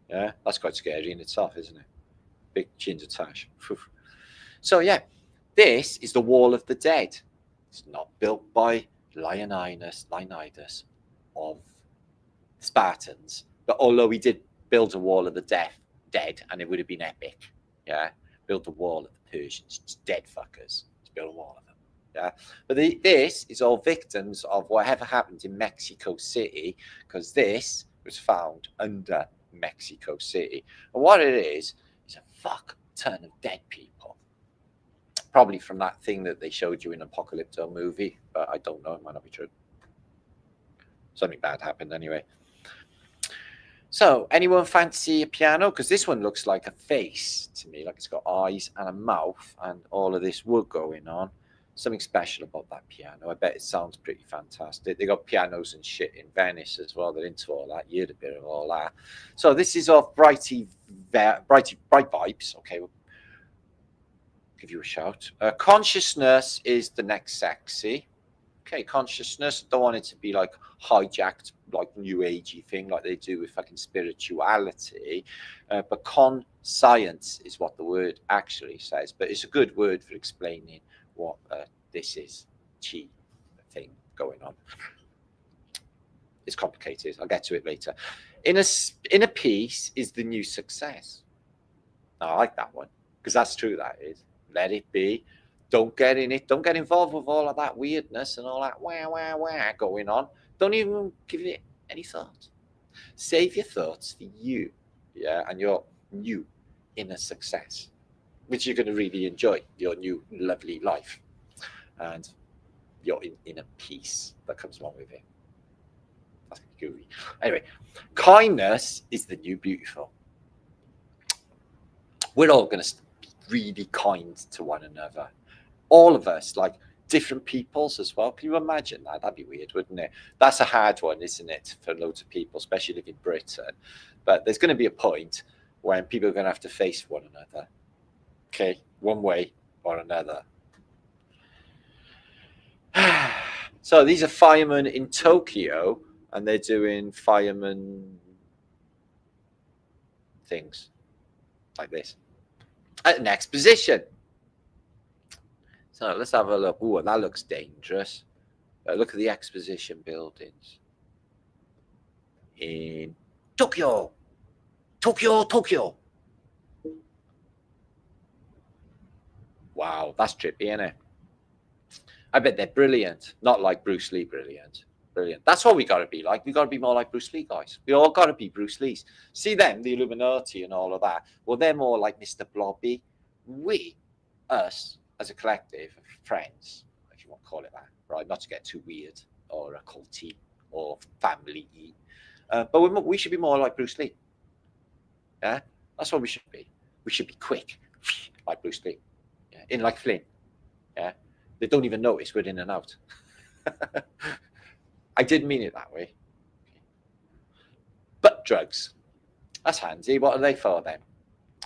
Yeah, that's quite scary in itself, isn't it? Big ginger tash. So yeah, this is the Wall of the Dead. It's not built by Leonidas of Spartans, but although he did build a Wall of the dead, and it would have been epic. Yeah, build the Wall of the Persians, just dead fuckers. Just build a wall of them. Yeah, but this is all victims of whatever happened in Mexico City, because this was found under Mexico City. And what it is a fuck ton of dead people. Probably from that thing that they showed you in Apocalypto movie, but I don't know, it might not be true. Something bad happened anyway. So, anyone fancy a piano? Because this one looks like a face to me, like it's got eyes and a mouth and all of this wood going on. Something special about that piano. I bet it sounds pretty fantastic. They got pianos and shit in Venice as well. They're into all that. You'd a bit of all that. So this is off Bright Vibes. Okay, we'll give you a shout. Consciousness is the next sexy. Okay, consciousness. Don't want it to be like hijacked, like new agey thing, like they do with fucking spirituality. But science is what the word actually says. But it's a good word for explaining what this is. Chi thing going on. It's complicated. I'll get to it later. In a piece is the new success. I like that one because that's true. That is. Let it be. Don't get in it. Don't get involved with all of that weirdness and all that wah going on. Don't even give it any thought. Save your thoughts for you, yeah, and your new inner success, which you're going to really enjoy, your new lovely life and your inner peace that comes along with it. That's gooey. Anyway, kindness is the new beautiful. We're all going to be really kind to one another. All of us, like different peoples as well. Can you imagine that? That'd be weird, wouldn't it? That's a hard one, isn't it, for loads of people, especially living in Britain. But there's going to be a point when people are going to have to face one another. Okay, one way or another. So these are firemen in Tokyo, and they're doing fireman things like this at an exposition. So let's have a look. Oh, that looks dangerous. Look at the exposition buildings in Tokyo. Tokyo. Wow, that's trippy, isn't it? I bet they're brilliant. Not like Bruce Lee brilliant. Brilliant. That's what we got to be like. We got to be more like Bruce Lee, guys. We all got to be Bruce Lee's. See them, the Illuminati and all of that. Well, they're more like Mr. Blobby. We, us, as a collective of friends, if you want to call it that, right? Not to get too weird or occulty or family-y. But we should be more like Bruce Lee. Yeah? That's what we should be. We should be quick, like Bruce Lee. Yeah? In like Flynn. Yeah? They don't even notice we're in and out. I didn't mean it that way. But drugs. That's handy. What are they for then?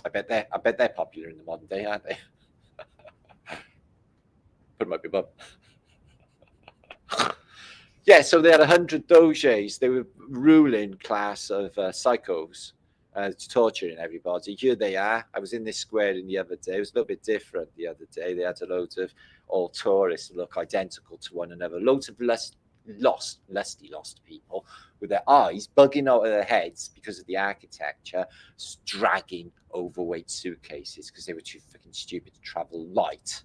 I bet they're popular in the modern day, aren't they? Put my bib up. Yeah, so they had 100 doges. They were ruling class of psychos, torturing everybody. Here they are. I was in this square the other day. It was a little bit different the other day. They had a load of all tourists look identical to one another. Loads of lusty lost people with their eyes bugging out of their heads because of the architecture, dragging overweight suitcases because they were too freaking stupid to travel light,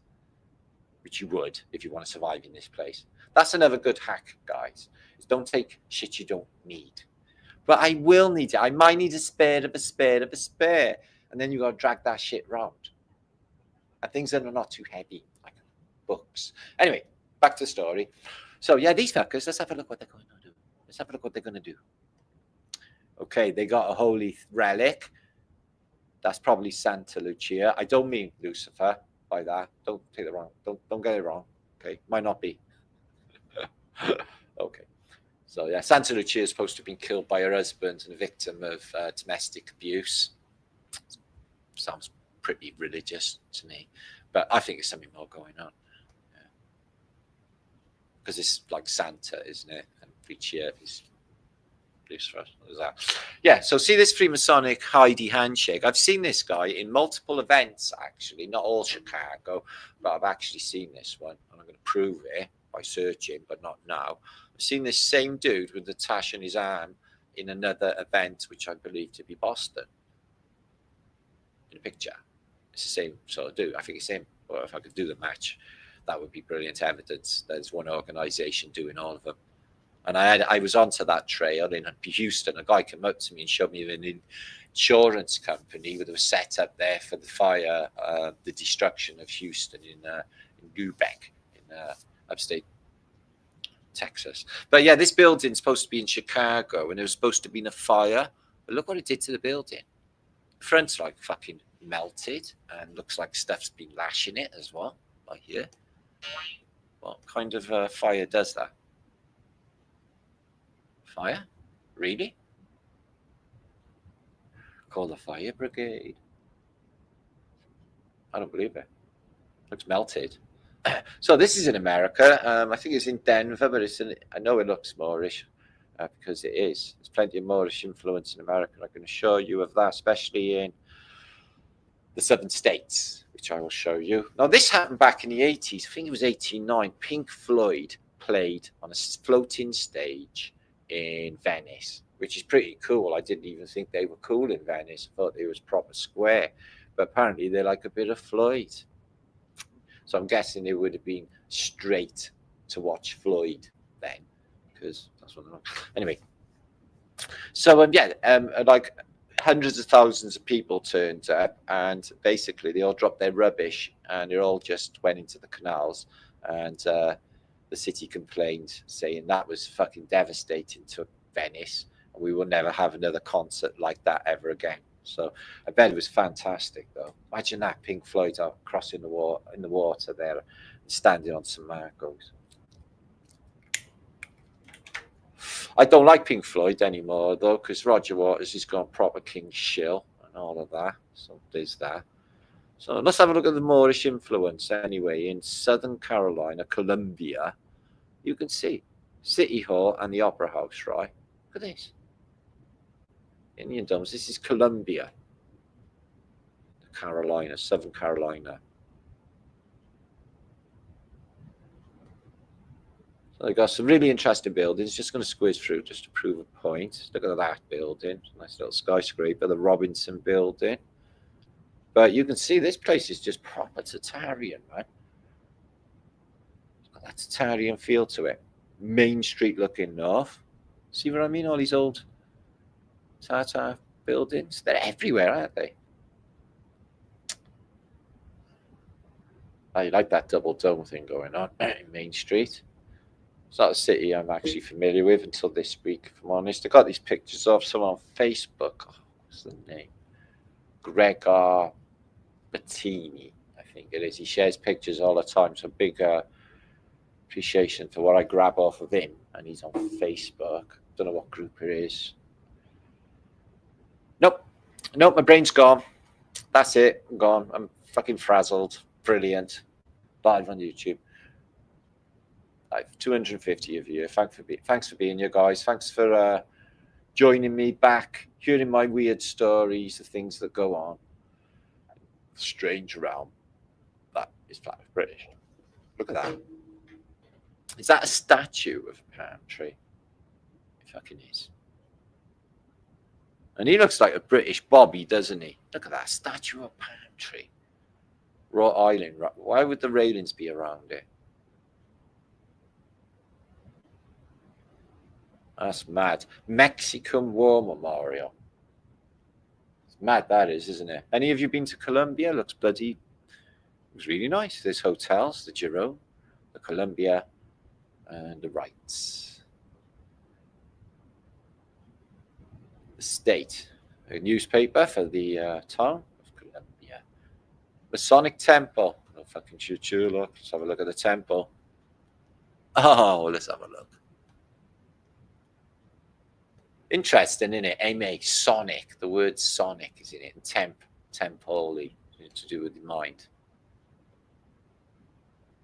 which you would if you want to survive in this place. That's another good hack, guys, is don't take shit you don't need. But I will need it. I might need a spare of a spare of a spare. And then you got to drag that shit round. And things that are not too heavy, like books. Anyway, back to the story. So, yeah, these fuckers, let's have a look what they're going to do. Okay, they got a holy relic. That's probably Santa Lucia. I don't mean Lucifer by that. Don't take it wrong. Don't get it wrong. Okay, might not be. Okay. So, yeah, Santa Lucia is supposed to have been killed by her husband and a victim of domestic abuse. Sounds pretty religious to me. But I think there's something more going on. Because it's like Santa, isn't it? And Lucia is Lucifer. Yeah, so see this Freemasonic Heidi handshake. I've seen this guy in multiple events, actually. Not all Chicago, but I've actually seen this one. And I'm going to prove it by searching, but not now. I've seen this same dude with the tash on his arm in another event, which I believe to be Boston. In a picture. It's the same sort of dude. I think it's him. Or if I could do the match, that would be brilliant evidence. There's one organisation doing all of them. And I was onto that trail in Houston. A guy came up to me and showed me an insurance company that was set up there for the fire, the destruction of Houston in Lubeck, in upstate Texas. But yeah, this building's supposed to be in Chicago, and there was supposed to be a fire. But look what it did to the building. The front's like fucking melted, and looks like stuff's been lashing it as well, like here. What kind of fire does that? Fire? Really? Call the fire brigade. I don't believe it. Looks melted. So this is in America. I think it's in Denver, but I know it looks Moorish because it is. There's plenty of Moorish influence in America. I can assure you of that, especially in the southern states, which I will show you. Now, this happened back in the 80s. I think it was 89. Pink Floyd played on a floating stage in Venice, which is pretty cool. I didn't even think they were cool in Venice. I thought it was proper square, but apparently they like a bit of Floyd. So I'm guessing it would have been straight to watch Floyd then, because that's what they're anyway. So like hundreds of thousands of people turned up, and basically they all dropped their rubbish, and it all just went into the canals, and the city complained, saying that was fucking devastating to Venice, and we will never have another concert like that ever again. So I bet it was fantastic, though. Imagine that, Pink Floyd are crossing the water there, standing on St. Marcos. I don't like Pink Floyd anymore, though, because Roger Waters has gone proper king shill and all of that. So there's that. So let's have a look at the Moorish influence anyway. In Southern Carolina, Columbia, you can see City Hall and the Opera House, right? Look at this. Indian Domes. This is Columbia, Carolina, Southern Carolina. So they got some really interesting buildings. Just going to squeeze through just to prove a point. Look at that building. Nice little skyscraper, the Robinson building. But you can see this place is just proper Tartarian, man. It's got that Tartarian feel to it. Main Street looking north. See what I mean? All these old Tartar buildings. They're everywhere, aren't they? I like that double dome thing going on in Main Street. It's not a city I'm actually familiar with until this week, if I'm honest. I got these pictures of someone on Facebook. Oh, what's the name? Gregor Bettini, I think it is. He shares pictures all the time. So big appreciation for what I grab off of him. And he's on Facebook. Don't know what group it is. Nope, my brain's gone. That's it. I'm gone. I'm fucking frazzled. Brilliant. Live on YouTube. Like 250 of you. Thanks for being here, guys. Thanks for joining me back, hearing my weird stories, the things that go on. Strange realm. That is Flat Earth British. Look at that. Is that a statue of a palm tree? It fucking is. And he looks like a British Bobby, doesn't he? Look at that statue of a palm tree. Rhode Island. Why would the railings be around it? That's mad. Mexican War Memorial. It's mad, that is, isn't it? Any of you been to Colombia? Looks bloody. It was really nice. There's hotels, the Jerome, the Columbia, and the Wrights. The State, a newspaper for the town of Columbia. Masonic Temple. Oh, fucking choo-choo, look. Let's have a look at the temple. Oh, let's have a look. Interesting, isn't it? Sonic. The word sonic is in it. And temp-holy, to do with the mind.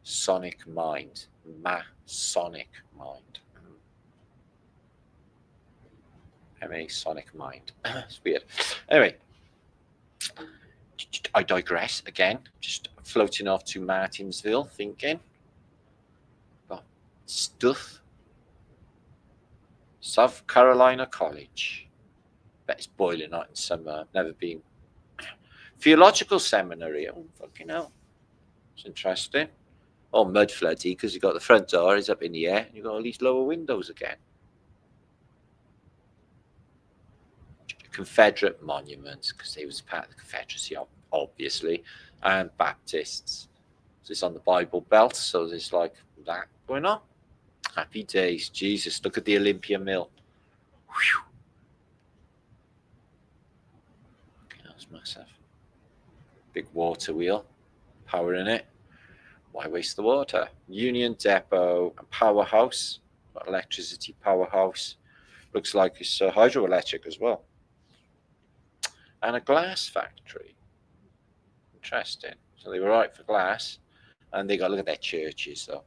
Sonic mind. Masonic mind. Sonic mind. It's weird. Anyway, I digress again. Just floating off to Martinsville, thinking about stuff. South Carolina College. Bet it's boiling hot in summer. Never been. Theological seminary. Oh, fucking hell. It's interesting. Oh, mud floody because you got the front door is up in the air and you've got all these lower windows again. Confederate monuments, because they was part of the Confederacy, obviously, and Baptists. So it's on the Bible Belt, so there's like that going on. Happy days. Jesus, look at the Olympia Mill. Whew. Okay, that's massive. Big water wheel, power in it. Why waste the water? Union Depot and powerhouse, electricity powerhouse. Looks like it's hydroelectric as well. And a glass factory. Interesting. So they were right for glass. And they got, look at their churches though.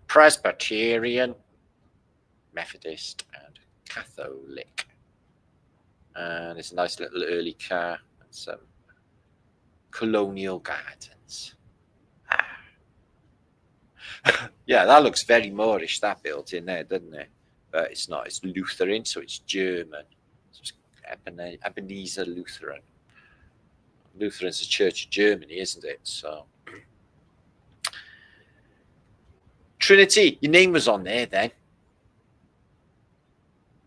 Presbyterian, Methodist, and Catholic. And it's a nice little early car and some colonial gardens. Yeah, that looks very Moorish, that building there, doesn't it? But it's not. It's Lutheran, so it's German. So it's Ebenezer Lutheran. Lutheran's the Church of Germany, isn't it? So Trinity, your name was on there then. I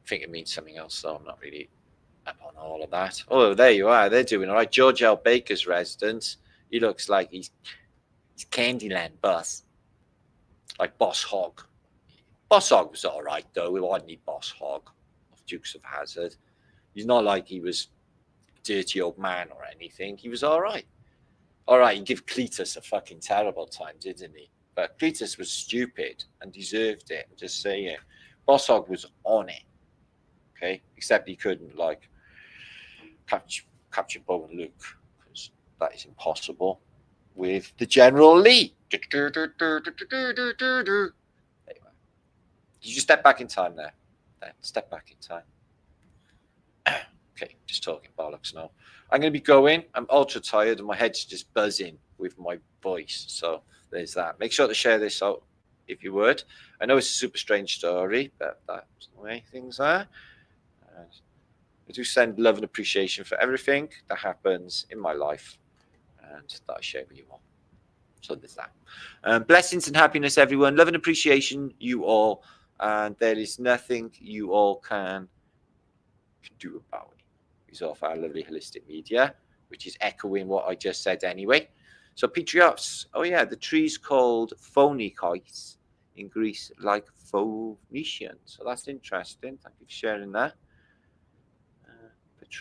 think it means something else, though. I'm not really up on all of that. Oh, there you are. They're doing all right. George L. Baker's residence. He looks like he's Candyland boss. Like Boss Hogg. Boss Hogg was all right, though. We wasn't need Boss Hogg of Dukes of Hazzard. He's not like he was a dirty old man or anything. He was all right. All right, he gave Cletus a fucking terrible time, didn't he? But Cletus was stupid and deserved it. I'm just saying. Boss Hogg was on it. Okay? Except he couldn't, like, capture Bo and Luke. Because that is impossible with the General Lee. There you are. Did you step back in time there? Step back in time. Okay, just talking bollocks now. I'm going to be going. I'm ultra tired and my head's just buzzing with my voice. So there's that. Make sure to share this out if you would. I know it's a super strange story, but that's the way things are. And I do send love and appreciation for everything that happens in my life and that I share with you all. So there's that. Blessings and happiness, everyone. Love and appreciation, you all. And there is nothing you all can do about it. It's off our lovely holistic media, which is echoing what I just said anyway. So Patriots, oh yeah, the tree's called Phonikos in Greece, like Phoenician. So that's interesting. Thank you for sharing that.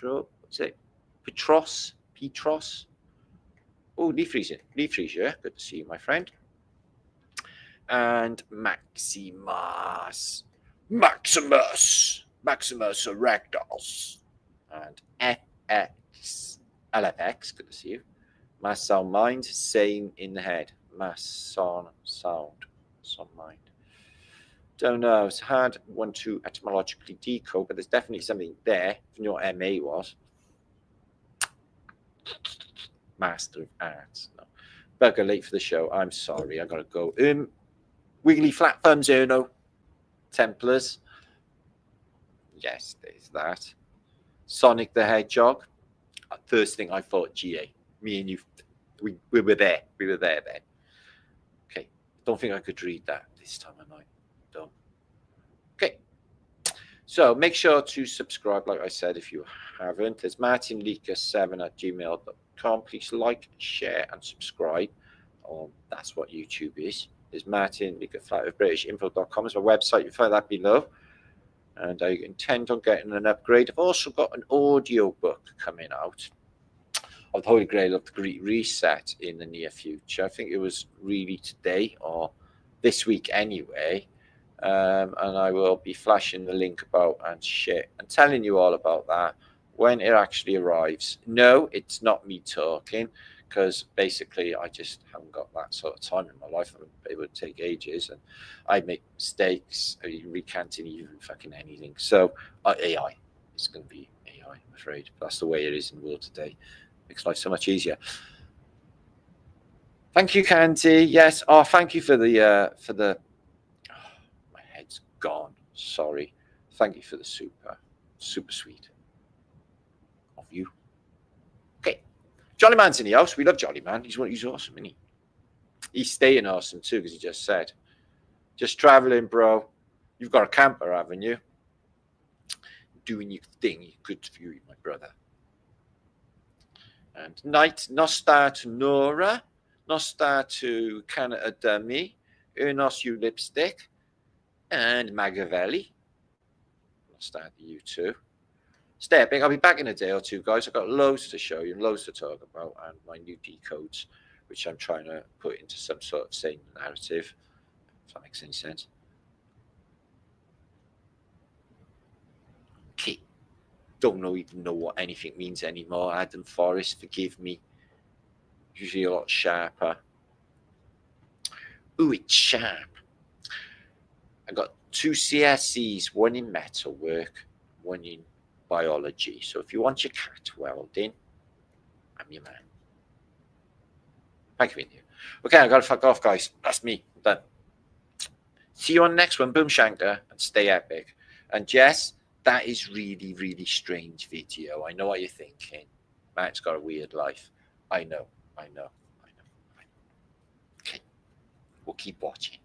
What's it? Petros. Oh, Lee Freezer. Good to see you, my friend. And Maximus Erectus. And LFX, good to see you. Masson Mind, same in the head. Masson Sound, Masson Mind. Don't know, it's hard one to etymologically decode, but there's definitely something there from your MA was. Master of Arts. No. Bugger late for the show. I'm sorry, I gotta go. Wiggly flat thumbs, Erno. Templars. Yes, there's that. Sonic the Hedgehog. First thing I thought, GA. Me and you, we were there. We were there then. Okay. Don't think I could read that this time of night. Don't. Okay. So make sure to subscribe, like I said, if you haven't. There's martinleaker7@gmail.com. Please like, share, and subscribe. That's what YouTube is. There's Martin Leaker FlatEarthBritishInfo.com is my website. You find that below. And I intend on getting an upgrade. I've also got an audio book coming out of the Holy Grail of the Great Reset in the near future. I think it was really today or this week anyway. And I will be flashing the link about and shit and telling you all about that when it actually arrives. No, it's not me talking, because basically I just haven't got that sort of time in my life. It would take ages and I make mistakes, recanting even fucking anything. So AI, it's going to be AI, I'm afraid. That's the way it is in the world today. Makes life so much easier. Thank you, Candy. Yes. Oh, thank you for the oh, my head's gone. Sorry. Thank you for the super sweet of you. Okay. Jolly Man's in the house. We love Jolly Man. He's awesome, isn't he? He's staying awesome too, because he just said, just traveling, bro. You've got a camper, haven't you? doing your thing. Good for you, my brother. And night, Nostar to Nora, Nostar to Canada Dummy, Ernos you Lipstick, and Magavelli. Nostar to you too. Stay epic. I'll be back in a day or two, guys. I've got loads to show you and loads to talk about, and my new decodes, which I'm trying to put into some sort of sane narrative, if that makes any sense. Okay. Don't even know what anything means anymore. Adam Forrest, forgive me. Usually a lot sharper. Ooh, it's sharp. I got 2 CSCs, one in metalwork, one in biology. So if you want your cat welding, I'm your man. Thank you. Okay, I gotta fuck off, guys. That's me. I'm done. See you on the next one. Boom Shankar, and stay epic. And Jess, that is really, really strange video. I know what you're thinking. Matt's got a weird life. I know. Okay. We'll keep watching.